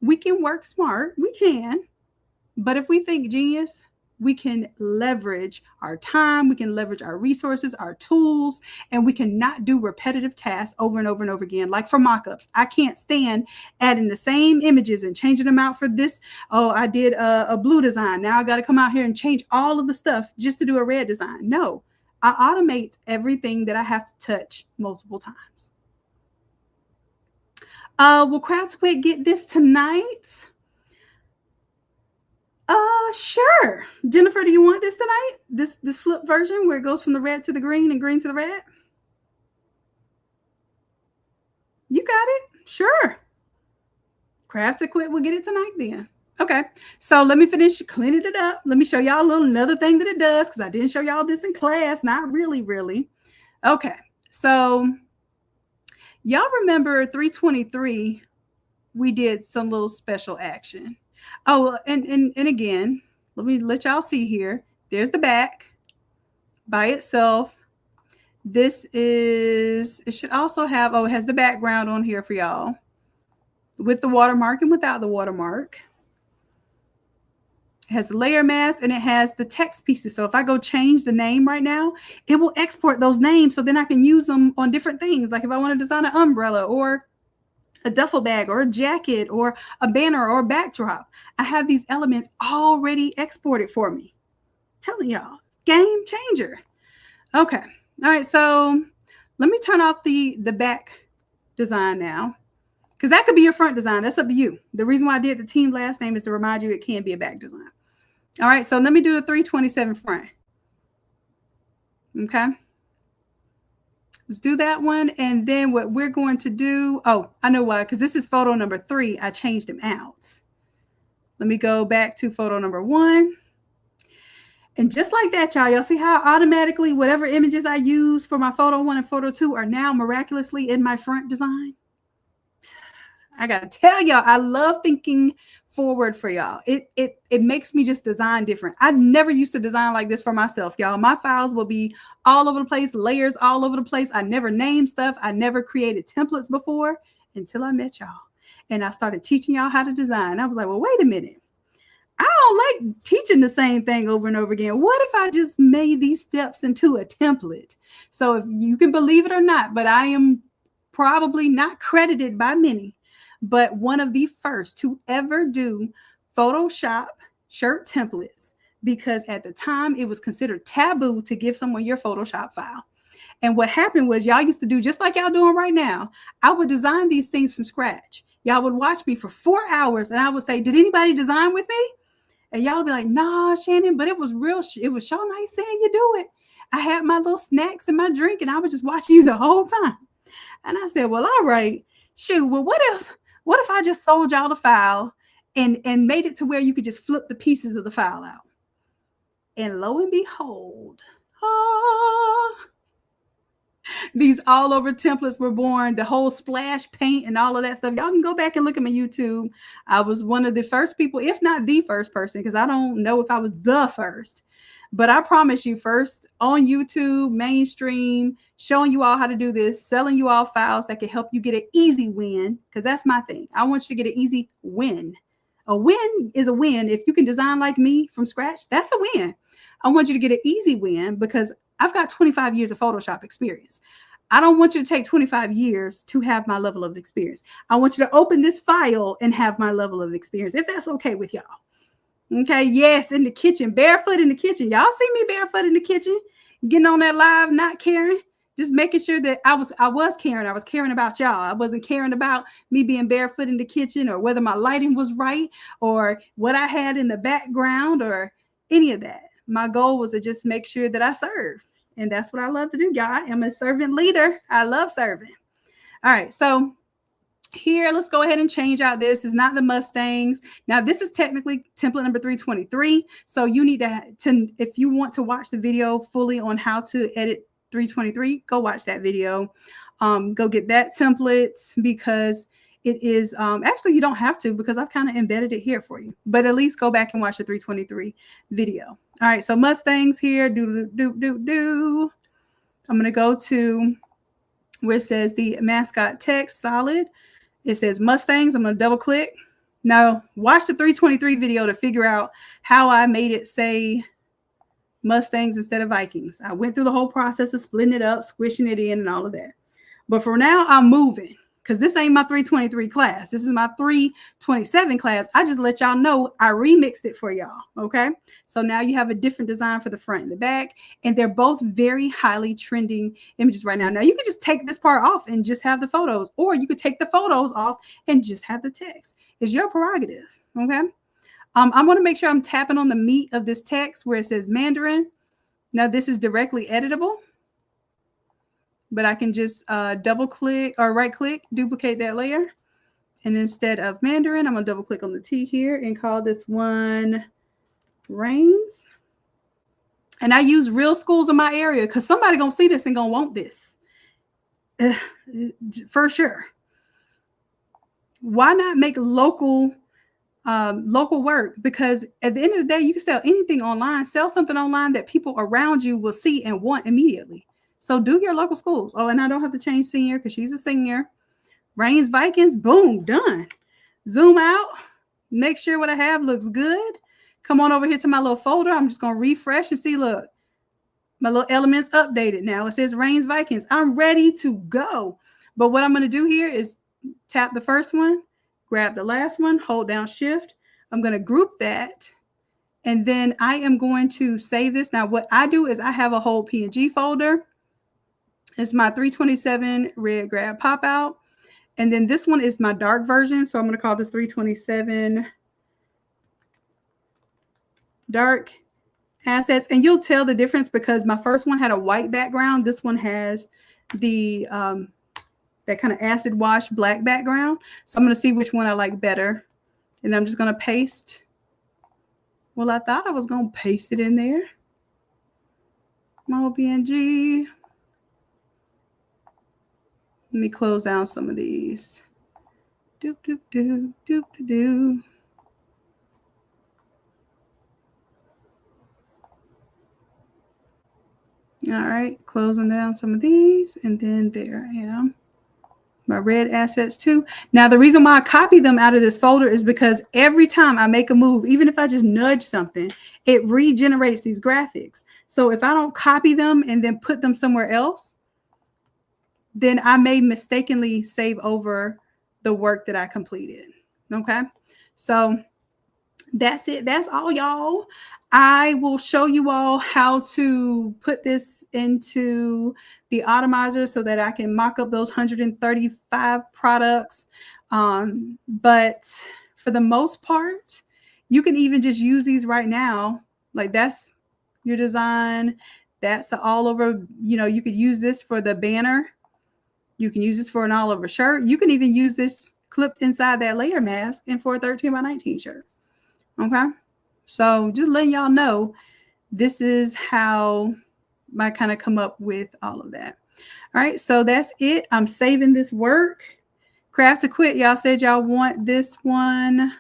we can work smart. We can. But if we think genius, we can leverage our time, we can leverage our resources, our tools, and we can not do repetitive tasks over and over and over again. Like for mockups, I can't stand adding the same images and changing them out for this. Oh, I did a blue design. Now I got to come out here and change all of the stuff just to do a red design. No, I automate everything that I have to touch multiple times. Will CraftSwap get this tonight? Sure. Jennifer, do you want this tonight? This flip version where it goes from the red to the green and green to the red? You got it? Sure. CraftSwap will get it tonight then. Okay. So let me finish cleaning it up. Let me show y'all a little another thing that it does, because I didn't show y'all this in class. Not really. Okay. So y'all remember 323, we did some little special action. Oh, and again, let me let y'all see here. There's the back by itself. This is, it should also have, oh, it has the background on here for y'all with the watermark and without the watermark. It has the layer mask and it has the text pieces. So if I go change the name right now, it will export those names. So then I can use them on different things. Like if I want to design an umbrella or a duffel bag or a jacket or a banner or a backdrop, I have these elements already exported for me. Telling y'all, game changer. Okay. All right. So let me turn off the back design now, because that could be your front design. That's up to you. The reason why I did the team last name is to remind you it can be a back design. All right. So let me do the 327 front. Okay. Let's do that one. And then what we're going to do, oh, I know why, because this is photo number 3. I changed them out. Let me go back to photo number 1. And just like that, y'all see how automatically whatever images I use for my photo 1 and photo 2 are now miraculously in my front design? I got to tell y'all, I love thinking forward for y'all. It makes me just design different. I never used to design like this for myself, y'all. My files will be all over the place, layers all over the place. I never named stuff. I never created templates before until I met y'all. And I started teaching y'all how to design. I was like, well, wait a minute. I don't like teaching the same thing over and over again. What if I just made these steps into a template? So if you can believe it or not, but I am probably not credited by many, but one of the first to ever do Photoshop shirt templates, because at the time it was considered taboo to give someone your Photoshop file. And what happened was y'all used to do just like y'all doing right now. I would design these things from scratch. Y'all would watch me for 4 hours and I would say, did anybody design with me? And y'all would be like, nah, Shannon, but it was real. It was so nice seeing you do it. I had my little snacks and my drink and I was just watching you the whole time. And I said, well, all right, shoot. Well, what if I just sold y'all the file and made it to where you could just flip the pieces of the file out? And lo and behold, these all over templates were born. The whole splash paint and all of that stuff. Y'all can go back and look at my YouTube. I was one of the first people, if not the first person, because I don't know if I was the first, but I promise you, first on YouTube, mainstream, showing you all how to do this, selling you all files that can help you get an easy win, because that's my thing. I want you to get an easy win. A win is a win. If you can design like me from scratch, that's a win. I want you to get an easy win because I've got 25 years of Photoshop experience. I don't want you to take 25 years to have my level of experience. I want you to open this file and have my level of experience, if that's okay with y'all. Okay, yes, in the kitchen, barefoot in the kitchen. Y'all see me barefoot in the kitchen, getting on that live, not caring, just making sure that I was caring. I was caring about y'all. I wasn't caring about me being barefoot in the kitchen or whether my lighting was right or what I had in the background or any of that. My goal was to just make sure that I served. And that's what I love to do, y'all. I am a servant leader. I love serving. All right, so here, let's go ahead and change out this. Is not the Mustangs. Now, this is technically template number 323. So you need to, if you want to watch the video fully on how to edit 323, go watch that video. Go get that template because it is, actually, you don't have to because I've kind of embedded it here for you. But at least go back and watch the 323 video. All right, so Mustangs here. I'm going to go to where it says the mascot text solid. It says Mustangs. I'm going to double click. Now, watch the 323 video to figure out how I made it say Mustangs instead of Vikings. I went through the whole process of splitting it up, squishing it in, and all of that. But for now, I'm moving because this ain't my 323 class. This is my 327 class. I just let y'all know I remixed it for y'all. Okay. So now you have a different design for the front and the back, and they're both very highly trending images right now. Now you can just take this part off and just have the photos, or you could take the photos off and just have the text. It's your prerogative. Okay. I want to make sure I'm tapping on the meat of this text where it says Mandarin. Now this is directly editable, but I can just double click or right click, duplicate that layer. And instead of Mandarin, I'm going to double click on the T here and call this one Rains. And I use real schools in my area because somebody going to see this and going to want this. For sure. Why not make local work? Because at the end of the day, you can sell anything online. Sell something online that people around you will see and want immediately. So do your local schools. Oh, and I don't have to change senior because she's a senior. Rains Vikings, boom, done. Zoom out. Make sure what I have looks good. Come on over here to my little folder. I'm just going to refresh and see, look, my little elements updated now. It says Rains Vikings. I'm ready to go. But what I'm going to do here is tap the first one, grab the last one, hold down shift. I'm going to group that. And then I am going to save this. Now, what I do is I have a whole PNG folder. It's my 327 red grab pop out. And then this one is my dark version. So I'm going to call this 327 dark assets. And you'll tell the difference because my first one had a white background. This one has the that kind of acid wash black background. So I'm going to see which one I like better. And I'm just going to paste. Well, I thought I was going to paste it in there. My PNG. Let me close down some of these. Doop, doop, doop, doop, doop, doop. All right, closing down some of these, and then there I am. My red assets too. Now, the reason why I copy them out of this folder is because every time I make a move, even if I just nudge something, it regenerates these graphics. So if I don't copy them and then put them somewhere else, then I may mistakenly save over the work that I completed. Okay, so that's it. That's all, y'all. I will show you all how to put this into the Automizer so that I can mock up those 135 products. But for the most part, you can even just use these right now. Like that's your design. That's all over, you know, you could use this for the banner. You can use this for an all over shirt. You can even use this clipped inside that layer mask and for a 13 by 19 shirt. Okay. So just letting y'all know, this is how I kind of come up with all of that. All right. So that's it. I'm saving this work. Craft to quit. Y'all said y'all want this one.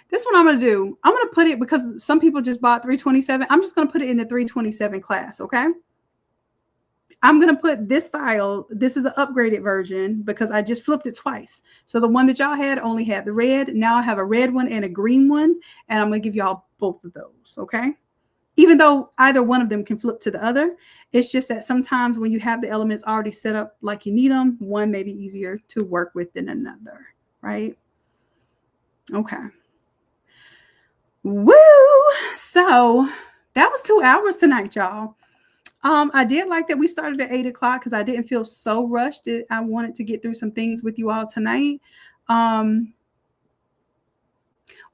This one I'm going to do. I'm going to put it because some people just bought 327. I'm just going to put it in the 327 class. Okay. I'm going to put this file. This is an upgraded version because I just flipped it twice. So the one that y'all had only had the red. Now I have a red one and a green one. And I'm going to give y'all both of those. Okay. Even though either one of them can flip to the other, it's just that sometimes when you have the elements already set up like you need them, one may be easier to work with than another. Right. Okay. Woo. So that was 2 hours tonight, y'all. I did like that we started at 8 o'clock because I didn't feel so rushed. I wanted to get through some things with you all tonight. What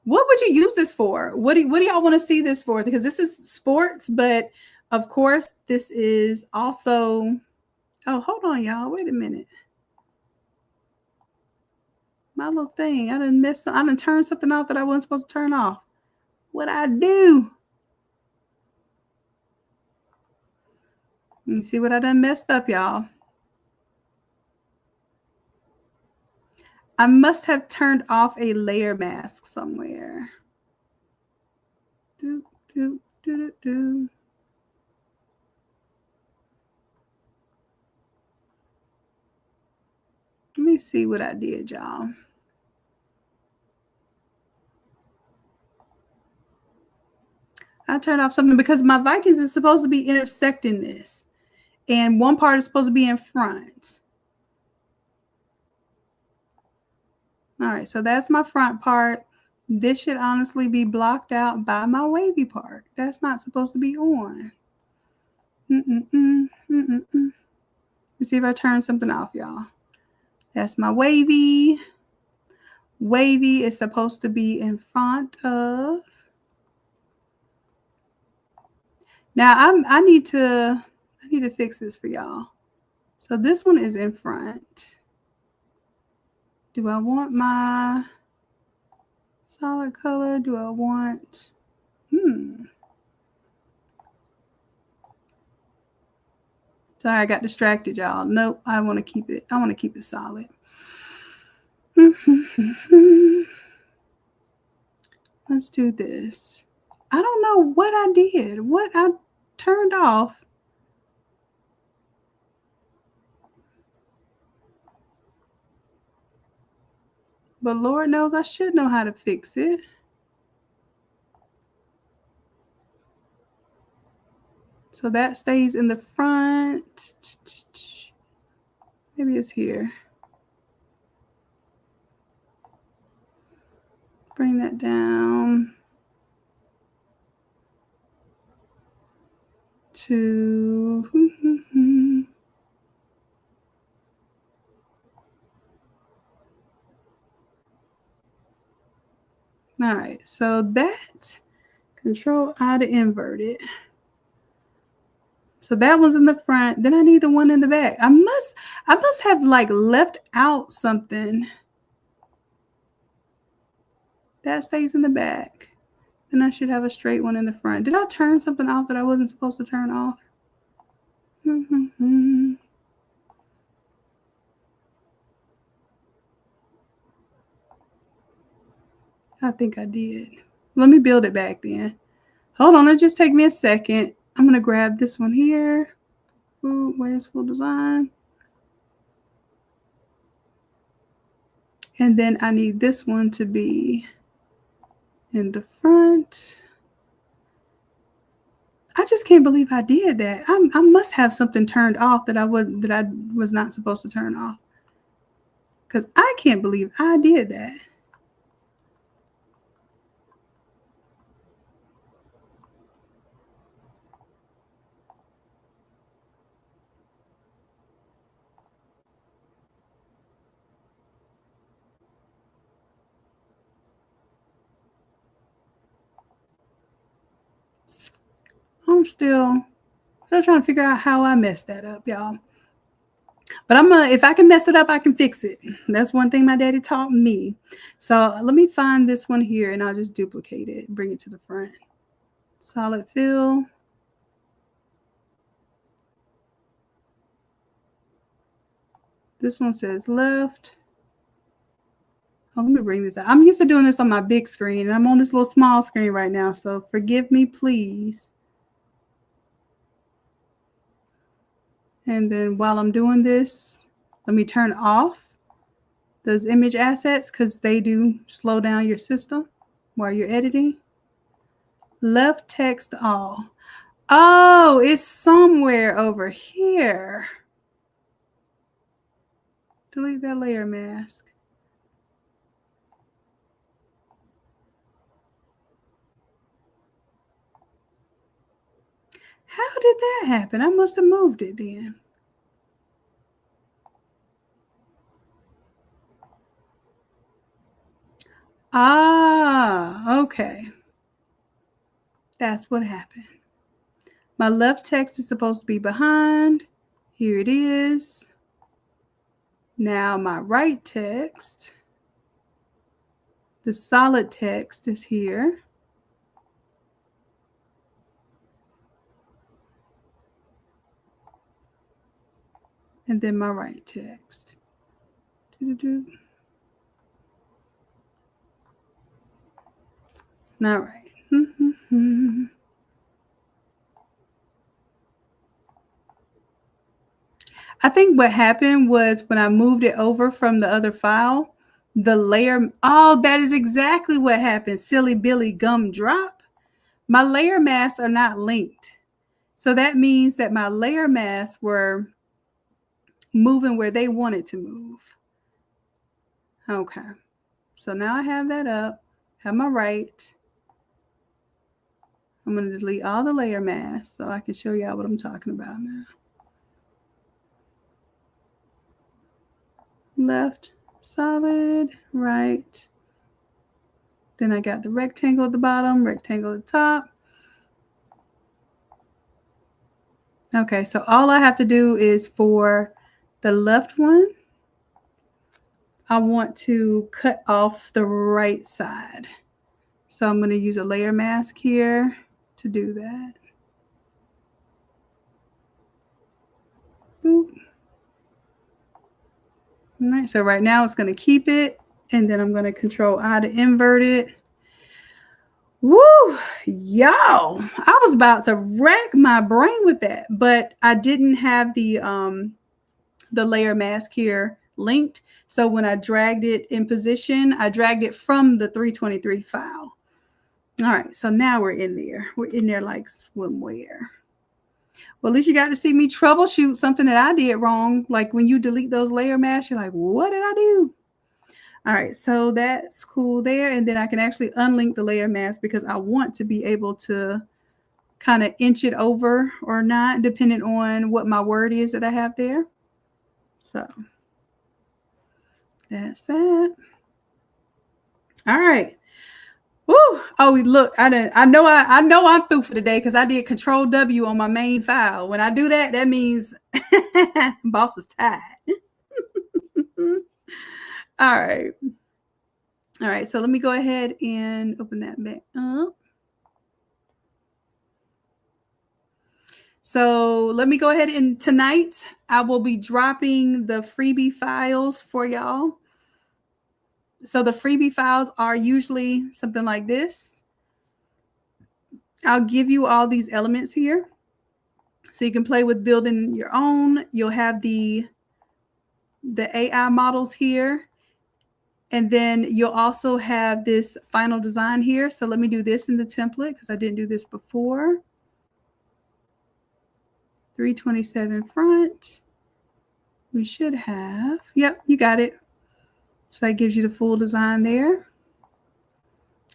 would you use this for? What do y'all want to see this for? Because this is sports, but of course this is also, oh, hold on, y'all. Wait a minute. My little thing. I done turned something off that I wasn't supposed to turn off. What'd I do? You see what I done messed up, y'all. I must have turned off a layer mask somewhere. Do, do, do, do, do. Let me see what I did, y'all. I turned off something because my Vikings is supposed to be intersecting this. And one part is supposed to be in front. All right, so that's my front part. This should honestly be blocked out by my wavy part. That's not supposed to be on. Let's see if I turn something off, y'all. That's my wavy. Wavy is supposed to be in front of. Now I need to fix this for y'all. So this one is in front. Do I want my solid color? Do I want Sorry, I got distracted, y'all. Nope, I want to keep it. I want to keep it solid. Let's do this. I don't know what I did, what I turned off. But Lord knows I should know how to fix it. So that stays in the front. Maybe it's here. Bring that down to all right, so that Control I to invert it. So that one's in the front. Then I need the one in the back. I must have like left out something. That stays in the back. Then I should have a straight one in the front. Did I turn something off that I wasn't supposed to turn off? I think I did. Let me build it back then. Hold on, it just take me a second. I'm going to grab this one here. Ooh, where's full design? And then I need this one to be in the front. I just can't believe I did that. I must have something turned off that I was not supposed to turn off. Because I can't believe I did that. I'm still trying to figure out how I messed that up, y'all. But if I can mess it up, I can fix it. That's one thing my daddy taught me. So let me find this one here and I'll just duplicate it, bring it to the front. Solid fill. This one says left. Oh, let me bring this out. I'm used to doing this on my big screen and I'm on this little small screen right now. So forgive me, please. And then while I'm doing this, let me turn off those image assets because they do slow down your system while you're editing. Left text all. Oh, it's somewhere over here. Delete that layer mask. How did that happen? I must have moved it then. Ah, okay. That's what happened. My left text is supposed to be behind. Here it is. Now my right text, the solid text is here. And then my right text. All right. I think what happened was when I moved it over from the other file, the layer, oh, that is exactly what happened. Silly Billy gumdrop. my layer masks are not linked. So that means that my layer masks were moving where they wanted to move. Okay. So now I have that up. Have my right. I'm going to delete all the layer masks so I can show y'all what I'm talking about now. Left, solid, right. Then I got the rectangle at the bottom, rectangle at the top. Okay, so all I have to do is for the left one, I want to cut off the right side. So I'm going to use a layer mask here to do that. Boop. All right, so right now it's going to keep it, and then I'm going to Control-I to invert it. Woo, y'all, I was about to wreck my brain with that, but I didn't have the layer mask here linked. So when I dragged it in position, I dragged it from the 323 file. All right, so now we're in there. We're in there like swimwear. Well, at least you got to see me troubleshoot something that I did wrong. Like when you delete those layer masks, you're like, what did I do? All right, so that's cool there. And then I can actually unlink the layer mask because I want to be able to kind of inch it over or not, depending on what my word is that I have there. So that's that. All right. Woo! Oh, look, I know I'm through for the day because I did Control-W on my main file. When I do that, that means boss is tired. All right. All right, so let me go ahead and open that back up. So let me go ahead and tonight I will be dropping the freebie files for y'all. So the freebie files are usually something like this. I'll give you all these elements here so you can play with building your own. You'll have the AI models here. And then you'll also have this final design here. So let me do this in the template because I didn't do this before. 327 front. We should have, yep, you got it. So that gives you the full design there.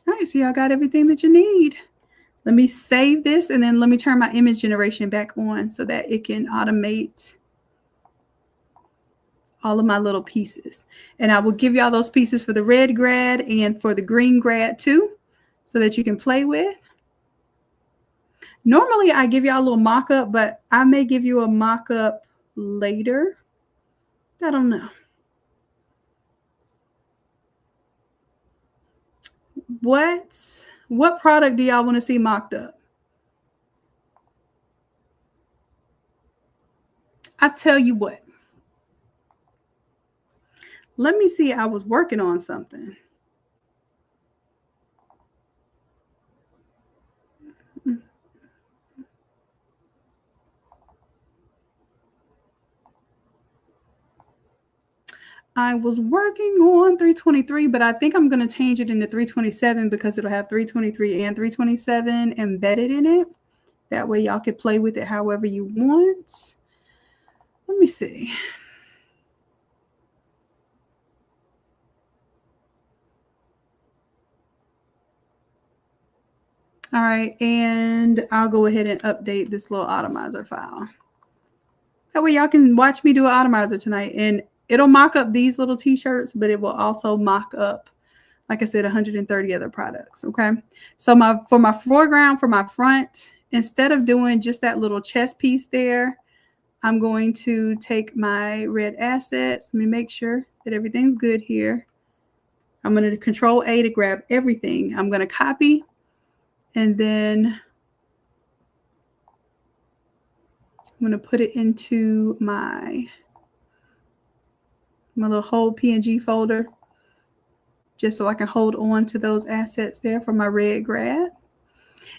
All right, so y'all got everything that you need. Let me save this and then let me turn my image generation back on so that it can automate all of my little pieces. And I will give y'all those pieces for the red grad and for the green grad too, so that you can play with. Normally I give y'all a little mock-up, but I may give you a mock-up later. I don't know. What product do y'all want to see mocked up? I tell you what. Let me see. I was working on something. I was working on 323, but I think I'm going to change it into 327 because it'll have 323 and 327 embedded in it. That way y'all can play with it however you want. Let me see. All right, and I'll go ahead and update this little Automizer file. That way y'all can watch me do an Automizer tonight, and it'll mock up these little t-shirts, but it will also mock up, like I said, 130 other products, okay? So for my foreground, for my front, instead of doing just that little chest piece there, I'm going to take my red assets. Let me make sure that everything's good here. I'm going to Control-A to grab everything. I'm going to copy, and then I'm going to put it into my little whole PNG folder, just so I can hold on to those assets there for my red grad.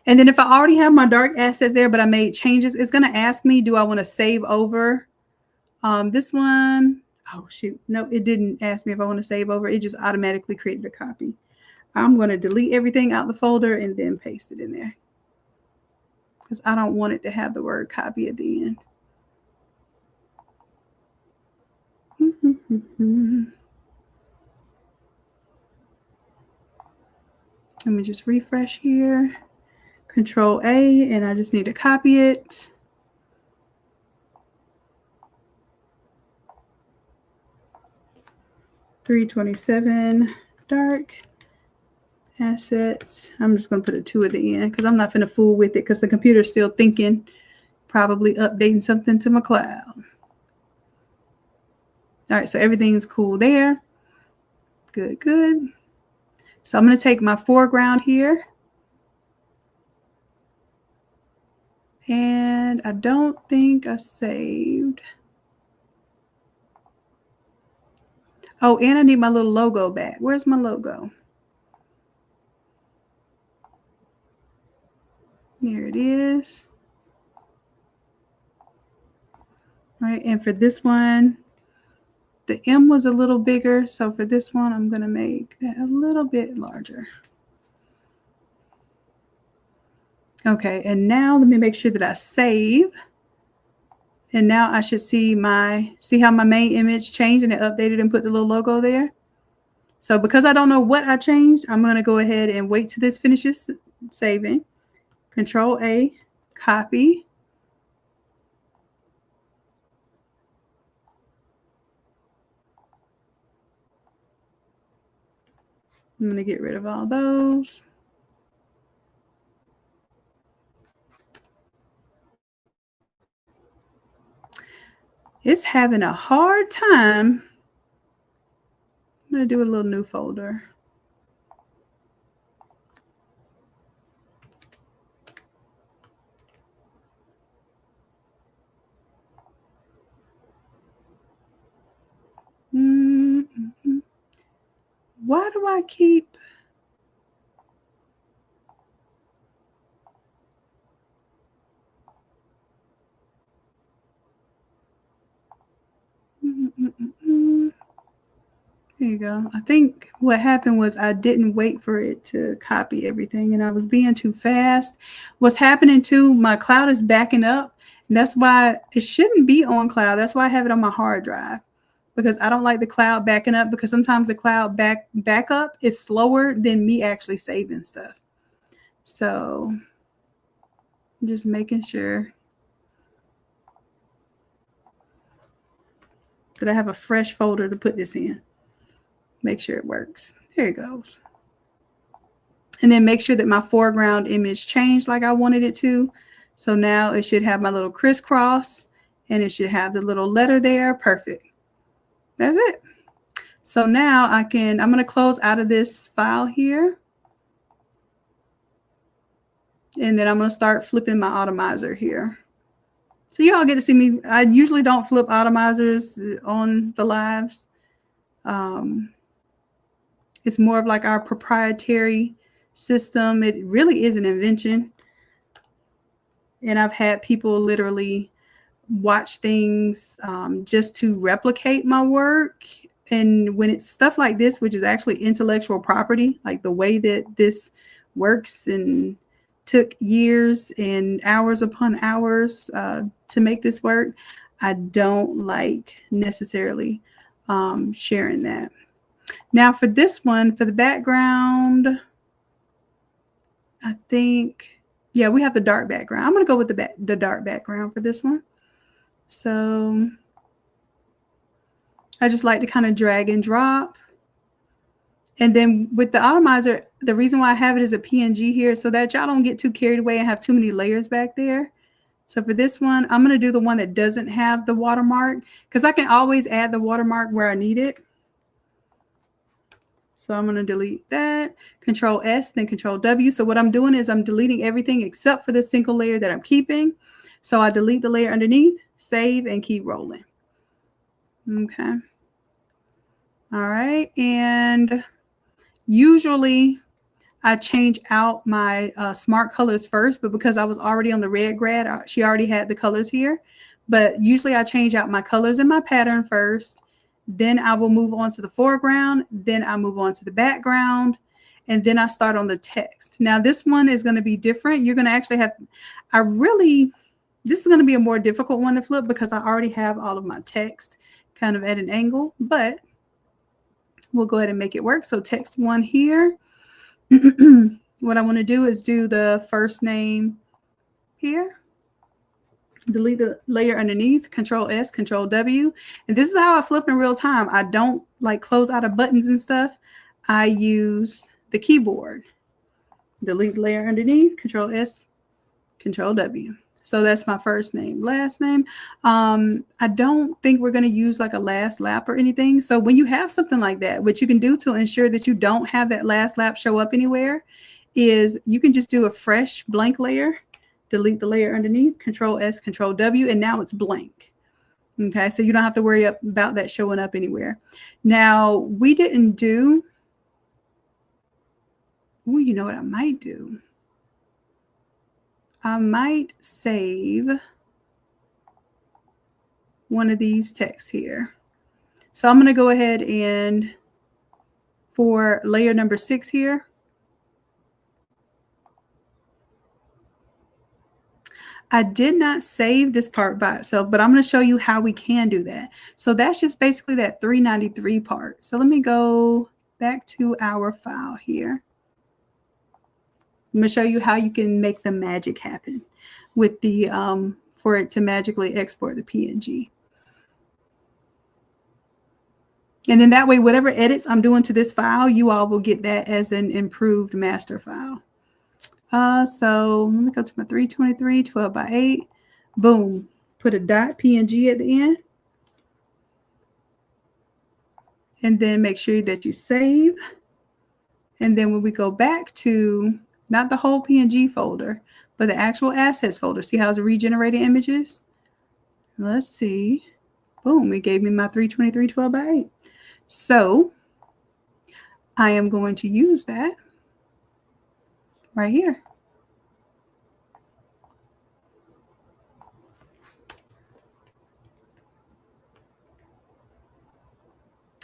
And then if I already have my dark assets there, but I made changes, it's going to ask me, do I want to save over this one? Oh, shoot. No, it didn't ask me if I want to save over. It just automatically created a copy. I'm going to delete everything out the folder and then paste it in there. because I don't want it to have the word copy at the end. Let me just refresh here. Control A, and I just need to copy it. $327 dark assets. I'm just going to put a 2 at the end because I'm not going to fool with it because the computer's still thinking, probably updating something to my cloud. All right, so everything's cool there. Good, good. So I'm going to take my foreground here. And I don't think I saved. Oh, and I need my little logo back. Where's my logo? There it is. All right, and for this one, the M was a little bigger. So for this one, I'm going to make that a little bit larger. Okay, and now let me make sure that I save. And now I should see how my main image changed and it updated and put the little logo there. So because I don't know what I changed, I'm going to go ahead and wait till this finishes saving. Control A, copy. I'm going to get rid of all those. It's having a hard time. I'm going to do a little new folder. Why do I keep... There you go. I think what happened was I didn't wait for it to copy everything and I was being too fast. What's happening too, my cloud is backing up. And that's why it shouldn't be on cloud. That's why I have it on my hard drive. Because I don't like the cloud backing up because sometimes the cloud backup is slower than me actually saving stuff. So I'm just making sure that I have a fresh folder to put this in. Make sure it works. There it goes. And then make sure that my foreground image changed like I wanted it to. So now it should have my little crisscross and it should have the little letter there. Perfect. That's it. So now I'm going to close out of this file here. And then I'm going to start flipping my Automizer here. So you all get to see me. I usually don't flip Automizers on the lives. It's more of like our proprietary system. It really is an invention. And I've had people literally watch things just to replicate my work. And when it's stuff like this, which is actually intellectual property, like the way that this works and took years and hours upon hours to make this work, I don't like necessarily sharing that. Now for this one, for the background, I think, yeah, we have the dark background. I'm going to go with the dark background for this one. So I just like to kind of drag and drop. And then with the Automizer, the reason why I have it as a PNG here so that y'all don't get too carried away and have too many layers back there. So for this one, I'm going to do the one that doesn't have the watermark because I can always add the watermark where I need it. So I'm going to delete that, Control S, then Control W. So what I'm doing is I'm deleting everything except for the single layer that I'm keeping. So I delete the layer underneath, save, and keep rolling. Okay. All right. And usually I change out my smart colors first, but because I was already on the red grad, she already had the colors here. But usually I change out my colors in my pattern first. Then I will move on to the foreground. Then I move on to the background. and then I start on the text. Now this one is going to be different. You're going to actually have, this is going to be a more difficult one to flip because I already have all of my text kind of at an angle, but we'll go ahead and make it work. So text 1 here. What I want to do is do the first name here. Delete the layer underneath, Control S, Control W. And this is how I flip in real time. I don't like close out of buttons and stuff. I use the keyboard. Delete the layer underneath, Control S, Control W. So that's my first name, last name. I don't think we're going to use like a last lap or anything. So when you have something like that, what you can do to ensure that you don't have that last lap show up anywhere is you can just do a fresh blank layer, delete the layer underneath, Control S, Control W, and now it's blank. Okay, so you don't have to worry about that showing up anywhere. Now, we didn't do, well, you know what I might do? I might save one of these texts here. So I'm going to go ahead and for layer number 6 here, I did not save this part by itself, but I'm going to show you how we can do that. So that's just basically that 393 part. So let me go back to our file here. I'm going to show you how you can make the magic happen with the, for it to magically export the PNG. And then that way, whatever edits I'm doing to this file, you all will get that as an improved master file. So let me go to my 323, 12x8. Boom. Put a dot PNG at the end. And then make sure that you save. And then when we go back to not the whole PNG folder, but the actual assets folder, see how it's regenerating images? Let's see. Boom, it gave me my 323, 12x8. So I am going to use that right here.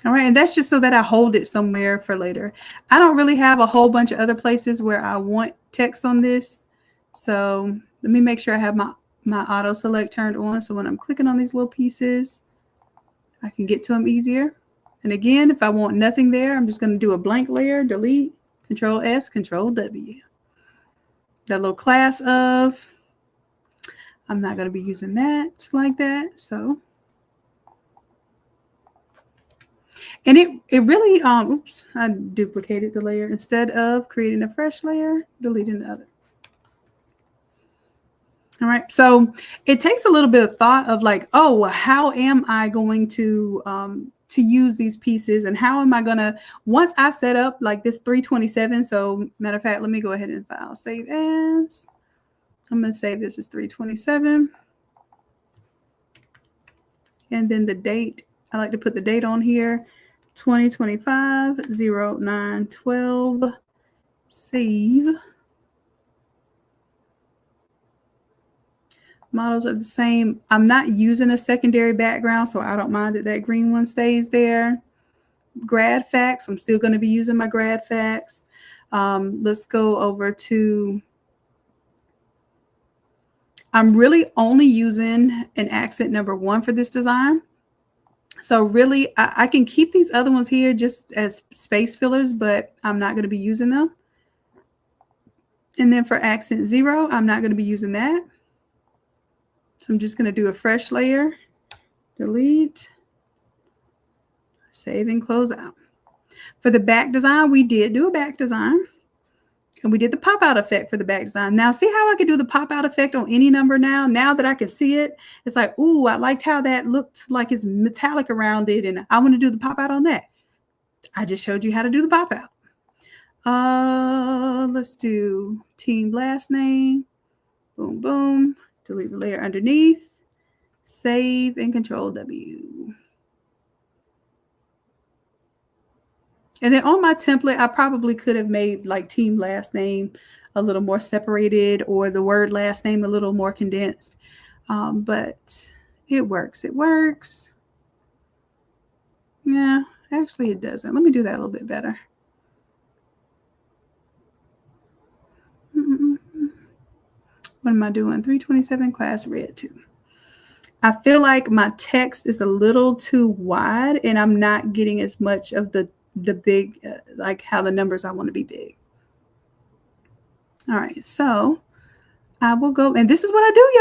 All right, and that's just so that I hold it somewhere for later. I don't really have a whole bunch of other places where I want text on this. So let me make sure I have my auto select turned on. So when I'm clicking on these little pieces, I can get to them easier. And again, if I want nothing there, I'm just going to do a blank layer, delete, Control S, Control W. That little class of, I'm not going to be using that like that. So. And it really, oops, I duplicated the layer. Instead of creating a fresh layer, deleting the other. All right, so it takes a little bit of thought of like, oh, well, how am I going to use these pieces, and how am I gonna, once I set up like this 327, so matter of fact, let me go ahead and file, save as. I'm gonna save this as 327. And then the date, I like to put the date on here. 2025-09-12, save. Models are the same. I'm not using a secondary background, so I don't mind that that green one stays there. Grad facts, I'm still going to be using my grad facts. Let's go over to, I'm really only using an accent number 1 for this design. So really, I can keep these other ones here just as space fillers, but I'm not going to be using them. And then for accent 0, I'm not going to be using that. So I'm just going to do a fresh layer, delete, save and close out. For the back design, we did do a back design. And we did the pop-out effect for the back design. Now, see how I can do the pop-out effect on any number now? Now that I can see it, it's like, ooh, I liked how that looked like it's metallic around it, and I want to do the pop-out on that. I just showed you how to do the pop-out. Let's do team last name. Boom, boom. Delete the layer underneath. Save and Control W. And then on my template, I probably could have made like team last name a little more separated, or the word last name a little more condensed. But it works. It works. Yeah, actually it doesn't. Let me do that a little bit better. What am I doing? 327 class red 2. I feel like my text is a little too wide and I'm not getting as much of the big, like how the numbers I want to be big. All right, so I will go, and this is what I do,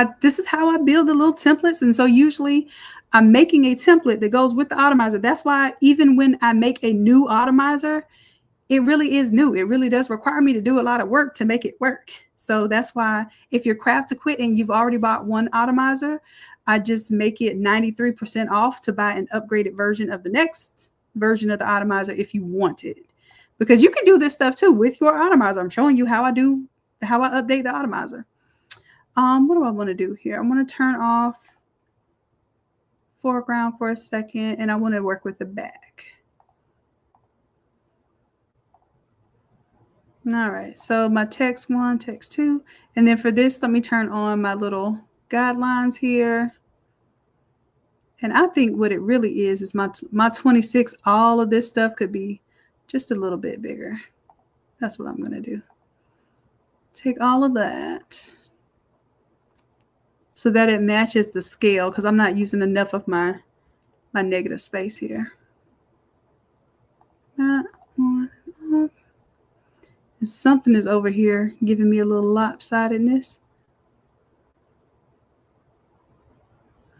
y'all. This is how I build the little templates. And so usually I'm making a template that goes with the Automizer. That's why even when I make a new Automizer, it really is new. It really does require me to do a lot of work to make it work. So that's why if you're craft to quit and you've already bought one Automizer, I just make it 93% off to buy an upgraded version of the next version of the Automizer if you want it. Because you can do this stuff too with your Automizer. I'm showing you how I update the Automizer. What do I want to do here? I want to turn off foreground for a second, and I want to work with the back. All right, so my text 1, text 2, and then for this, let me turn on my little guidelines here. And I think what it really is my 26, all of this stuff could be just a little bit bigger. That's what I'm going to do. Take all of that so that it matches the scale, because I'm not using enough of my negative space here. And something is over here giving me a little lopsidedness.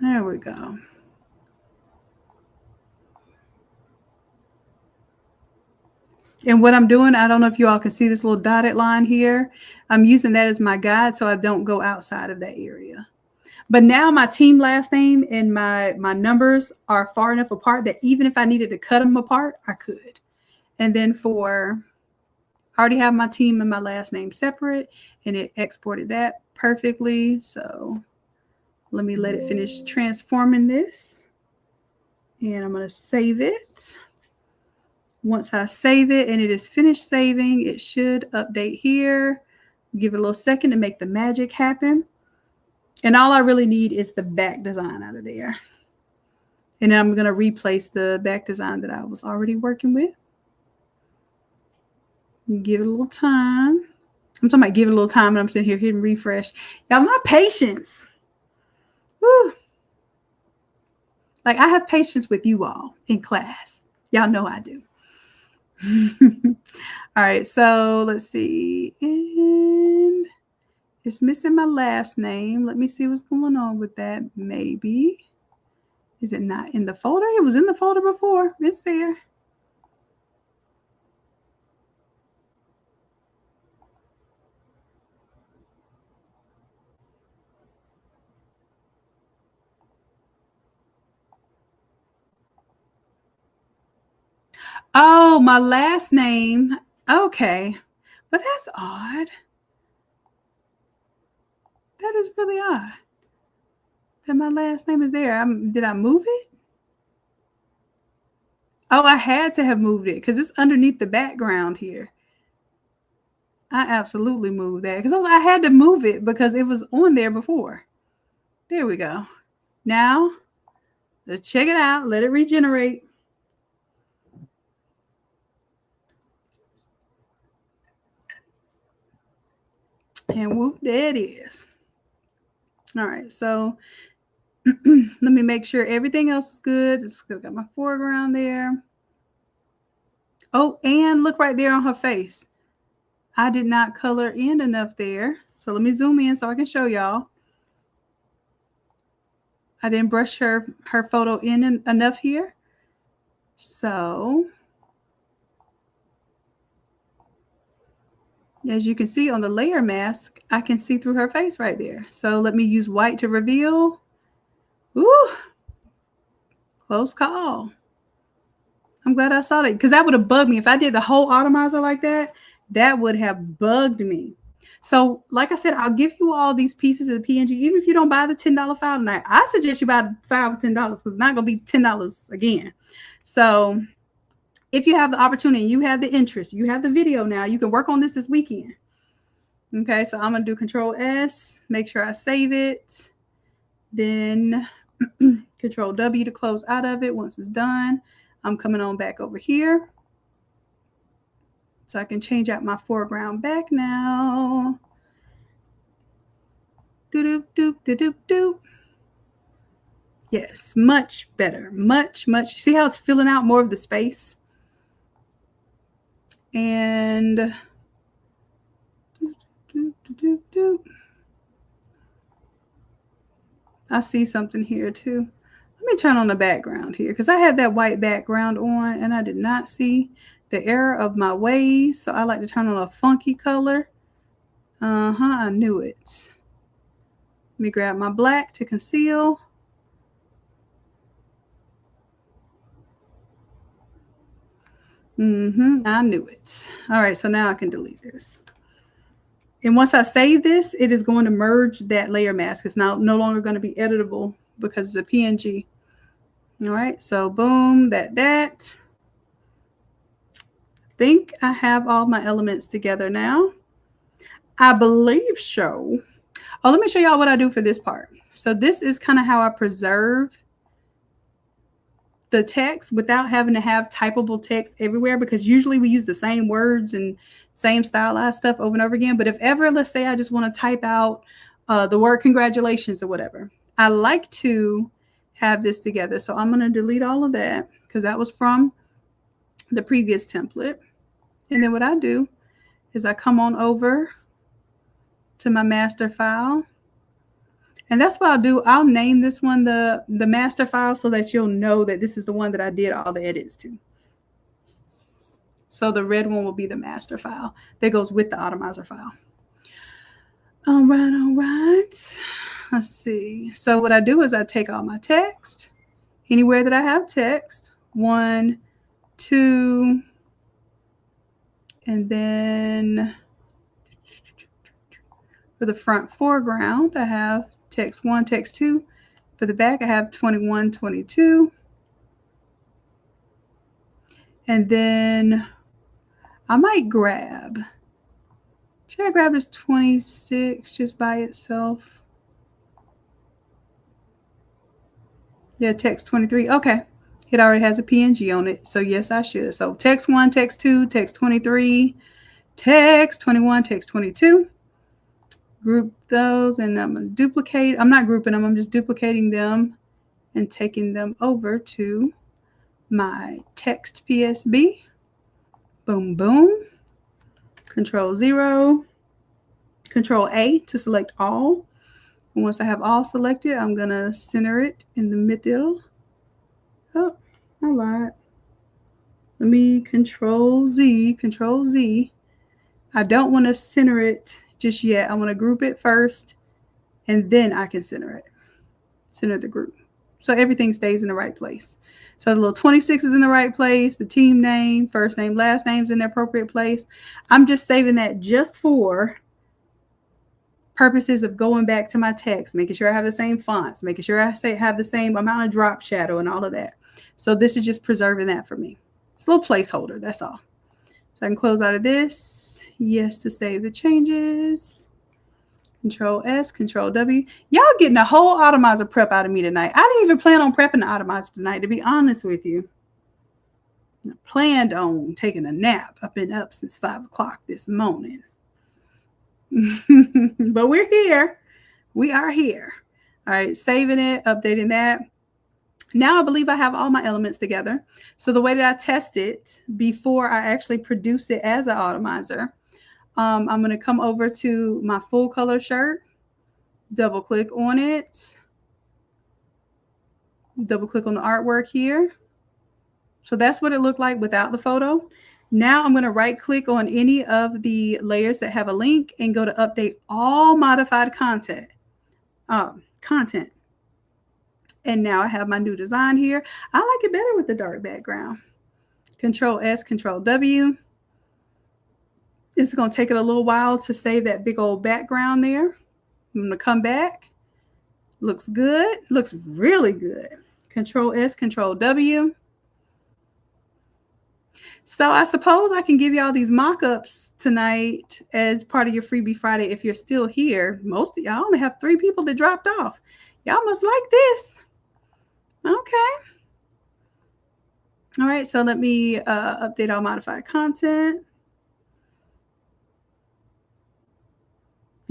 There we go. And what I'm doing, I don't know if you all can see this little dotted line here. I'm using that as my guide so I don't go outside of that area. But now my team last name and my numbers are far enough apart that even if I needed to cut them apart, I could. And then I already have my team and my last name separate, and it exported that perfectly. So let me let it finish transforming this. And I'm going to save it. Once I save it and it is finished saving, it should update here. Give it a little second to make the magic happen. And all I really need is the back design out of there. And then I'm going to replace the back design that I was already working with. Give it a little time. I'm talking about give it a little time, and I'm sitting here hitting refresh. Y'all, my patience. Woo. Like, I have patience with you all in class. Y'all know I do. All right, so let's see. And it's missing my last name. Let me see what's going on with that. Maybe. Is it not in the folder? It was in the folder before. It's there. Oh, my last name. Okay. But that's odd. That is really odd. That my last name is there. Did I move it? Oh, I had to have moved it because it's underneath the background here. I absolutely moved that because I had to move it because it was on there before. There we go. Now, let's check it out. Let it regenerate. And whoop, there it is. All right, so let me make sure everything else is good. Still got my foreground there. Oh, and look right there on her face. I did not color in enough there. So let me zoom in so I can show y'all. I didn't brush her photo in enough here. So as you can see on the layer mask, I can see through her face right there. So let me use white to reveal. Ooh, close call. I'm glad I saw that because that would have bugged me. If I did the whole Automizer like that, that would have bugged me. So like I said, I'll give you all these pieces of the PNG, even if you don't buy the $10 file tonight. I suggest you buy the file for $10 because it's not going to be $10 again. So if you have the opportunity, you have the interest, you have the video now, you can work on this weekend. Okay, so I'm going to do Control S, make sure I save it. Then Control W to close out of it. Once it's done, I'm coming on back over here So I can change out my foreground back now. Doop, doop, doop, doop, doop. Yes, much better. Much. See how it's filling out more of the space? And doop, doop, doop. I see something here too. Let me turn on the background here because I had that white background on and I did not see the error of my ways. So I like to turn on a funky color. I knew it. Let me grab my black to conceal. I knew it. All right, so now I can delete this. And once I save this, it is going to merge that layer mask. It's now no longer going to be editable because it's a PNG. All right, so boom, that. I think I have all my elements together now. I believe so. Oh, let me show y'all what I do for this part. So this is kind of how I preserve the text without having to have typable text everywhere, because usually we use the same words and same stylized stuff over and over again. But if ever, let's say I just want to type out the word congratulations or whatever, I like to have this together. So I'm going to delete all of that because that was from the previous template. And then what I do is I come on over to my master file. And that's what I'll do. I'll name this one the master file so that you'll know that this is the one that I did all the edits to. So the red one will be the master file that goes with the Automizer file. All right. Let's see. So what I do is I take all my text, anywhere that I have text, 1, 2, and then for the front foreground, I have text 1, text 2. For the back, I have 21, 22. And then I might grab, should I grab this 26 just by itself? Yeah, text 23. Okay. It already has a PNG on it. So yes, I should. So text 1, text 2, text 23, text 21, text 22. Group those and I'm going to duplicate. I'm not grouping them. I'm just duplicating them and taking them over to my text PSB. Boom, boom. Control 0. Control A to select all. And once I have all selected, I'm going to center it in the middle. Oh, I lied. Let me Control Z. Control Z. I don't want to center it just yet. I want to group it first, and then I can center it. Center the group. So everything stays in the right place. So the little 26 is in the right place. The team name, first name, last name's in the appropriate place. I'm just saving that just for purposes of going back to my text, making sure I have the same fonts, making sure I have the same amount of drop shadow and all of that. So this is just preserving that for me. It's a little placeholder, that's all. So I can close out of this. Yes to save the changes. Control S, Control W. Y'all getting a whole Automizer prep out of me tonight. I didn't even plan on prepping the Automizer tonight, to be honest with you. I planned on taking a nap. I've been up since 5 o'clock this morning. But we're here. We are here. All right, saving it, updating that. Now I believe I have all my elements together. So the way that I test it before I actually produce it as an Automizer, I'm going to come over to my full color shirt, double click on it, double click on the artwork here. So that's what it looked like without the photo. Now I'm going to right click on any of the layers that have a link and go to update all modified content. And now I have my new design here. I like it better with the dark background. Control S, Control W. It's going to take it a little while to save that big old background there. I'm going to come back. Looks good. Looks really good. Control S, Control W. So I suppose I can give y'all these mock-ups tonight as part of your Freebie Friday if you're still here. Most of y'all only have 3 people that dropped off. Y'all must like this. Okay. All right, so let me update all modified content.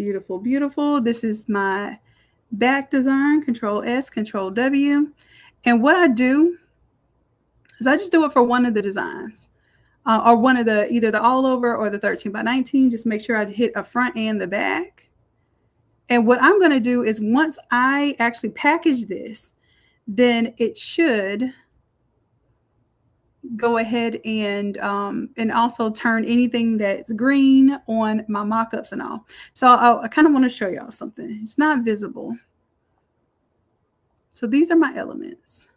Beautiful, beautiful. This is my back design, Control S, Control W. And what I do is I just do it for one of the designs. Or one of the, either the all over or the 13 by 19. Just make sure I hit a front and the back. And what I'm going to do is once I actually package this, then it should go ahead and also turn anything that's green on my mockups and all. So I kind of want to show y'all something. It's not visible. So these are my elements.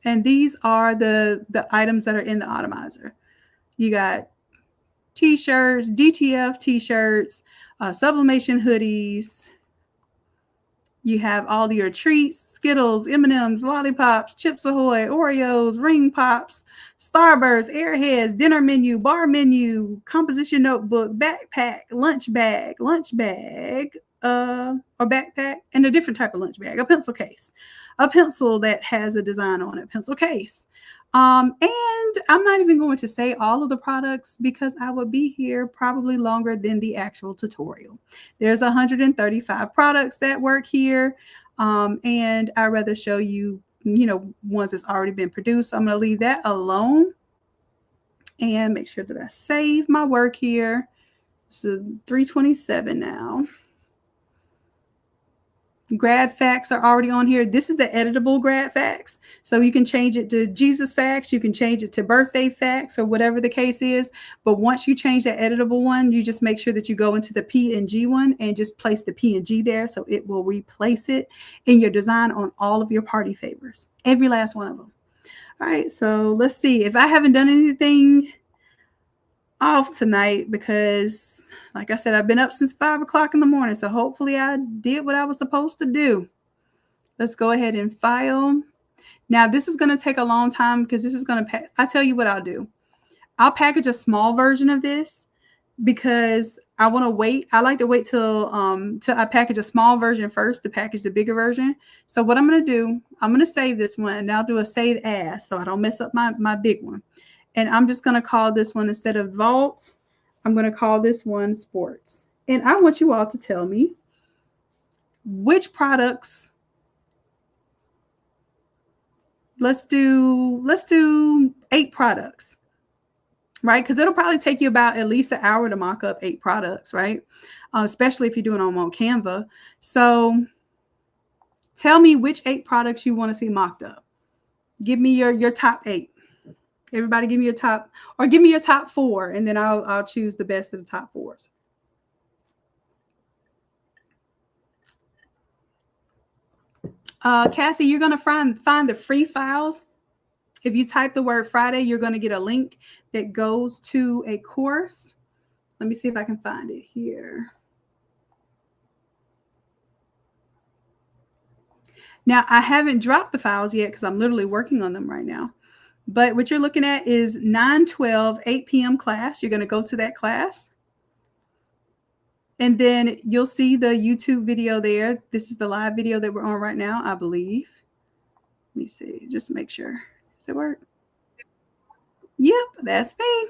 And these are the items that are in the Automizer. You got t-shirts, DTF t-shirts, sublimation hoodies. You have all your treats, Skittles, M&Ms, lollipops, Chips Ahoy, Oreos, Ring Pops, Starbursts, Airheads, dinner menu, bar menu, composition notebook, backpack, lunch bag, or backpack, and a different type of lunch bag, a pencil case, a pencil that has a design on it, pencil case. And I'm not even going to say all of the products because I would be here probably longer than the actual tutorial. There's 135 products that work here. And I'd rather show you, ones that's already been produced. So I'm going to leave that alone and make sure that I save my work here. So 327 now. Grad facts are already on here. This is the editable grad facts. So you can change it to Jesus facts. You can change it to birthday facts or whatever the case is. But once you change that editable one, you just make sure that you go into the PNG one and just place the PNG there. So it will replace it in your design on all of your party favors. Every last one of them. All right. So let's see if I haven't done anything off tonight because like I said, I've been up since 5 o'clock in the morning. So hopefully I did what I was supposed to do. Let's go ahead and file. Now this is going to take a long time because this is going to, I'll tell you what I'll do. I'll package a small version of this because I want to wait. I like to wait till I package a small version first to package the bigger version. So what I'm going to do, I'm going to save this one and I'll do a save as so I don't mess up my big one. And I'm just going to call this one, instead of Vault, I'm going to call this one Sports. And I want you all to tell me which products. Let's do 8 products, right? Because it'll probably take you about at least an hour to mock up 8 products, right? Especially if you're doing them on Canva. So tell me which 8 products you want to see mocked up. Give me your top 8. Everybody give me your top, or give me your top 4, and then I'll choose the best of the top 4s. Cassie, you're going to find the free files. If you type the word Friday, you're going to get a link that goes to a course. Let me see if I can find it here. Now, I haven't dropped the files yet because I'm literally working on them right now. But what you're looking at is 9/12, 8 p.m. class. You're going to go to that class. And then you'll see the YouTube video there. This is the live video that we're on right now, I believe. Let me see, just make sure. Does it work? Yep, that's me.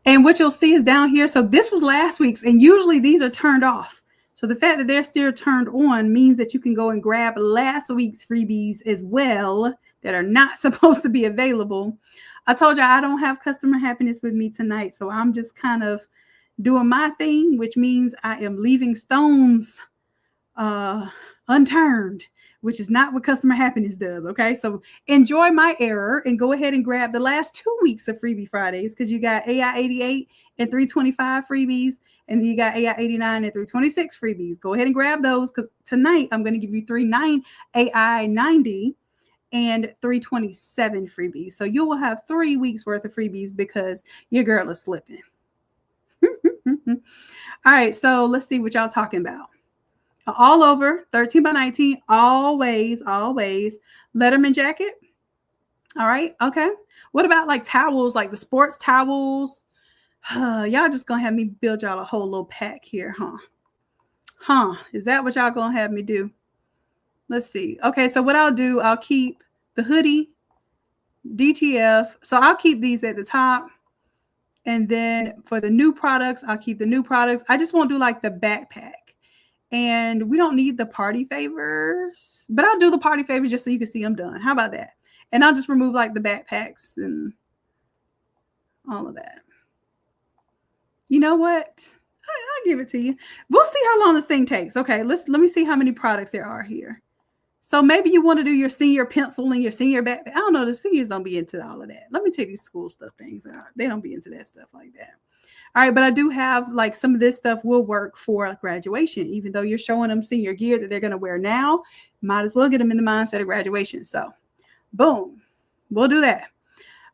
And what you'll see is down here. So this was last week's, and usually these are turned off. So the fact that they're still turned on means that you can go and grab last week's freebies as well that are not supposed to be available. I told you I don't have customer happiness with me tonight. So I'm just kind of doing my thing, which means I am leaving stones unturned, which is not what customer happiness does. Okay. So enjoy my error and go ahead and grab the last 2 weeks of Freebie Fridays, because you got AI 88 and 325 freebies, and you got AI 89 and 326 freebies. Go ahead and grab those, because tonight I'm going to give you AI 90 and 327 freebies. So you will have 3 weeks worth of freebies because your girl is slipping. All right, so let's see what y'all talking about. All over 13 by 19, always Letterman jacket. All right, okay. What about like towels, like the sports towels? Y'all just gonna have me build y'all a whole little pack here, huh? Is that what y'all gonna have me do? Let's see. Okay, so what I'll do, I'll keep the hoodie, DTF. So I'll keep these at the top. And then for the new products, I'll keep the new products. I just won't do like the backpack. And we don't need the party favors, but I'll do the party favors just so you can see them done. How about that? And I'll just remove like the backpacks and all of that. You know what? I'll give it to you. We'll see how long this thing takes. Okay, let me see how many products there are here. So maybe you want to do your senior pencil and your senior backpack. I don't know. The seniors don't be into all of that. Let me take these school stuff things out. They don't be into that stuff like that. All right, but I do have like some of this stuff will work for graduation, even though you're showing them senior gear that they're going to wear now. Might as well get them in the mindset of graduation. So, boom, we'll do that.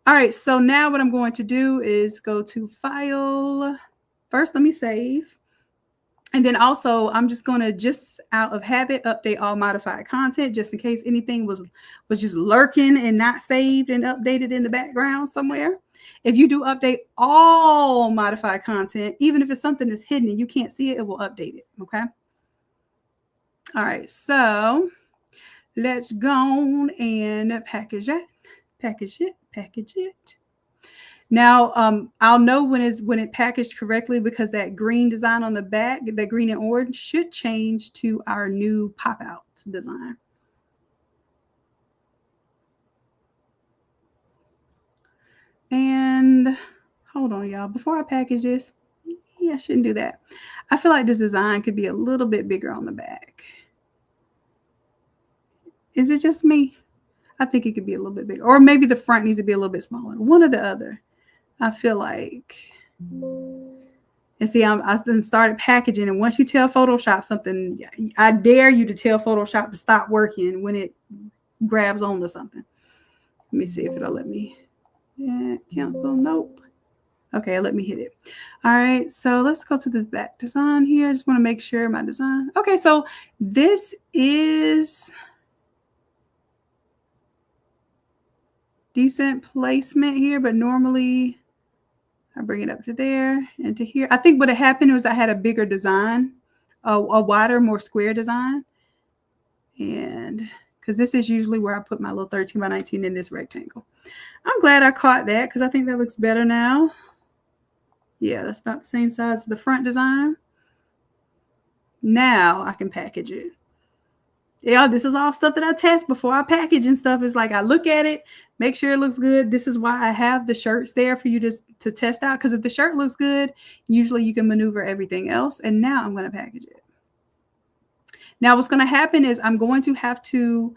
All right, so now what I'm going to do is go to File. First, let me save. And then also, I'm just going to, just out of habit, update all modified content just in case anything was just lurking and not saved and updated in the background somewhere. If you do update all modified content, even if it's something that's hidden and you can't see it, it will update it, okay? All right, so let's go and package it. Now, I'll know when it packaged correctly because that green design on the back, that green and orange, should change to our new pop-out design. And hold on, y'all. Before I package this, I shouldn't do that. I feel like this design could be a little bit bigger on the back. Is it just me? I think it could be a little bit bigger. Or maybe the front needs to be a little bit smaller. One or the other. I feel like. And see, I started packaging. And once you tell Photoshop something, I dare you to tell Photoshop to stop working when it grabs onto something. Let me see if it'll let me. Yeah, cancel. Nope. Okay, let me hit it. All right, so let's go to the back design here. I just want to make sure my design. Okay, so this is decent placement here, but normally I bring it up to there and to here. I think what had happened was I had a bigger design, a wider, more square design. And because this is usually where I put my little 13 by 19 in this rectangle. I'm glad I caught that because I think that looks better now. Yeah, that's about the same size as the front design. Now I can package it. Yeah, this is all stuff that I test before I package and stuff. It's like I look at it, make sure it looks good. This is why I have the shirts there for you to test out. Because if the shirt looks good, usually you can maneuver everything else. And now I'm going to package it. Now what's going to happen is I'm going to have to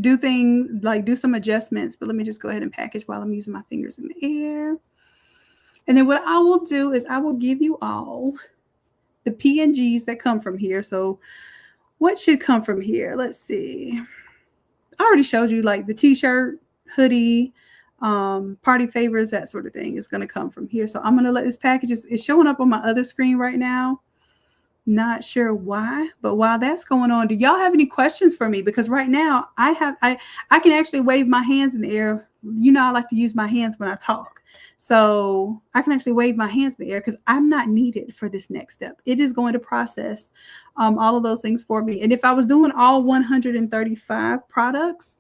do things like do some adjustments. But let me just go ahead and package while I'm using my fingers in the air. And then what I will do is I will give you all the PNGs that come from here. So what should come from here? Let's see. I already showed you like the t-shirt, hoodie, party favors, that sort of thing is going to come from here. So I'm going to let this package, it's showing up on my other screen right now. Not sure why, but while that's going on, do y'all have any questions for me? Because right now I can actually wave my hands in the air. You know, I like to use my hands when I talk. So I can actually wave my hands in the air because I'm not needed for this next step. It is going to process all of those things for me. And if I was doing all 135 products,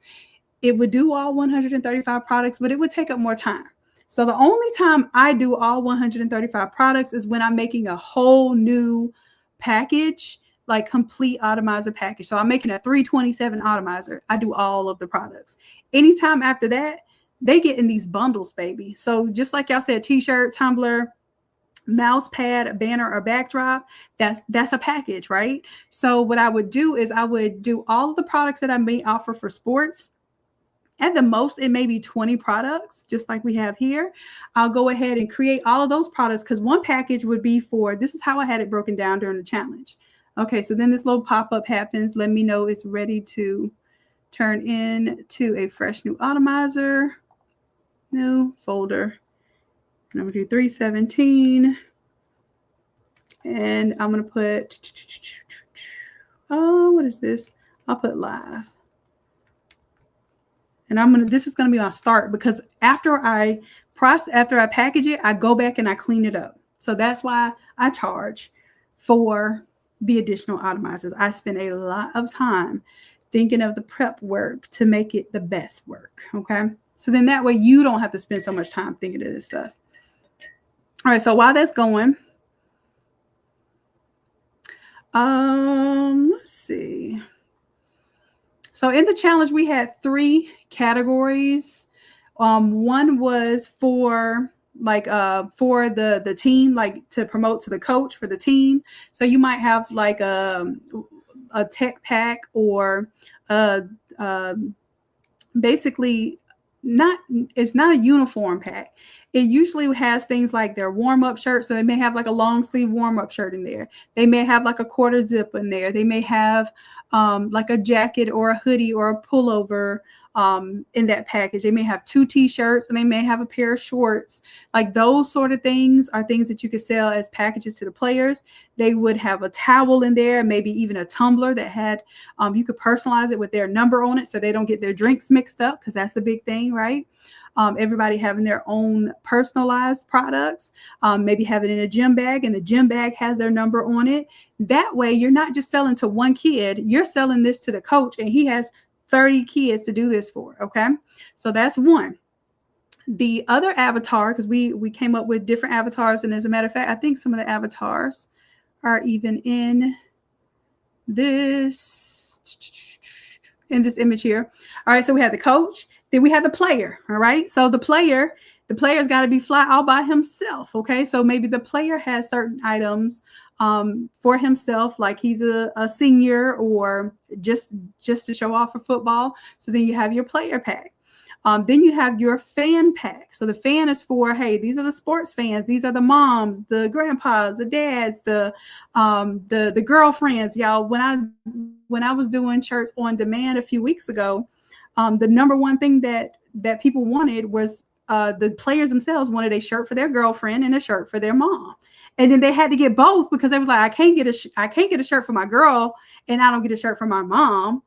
it would do all 135 products, but it would take up more time. So the only time I do all 135 products is when I'm making a whole new package, like complete Automizer package. So I'm making a 327 Automizer. I do all of the products. Anytime after that, they get in these bundles, baby. So just like y'all said, t-shirt, tumbler, mouse pad, a banner, or backdrop, that's a package, right? So what I would do is I would do all of the products that I may offer for sports. At the most, it may be 20 products, just like we have here. I'll go ahead and create all of those products because one package would be for, this is how I had it broken down during the challenge. Okay, so then this little pop-up happens. Let me know it's ready to turn into a fresh new Automizer. New folder. And I'm going to do 317. And I'm going to put, oh, what is this? I'll put live. And this is going to be my start because after I package it, I go back and I clean it up. So that's why I charge for the additional Automizers. I spend a lot of time thinking of the prep work to make it the best work. Okay. So then that way you don't have to spend so much time thinking of this stuff. All right, so while that's going, let's see. So in the challenge, we had 3 categories. One was for for the team, like to promote to the coach for the team. So you might have like a tech pack or basically it's not a uniform pack. It usually has things like their warm-up shirt. So they may have like a long sleeve warm-up shirt in there. They may have like a quarter zip in there. They may have like a jacket or a hoodie or a pullover in that package. They may have 2 t-shirts and they may have a pair of shorts. Like those sort of things are things that you could sell as packages to the players. They would have a towel in there, maybe even a tumbler that had, you could personalize it with their number on it so they don't get their drinks mixed up, because that's a big thing, right? Everybody having their own personalized products, maybe have it in a gym bag and the gym bag has their number on it. That way you're not just selling to one kid, you're selling this to the coach and he has 30 kids to do this for. Okay, so that's one. The other avatar, because we came up with different avatars, and as a matter of fact, I think some of the avatars are even in this image here. All right, so we have the coach, then we have the player. All right, so the player's got to be fly all by himself. Okay, so maybe the player has certain items for himself, like he's a senior or just to show off for football. So then you have your player pack. Then you have your fan pack. So the fan is for, hey, these are the sports fans. These are the moms, the grandpas, the dads, the girlfriends. Y'all, when I was doing shirts on demand a few weeks ago, the number one thing that people wanted was the players themselves wanted a shirt for their girlfriend and a shirt for their mom. And then they had to get both because they was like, I can't get a shirt for my girl and I don't get a shirt for my mom.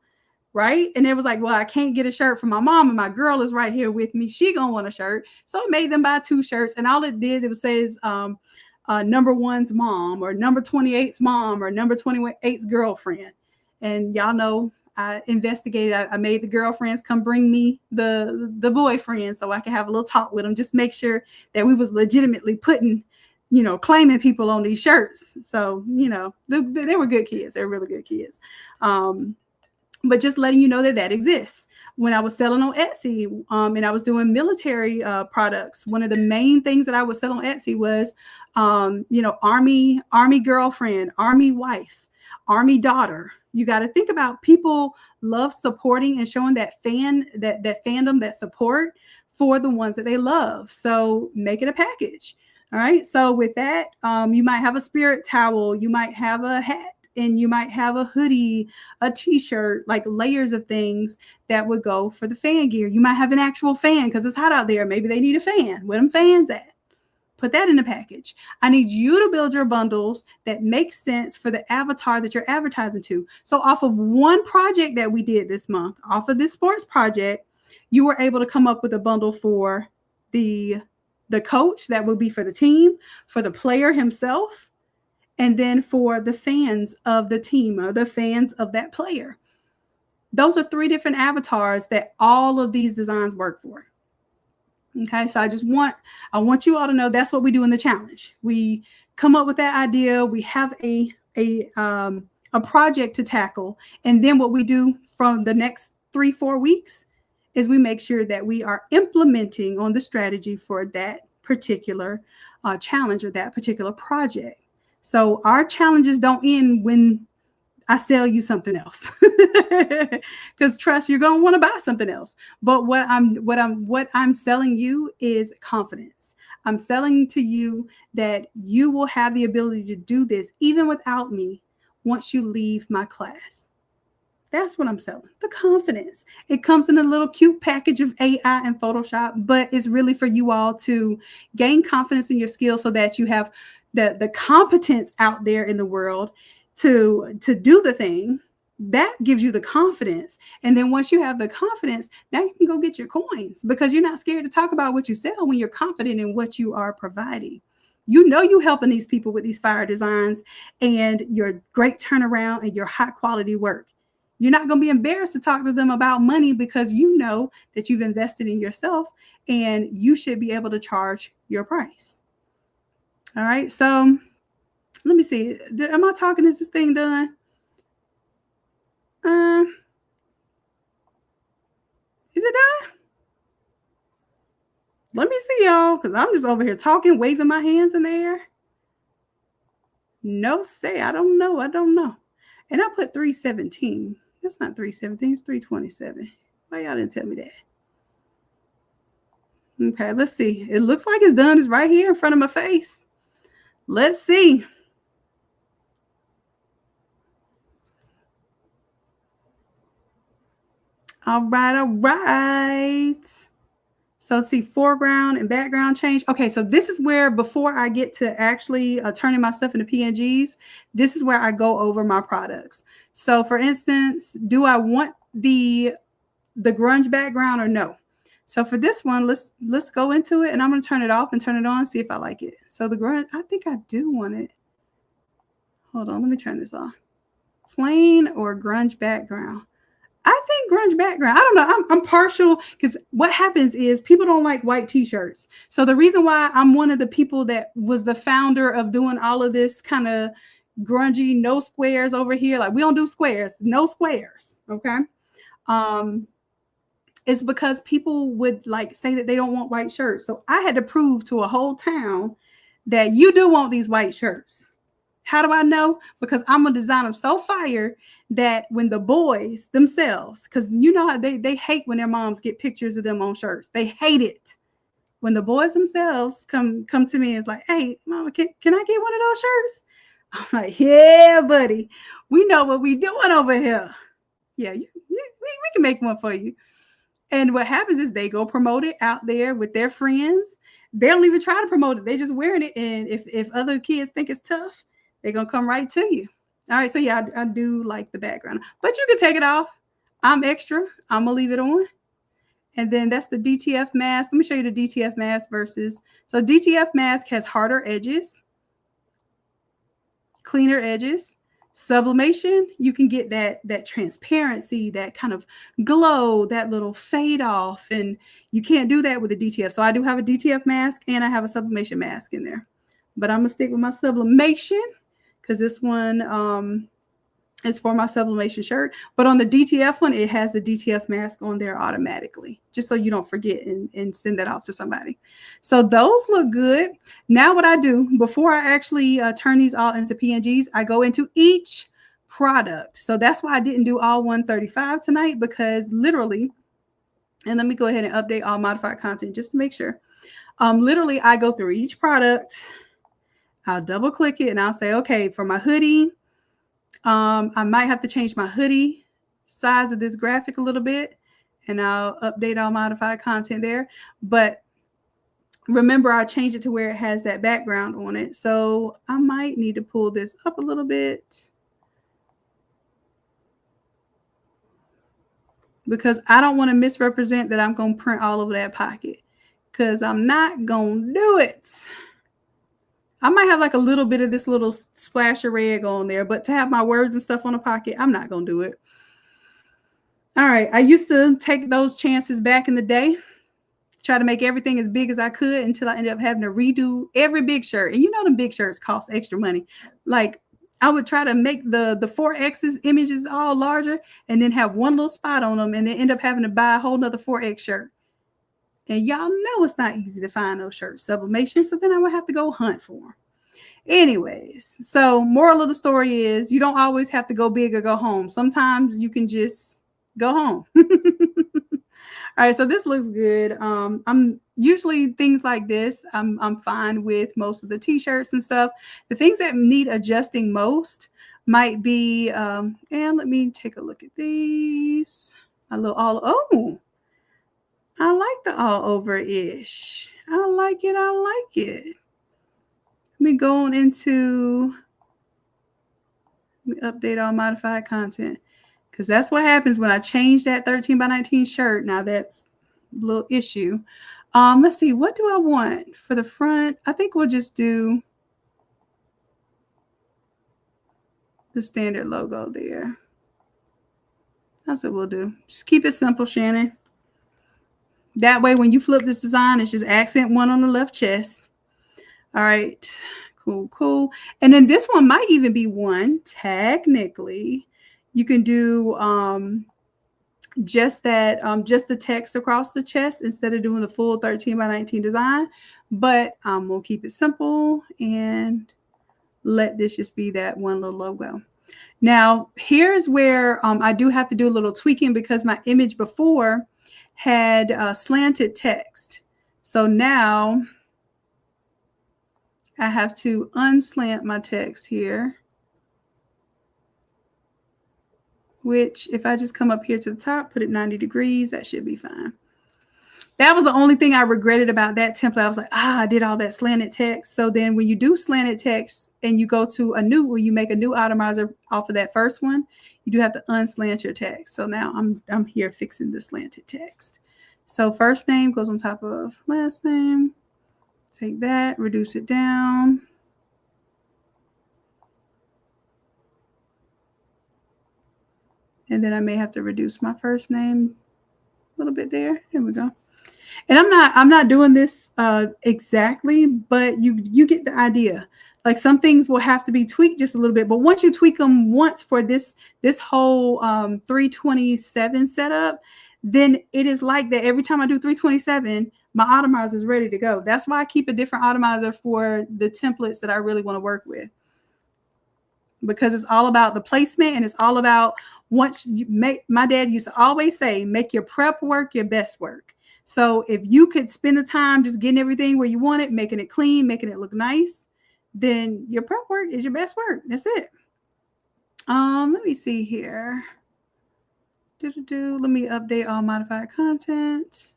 Right. And it was like, well, I can't get a shirt for my mom and my girl is right here with me. She gonna want a shirt. So it made them buy 2 shirts. And all it did, it says number 1's mom or number 28's mom or number 28's girlfriend. And y'all know I investigated. I made the girlfriends come bring me the boyfriend so I could have a little talk with them. Just make sure that we was legitimately putting, claiming people on these shirts. So, they were good kids. They're really good kids. But just letting you know that exists. When I was selling on Etsy and I was doing military products, one of the main things that I would sell on Etsy was, Army girlfriend, Army wife, Army daughter. You got to think about people love supporting and showing that fandom, that support for the ones that they love. So make it a package. All right. So with that, you might have a spirit towel, you might have a hat, and you might have a hoodie, a t-shirt, like layers of things that would go for the fan gear. You might have an actual fan because it's hot out there. Maybe they need a fan. Where them fans at? Put that in the package. I need you to build your bundles that make sense for the avatar that you're advertising to. So off of one project that we did this month, off of this sports project, you were able to come up with a bundle for the coach that would be for the team, for the player himself, and then for the fans of the team or the fans of that player. Those are 3 different avatars that all of these designs work for. Okay, so I want you all to know that's what we do in the challenge. We come up with that idea. We have a project to tackle. And then what we do from the next 3-4 weeks is we make sure that we are implementing on the strategy for that particular challenge or that particular project. So our challenges don't end when I sell you something else, because trust, you're going to want to buy something else. But what I'm selling you is confidence. I'm selling to you that you will have the ability to do this even without me once you leave my class. That's what I'm selling, the confidence. It comes in a little cute package of AI and Photoshop, but it's really for you all to gain confidence in your skills so that you have the competence out there in the world to do the thing. That gives you the confidence. And then once you have the confidence, now you can go get your coins because you're not scared to talk about what you sell when you're confident in what you are providing. You helping these people with these fire designs and your great turnaround and your high quality work. You're not going to be embarrassed to talk to them about money because you know that you've invested in yourself and you should be able to charge your price. All right. So let me see. Am I talking? Is this thing done? Is it done? Let me see, y'all, because I'm just over here talking, waving my hands in the air. No say. I don't know. I don't know. And I put 317. That's not 317. It's 327. Why y'all didn't tell me that? Okay, let's see. It looks like it's done. It's right here in front of my face. Let's see. All right, all right. So let's see, foreground and background change. Okay, so this is where, before I get to actually turning my stuff into PNGs, this is where I go over my products. So for instance, do I want the grunge background or no? So for this one, let's go into it, and I'm going to turn it off and turn it on, see if I like it. So the grunge, I think I do want it. Hold on, let me turn this off. Plain or grunge background? I think grunge background. I don't know. I'm partial because what happens is people don't like white t-shirts. So the reason why I'm one of the people that was the founder of doing all of this kind of grungy, no squares over here. Like we don't do squares, no squares. Okay. It's because people would like say that they don't want white shirts. So I had to prove to a whole town that you do want these white shirts. How do I know? Because I'm going to design them so fire that when the boys themselves, because you know how they hate when their moms get pictures of them on shirts. They hate it. When the boys themselves come to me and it's like, hey, mama, can I get one of those shirts? I'm like, yeah, buddy. We know what we doing over here. Yeah, we can make one for you. And what happens is they go promote it out there with their friends. They don't even try to promote it. They just wearing it. And if other kids think it's tough, they're going to come right to you. All right. So yeah, I do like the background, but you can take it off. I'm extra. I'm going to leave it on. And then that's the DTF mask. Let me show you the DTF mask versus. So DTF mask has harder edges, cleaner edges. Sublimation, you can get that transparency, that kind of glow, that little fade off, and you can't do that with a DTF. So I do have a DTF mask and I have a sublimation mask in there, but I'm gonna stick with my sublimation because this one is for my sublimation shirt. But on the DTF one, it has the DTF mask on there automatically, just so you don't forget and send that off to somebody. So those look good. Now what I do before I actually turn these all into PNGs, I go into each product. So that's why I didn't do all 135 tonight, because literally, and let me go ahead and update all modified content just to make sure. Literally, I go through each product. I'll double click it and I'll say, okay, for my hoodie, I might have to change my hoodie size of this graphic a little bit, and I'll update all modified content there. But remember, I changed it to where it has that background on it. So I might need to pull this up a little bit because I don't want to misrepresent that I'm going to print all over that pocket, because I'm not going to do it. I might have like a little bit of this little splash of red on there, but to have my words and stuff on the pocket, I'm not going to do it. All right. I used to take those chances back in the day, try to make everything as big as I could until I ended up having to redo every big shirt. And you know, them big shirts cost extra money. Like I would try to make the 4X's images all larger and then have one little spot on them and then end up having to buy a whole nother 4X shirt. And y'all know it's not easy to find those shirts, sublimation. So then I would have to go hunt for them. Anyways, so moral of the story is you don't always have to go big or go home. Sometimes you can just go home. All right, so this looks good. I'm usually things like this. I'm fine with most of the t-shirts and stuff. The things that need adjusting most might be, and let me take a look at these. A little oh, I like the all over-ish. I like it. I like it. Let me go on into, let me update all modified content, because that's what happens when I change that 13 by 19 shirt. Now that's a little issue. Let's see, what do I want for the front? I think we'll just do the standard logo there. That's what we'll do. Just keep it simple, Shannon. That way, when you flip this design, it's just accent one on the left chest. All right. Cool, cool. And then this one might even be one, technically. You can do just that, just the text across the chest instead of doing the full 13 by 19 design. But we'll keep it simple and let this just be that one little logo. Now, here's where I do have to do a little tweaking because my image before had slanted text. So now I have to unslant my text here, which if I just come up here to the top, put it 90 degrees, that should be fine. That was the only thing I regretted about that template. I was like, I did all that slanted text. So then when you do slanted text and you go to a new, where you make a new Automizer off of that first one, you do have to unslant your text. So now I'm here fixing the slanted text. So first name goes on top of last name. Take that, reduce it down. And then I may have to reduce my first name a little bit there. Here we go. And I'm not doing this exactly, but you get the idea. Like some things will have to be tweaked just a little bit, but once you tweak them once for this whole 327 setup, then it is like that every time I do 327, my Automizer is ready to go. That's why I keep a different Automizer for the templates that I really want to work with, because it's all about the placement and it's all about once you make. My dad used to always say, make your prep work your best work. So if you could spend the time just getting everything where you want it, making it clean, making it look nice, then your prep work is your best work. That's it. Let me see here. Let me update all modified content.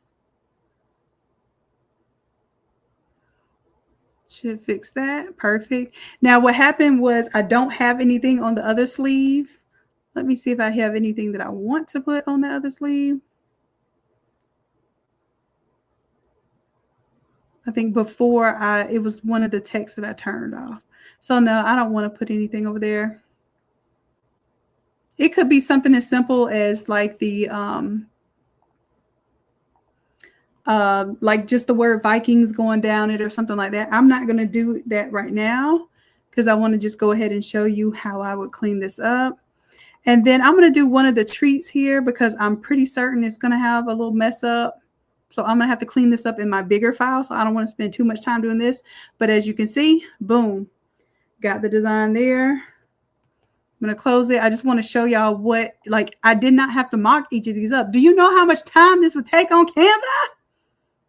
Should fix that. Perfect. Now what happened was I don't have anything on the other sleeve. Let me see if I have anything that I want to put on the other sleeve. I think before it was one of the texts that I turned off. So no, I don't want to put anything over there. It could be something as simple as like the like just the word Vikings going down it or something like that. I'm not going to do that right now because I want to just go ahead and show you how I would clean this up. And then I'm going to do one of the treats here because I'm pretty certain it's going to have a little mess up. So I'm going to have to clean this up in my bigger file. So I don't want to spend too much time doing this. But as you can see, boom, got the design there. I'm going to close it. I just want to show y'all what, like, I did not have to mock each of these up. Do you know how much time this would take on Canva?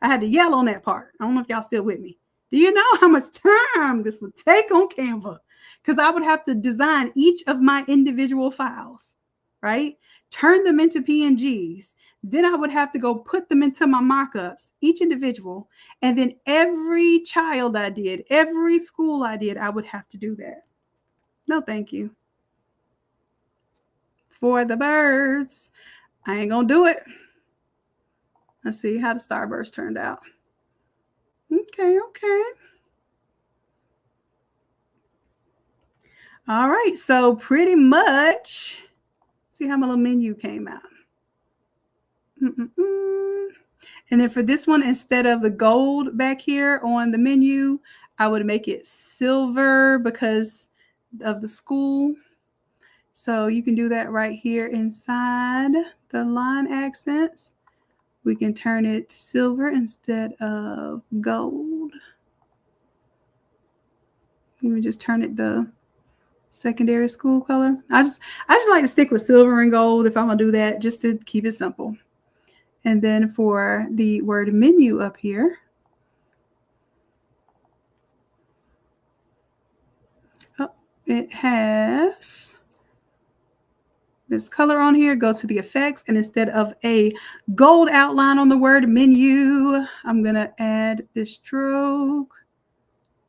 I had to yell on that part. I don't know if y'all still with me. Do you know how much time this would take on Canva? Because I would have to design each of my individual files, right? Turn them into PNGs. Then I would have to go put them into my mockups, each individual. And then every child I did, every school I did, I would have to do that. No, thank you. For the birds. I ain't gonna do it. Let's see how the starburst turned out. Okay. All right, so pretty much, see how my little menu came out. And then for this one, instead of the gold back here on the menu, I would make it silver because of the school. So you can do that right here inside the line accents. We can turn it to silver instead of gold. Let me just turn it the secondary school color. I just like to stick with silver and gold if I'm gonna do that, just to keep it simple. And then for the word menu up here, it has this color on here. Go to the effects, and instead of a gold outline on the word menu, I'm gonna add this stroke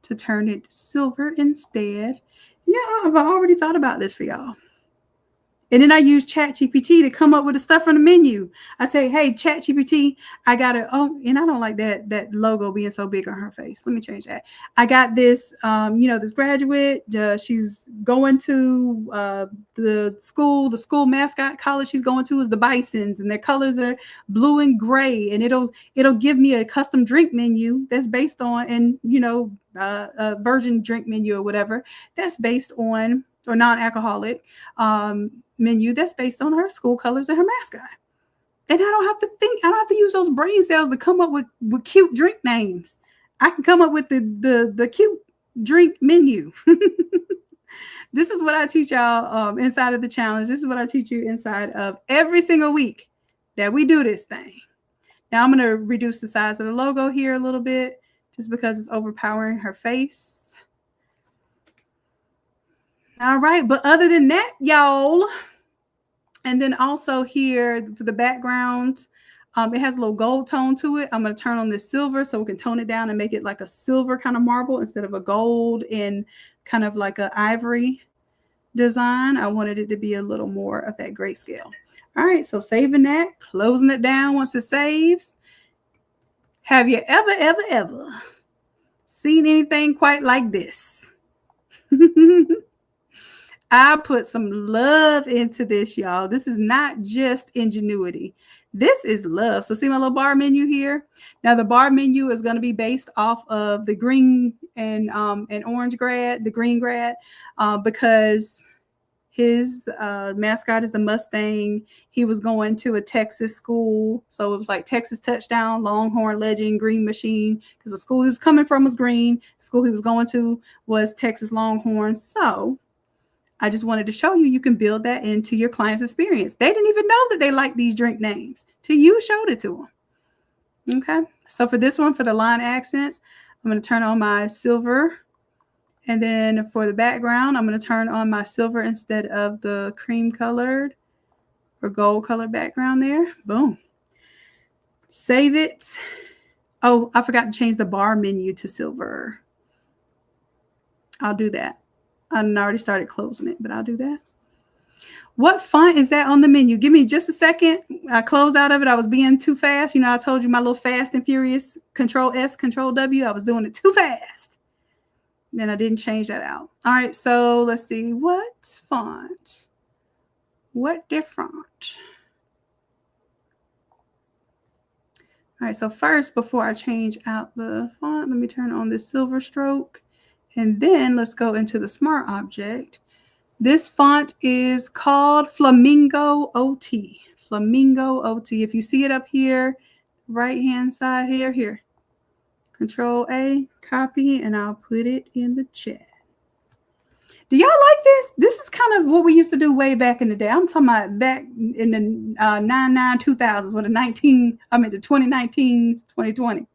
to turn it silver instead. Yeah, I've already thought about this for y'all. And then I use ChatGPT to come up with the stuff from the menu. I say, hey, ChatGPT, I got it. Oh, and I don't like that logo being so big on her face. Let me change that. I got this, this graduate. She's going to the school mascot college she's going to is the Bisons, and their colors are blue and gray. And it'll give me a custom drink menu that's based on, and a virgin drink menu or whatever that's based on, or non-alcoholic menu that's based on her school colors and her mascot. And I don't have to use those brain cells to come up with cute drink names. I can come up with the cute drink menu. This is what I teach y'all inside of the challenge. This is what I teach you inside of every single week that we do this thing. Now I'm going to reduce the size of the logo here a little bit just because it's overpowering her face. All right, but other than that, y'all, and then also here for the background, it has a little gold tone to it. I'm going to turn on this silver so we can tone it down and make it like a silver kind of marble instead of a gold and kind of like an ivory design. I wanted it to be a little more of that grayscale. All right, so saving that, closing it down once it saves. Have you ever seen anything quite like this? I put some love into this, y'all. This is not just ingenuity. This is love. So see my little bar menu here? Now the bar menu is going to be based off of the green and orange grad, the green grad, because his mascot is the Mustang. He was going to a Texas school. So it was like Texas touchdown, Longhorn legend, green machine, because the school he was coming from was green. The school he was going to was Texas Longhorn. So I just wanted to show you can build that into your client's experience. They didn't even know that they liked these drink names till you showed it to them. Okay. So for this one, for the line accents, I'm going to turn on my silver. And then for the background, I'm going to turn on my silver instead of the cream colored or gold colored background there. Boom. Save it. Oh, I forgot to change the bar menu to silver. I'll do that. I already started closing it, but I'll do that. What font is that on the menu? Give me just a second. I closed out of it. I was being too fast. I told you my little fast and furious Control S, Control W. I was doing it too fast. Then I didn't change that out. All right, so let's see. What font? What different? All right, so first, before I change out the font, let me turn on this silver stroke. And then let's go into the smart object. This font is called Flamingo OT. Flamingo OT. If you see it up here, right-hand side here. Control A, copy, and I'll put it in the chat. Do y'all like this? This is kind of what we used to do way back in the day. I'm talking about back in the 2000s, when the 2019s, 2020.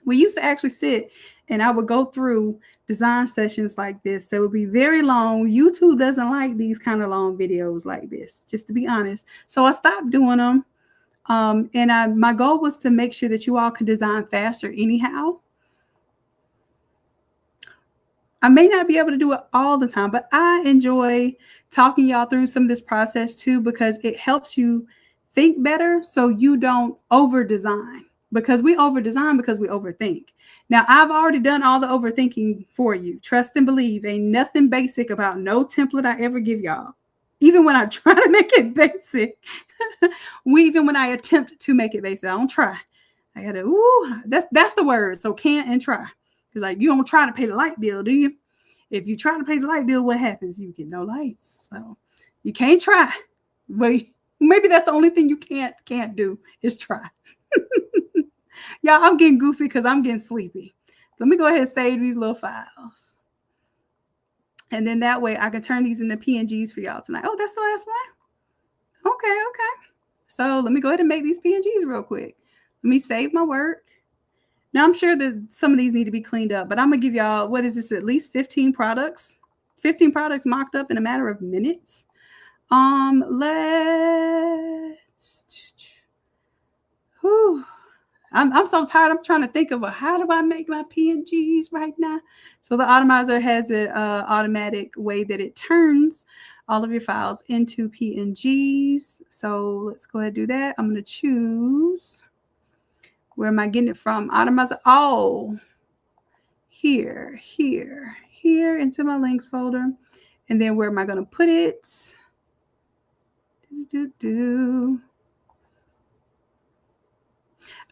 We used to actually sit and I would go through design sessions like this. They would be very long. YouTube doesn't like these kind of long videos like this, just to be honest. So I stopped doing them. My goal was to make sure that you all could design faster anyhow. I may not be able to do it all the time, but I enjoy talking y'all through some of this process too, because it helps you think better so you don't over design. Because we over design because we overthink. Now, I've already done all the overthinking for you. Trust and believe. Ain't nothing basic about no template I ever give y'all. Even when I try to make it basic. Even when I attempt to make it basic, I don't try. I gotta, that's the word. So can't and try. Because like, you don't try to pay the light bill, do you? If you try to pay the light bill, what happens? You get no lights. So you can't try. But maybe that's the only thing you can't do is try. Y'all, I'm getting goofy because I'm getting sleepy. Let me go ahead and save these little files. And then that way I can turn these into PNGs for y'all tonight. Oh, that's the last one? Okay. So let me go ahead and make these PNGs real quick. Let me save my work. Now, I'm sure that some of these need to be cleaned up, but I'm going to give y'all, what is this, at least 15 products? 15 products mocked up in a matter of minutes. I'm so tired. I'm trying to think of how do I make my PNGs right now? So the Automizer has an automatic way that it turns all of your files into PNGs. So let's go ahead and do that. I'm going to choose, where am I getting it from? Automizer. Oh, here into my links folder. And then where am I going to put it?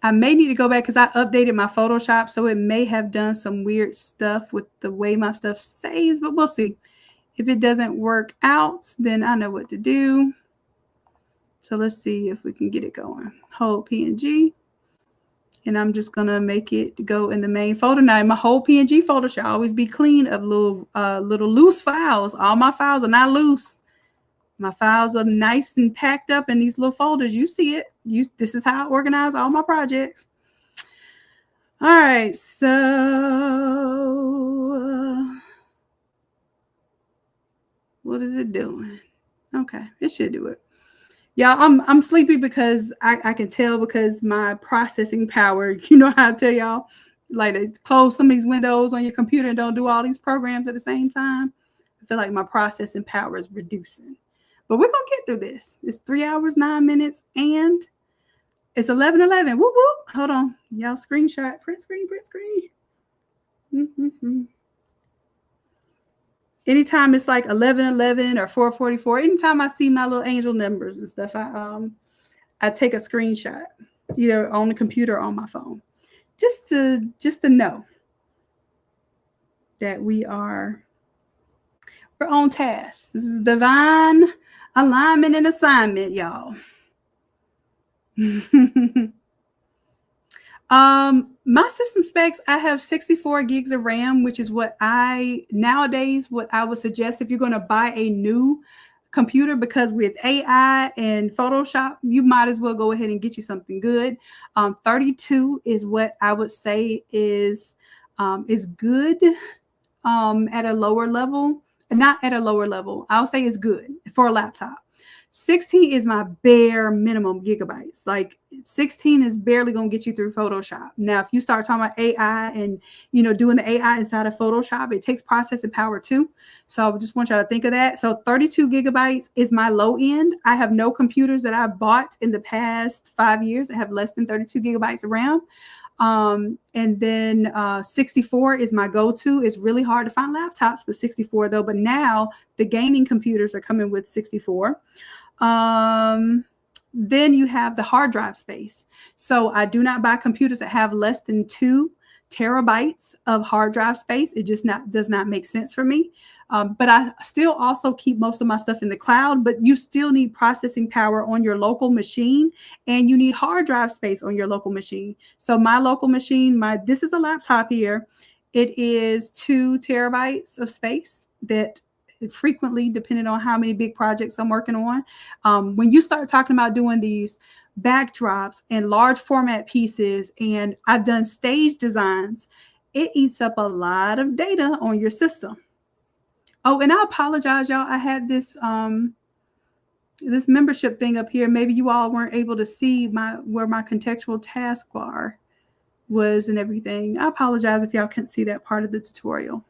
I may need to go back because I updated my Photoshop, so it may have done some weird stuff with the way my stuff saves, but we'll see. If it doesn't work out, then I know what to do. So let's see if we can get it going. Hold PNG. And I'm just going to make it go in the main folder. Now, my whole PNG folder should always be clean of little loose files. All my files are not loose. My files are nice and packed up in these little folders. You see it. This is how I organize all my projects. All right, so what is it doing? Okay, it should do it. Y'all, I'm sleepy because I can tell, because my processing power, you know how I tell y'all, like to close some of these windows on your computer and don't do all these programs at the same time. I feel like my processing power is reducing. But we're going to get through this. It's 3 hours, 9 minutes, and it's 11:11. Whoop, whoop. Hold on. Y'all screenshot. Print screen. Anytime it's like 11:11 or 4:44, anytime I see my little angel numbers and stuff, I take a screenshot, either on the computer or on my phone, just to know that we're on task. This is divine alignment and assignment, y'all. My system specs, I have 64 gigs of RAM, which is what nowadays what I would suggest if you're going to buy a new computer, because with AI and Photoshop, you might as well go ahead and get you something good. 32 is what I would say is good at a lower level. Not at a lower level. I'll say it's good for a laptop. 16 is my bare minimum gigabytes. Like 16 is barely going to get you through Photoshop. Now, if you start talking about AI and, doing the AI inside of Photoshop, it takes processing power too. So I just want y'all to think of that. So 32 gigabytes is my low end. I have no computers that I bought in the past 5 years that have less than 32 gigabytes of RAM. And then 64 is my go-to. It's really hard to find laptops with 64 though, but now the gaming computers are coming with 64. Then you have the hard drive space. So I do not buy computers that have less than 2 terabytes of hard drive space. It just does not make sense for me. But I still also keep most of my stuff in the cloud, but you still need processing power on your local machine, and you need hard drive space on your local machine. So my local machine, this is a laptop here. It is 2 terabytes of space that frequently, depending on how many big projects I'm working on. When you start talking about doing these backdrops and large format pieces, and I've done stage designs, it eats up a lot of data on your system. Oh, and I apologize, y'all. I had this this membership thing up here. Maybe you all weren't able to see where my contextual taskbar was and everything. I apologize if y'all couldn't see that part of the tutorial.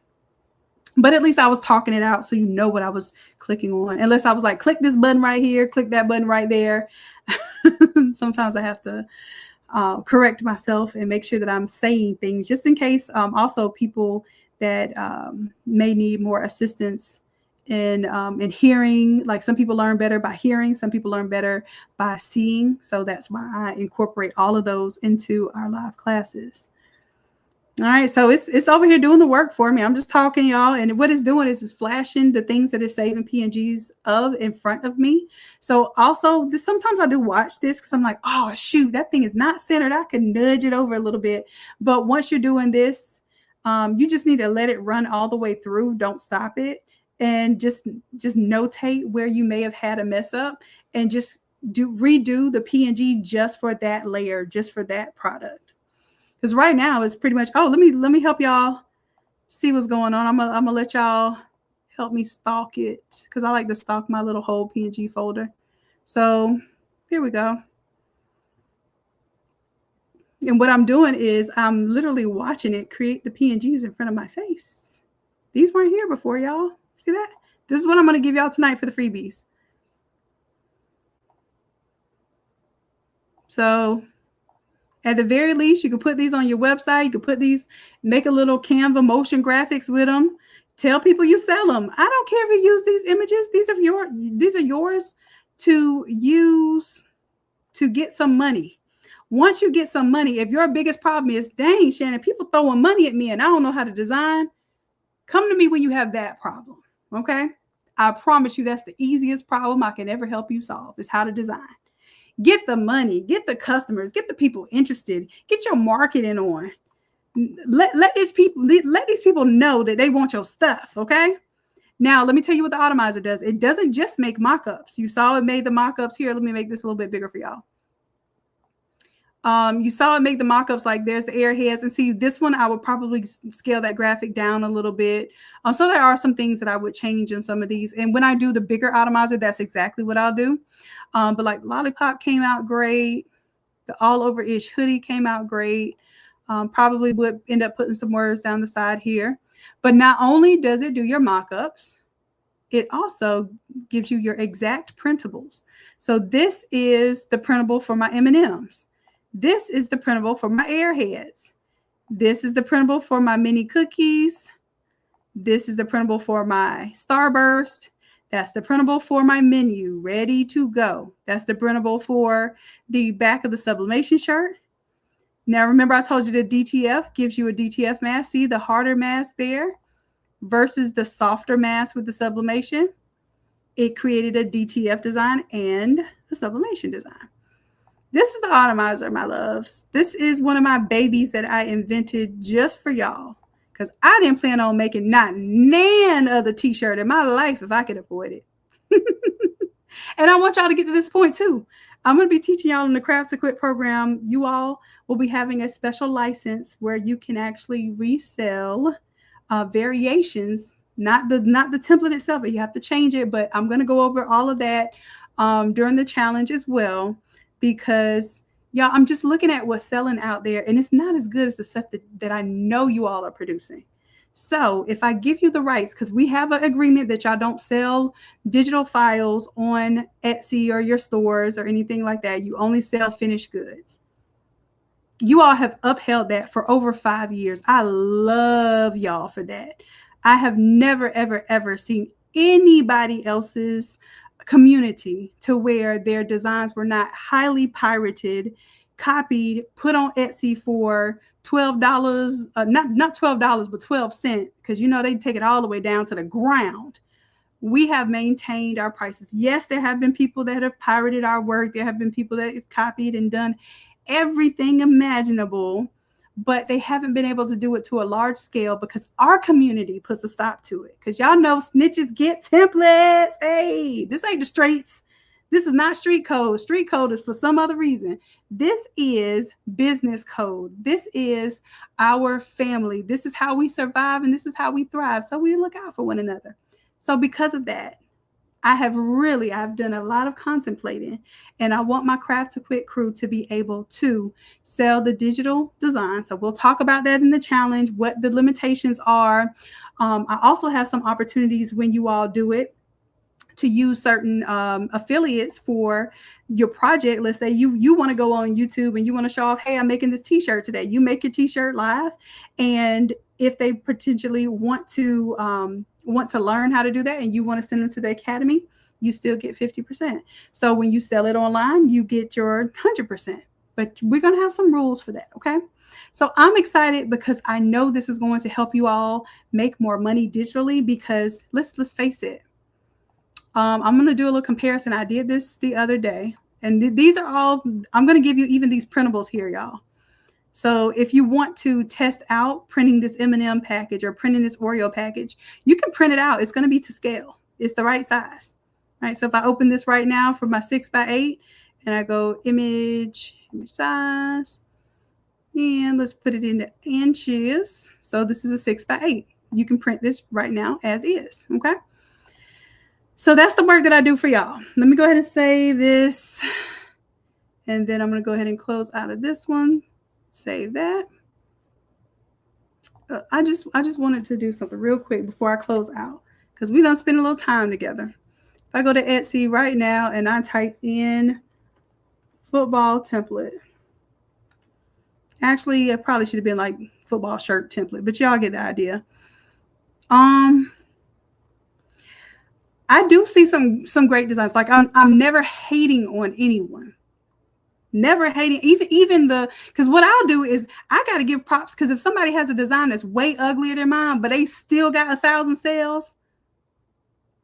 But at least I was talking it out so you know what I was clicking on. Unless I was like, click this button right here, click that button right there. Sometimes I have to correct myself and make sure that I'm saying things just in case. Also, people that may need more assistance in hearing. Like some people learn better by hearing, some people learn better by seeing. So that's why I incorporate all of those into our live classes. All right, so it's over here doing the work for me. I'm just talking, y'all, and what it's doing is it's flashing the things that it's saving PNGs of in front of me. So also, sometimes I do watch this because I'm like, oh, shoot, that thing is not centered. I can nudge it over a little bit. But once you're doing this, you just need to let it run all the way through. Don't stop it. And just notate where you may have had a mess up, and just redo the PNG just for that layer, just for that product. Because right now it's pretty much, let me help y'all see what's going on. I'm gonna let y'all help me stalk it, because I like to stalk my little whole PNG folder. So here we go. And what I'm doing is I'm literally watching it create the PNGs in front of my face. These weren't here before, y'all. See that? This is what I'm going to give y'all tonight for the freebies. So at the very least, you can put these on your website. You can put these, make a little Canva motion graphics with them. Tell people you sell them. I don't care if you use these images. These are yours to use to get some money. Once you get some money, if your biggest problem is, dang, Shannon, people throwing money at me and I don't know how to design, come to me when you have that problem. Okay? I promise you that's the easiest problem I can ever help you solve is how to design. Get the money, get the customers, get the people interested, get your marketing on. Let these people know that they want your stuff, okay? Now, let me tell you what the Automizer does. It doesn't just make mock-ups. You saw it made the mock-ups here. Let me make this a little bit bigger for y'all. You saw it make the mock-ups like there's the airheads. And see, this one, I would probably scale that graphic down a little bit. So there are some things that I would change in some of these. And when I do the bigger Automizer, that's exactly what I'll do. But like Lollipop came out great. The all over-ish hoodie came out great. Probably would end up putting some words down the side here. But not only does it do your mock-ups, it also gives you your exact printables. So this is the printable for my M&Ms. This is the printable for my airheads. This is the printable for my mini cookies. This is the printable for my Starburst. That's the printable for my menu, ready to go. That's the printable for the back of the sublimation shirt. Now, remember I told you the DTF gives you a DTF mask. See the harder mask there versus the softer mask with the sublimation. It created a DTF design and a sublimation design. This is the Automizer, my loves. This is one of my babies that I invented just for y'all because I didn't plan on making not nan of the t-shirt in my life if I could avoid it. And I want y'all to get to this point too. I'm going to be teaching y'all in the Crafts to Quit program. You all will be having a special license where you can actually resell variations, not the template itself, but you have to change it. But I'm going to go over all of that during the challenge as well, because y'all, I'm just looking at what's selling out there, and it's not as good as the stuff that I know you all are producing. So if I give you the rights, because we have an agreement that y'all don't sell digital files on Etsy or your stores or anything like that. You only sell finished goods. You all have upheld that for over 5 years. I love y'all for that. I have never, ever, ever seen anybody else's community to where their designs were not highly pirated, copied, put on Etsy for $12, not $12, but 12 cents, because you know they take it all the way down to the ground. We have maintained our prices. Yes, there have been people that have pirated our work. There have been people that have copied and done everything imaginable, but they haven't been able to do it to a large scale because our community puts a stop to it. Because y'all know snitches get templates. Hey, this ain't the streets. This is not street code. Street code is for some other reason. This is business code. This is our family. This is how we survive and this is how we thrive. So we look out for one another. So because of that, I've done a lot of contemplating, and I want my Craft to Quit crew to be able to sell the digital design. So we'll talk about that in the challenge, what the limitations are. I also have some opportunities when you all do it to use certain affiliates for your project. Let's say you want to go on YouTube and you want to show off, hey, I'm making this t-shirt today. You make your t-shirt live, and if they potentially want to learn how to do that and you want to send them to the academy, you still get 50%. So when you sell it online, you get your 100%. But we're going to have some rules for that, okay? So I'm excited because I know this is going to help you all make more money digitally, because let's face it. I'm going to do a little comparison. I did this the other day, and these are all, I'm going to give you even these printables here, y'all. So if you want to test out printing this M&M package or printing this Oreo package, you can print it out. It's going to be to scale. It's the right size. All right. So if I open this right now for my 6x8 and I go image size, and let's put it into inches. So this is a 6x8. You can print this right now as is. Okay. So that's the work that I do for y'all. Let me go ahead and save this. And then I'm going to go ahead and close out of this one. Save that. I just wanted to do something real quick before I close out. because we done spend a little time together. If I go to Etsy right now and I type in football template, actually, it probably should have been like football shirt template, but y'all get the idea. I do see some great designs. Like I'm never hating on anyone. Never hating, even because what I'll do is I got to give props, because if somebody has a design that's way uglier than mine, but they still got 1,000 sales,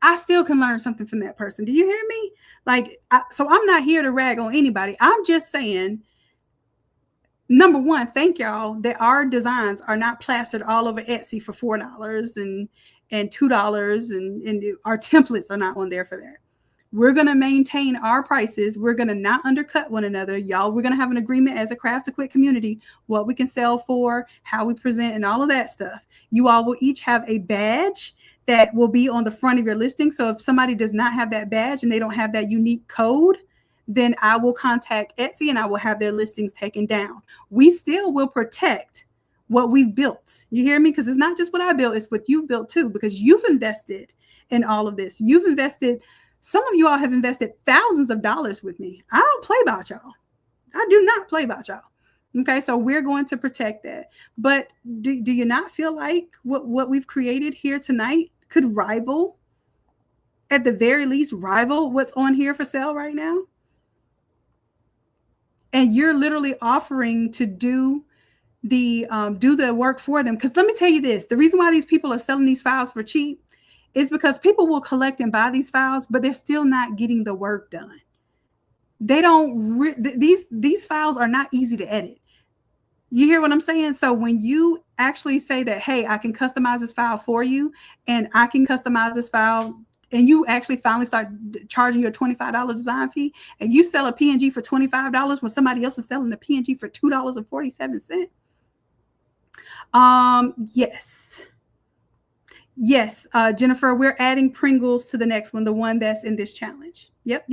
I still can learn something from that person. Do you hear me? Like, so I'm not here to rag on anybody. I'm just saying, number one, thank y'all that our designs are not plastered all over Etsy for $4 and $2, and our templates are not on there for that. We're going to maintain our prices. We're going to not undercut one another. Y'all, we're going to have an agreement as a Crafts to Quit community, what we can sell for, how we present, and all of that stuff. You all will each have a badge that will be on the front of your listing. So if somebody does not have that badge and they don't have that unique code, then I will contact Etsy and I will have their listings taken down. We still will protect what we've built. You hear me? Because it's not just what I built, it's what you've built too, because you've invested in all of this. You've invested, some of you all have invested thousands of dollars with me. I don't play about y'all. I do not play about y'all. Okay, so we're going to protect that. But do you not feel like what we've created here tonight could rival, at the very least, rival what's on here for sale right now? And you're literally offering to do the work for them. Because let me tell you this, the reason why these people are selling these files for cheap is because people will collect and buy these files, but they're still not getting the work done. They don't, these files are not easy to edit. You hear what I'm saying? So when you actually say that, hey, I can customize this file for you, and I can customize this file, and you actually finally start charging your $25 design fee, and you sell a PNG for $25 when somebody else is selling a PNG for $2.47. Yes, Jennifer, we're adding Pringles to the next one, the one that's in this challenge. Yep.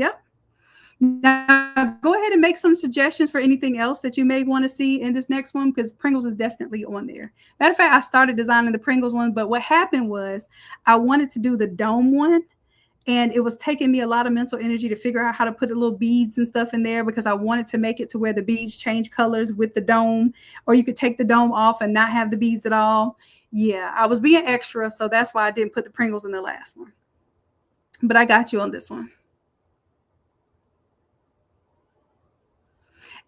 Now, go ahead and make some suggestions for anything else that you may want to see in this next one, because Pringles is definitely on there. Matter of fact, I started designing the Pringles one, but what happened was I wanted to do the dome one, and it was taking me a lot of mental energy to figure out how to put the little beads and stuff in there, because I wanted to make it to where the beads change colors with the dome, or you could take the dome off and not have the beads at all. Yeah, I was being extra, so that's why I didn't put the Pringles in the last one. But I got you on this one.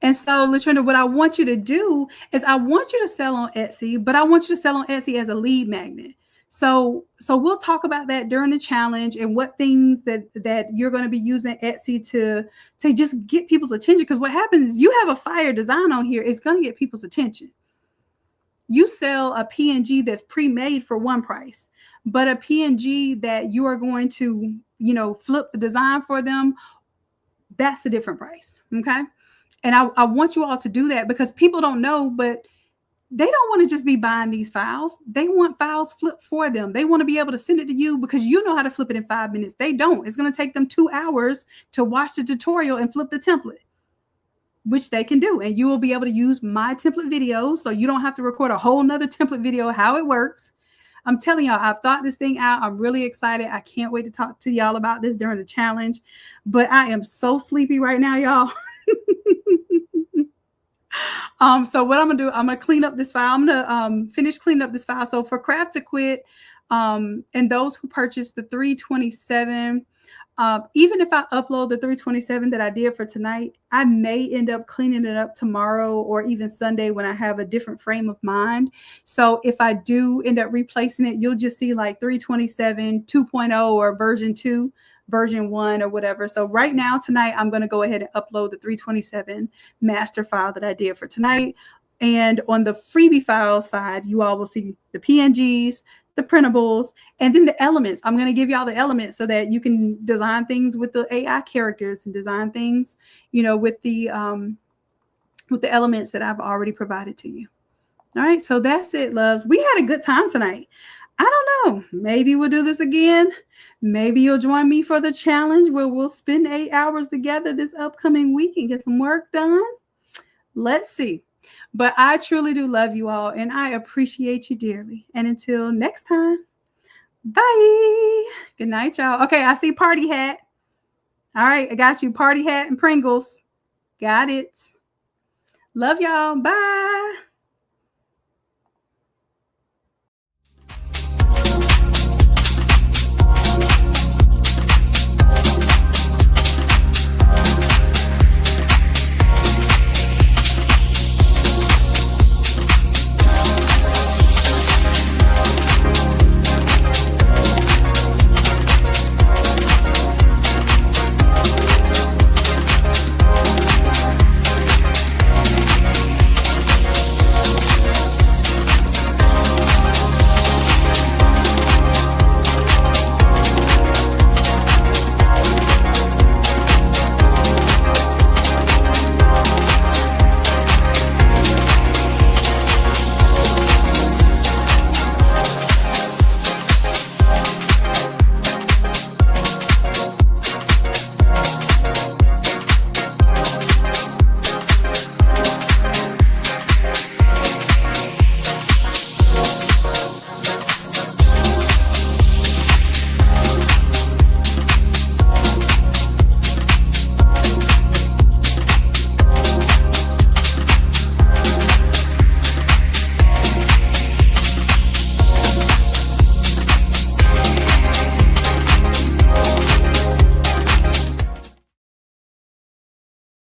And so, Latrina, what I want you to do is I want you to sell on Etsy, but I want you to sell on Etsy as a lead magnet. So we'll talk about that during the challenge, and what things that you're going to be using Etsy to just get people's attention. Because what happens is you have a fire design on here, it's going to get people's attention. You sell a PNG that's pre-made for one price, but a PNG that you are going to, flip the design for them, that's a different price. Okay. And I want you all to do that, because people don't know, but they don't want to just be buying these files. They want files flipped for them. They want to be able to send it to you because you know how to flip it in 5 minutes. They don't. It's going to take them 2 hours to watch the tutorial and flip the template, which they can do. And you will be able to use my template videos, so you don't have to record a whole nother template video how it works. I'm telling y'all, I've thought this thing out. I'm really excited. I can't wait to talk to y'all about this during the challenge. But I am so sleepy right now, y'all. So what I'm gonna do, I'm gonna clean up this file. I'm gonna finish cleaning up this file. So for Craft to Quit, and those who purchased the 327, even if I upload the 327 that I did for tonight, I may end up cleaning it up tomorrow or even Sunday when I have a different frame of mind. So if I do end up replacing it, you'll just see like 327 2.0 or version 2. Version 1 or whatever. So right now, tonight, I'm going to go ahead and upload the 327 master file that I did for tonight. And on the freebie file side, you all will see the PNGs, the printables, and then the elements. I'm going to give y'all the elements so that you can design things with the AI characters and design things, with the elements that I've already provided to you. All right. So that's it, loves. We had a good time tonight. I don't know. Maybe we'll do this again. Maybe you'll join me for the challenge where we'll spend 8 hours together this upcoming week and get some work done. Let's see. But I truly do love you all, and I appreciate you dearly. And until next time, Bye. Good night, y'all. Okay, I see party hat. All right, I got you. Party hat and Pringles. Got it. Love y'all. Bye.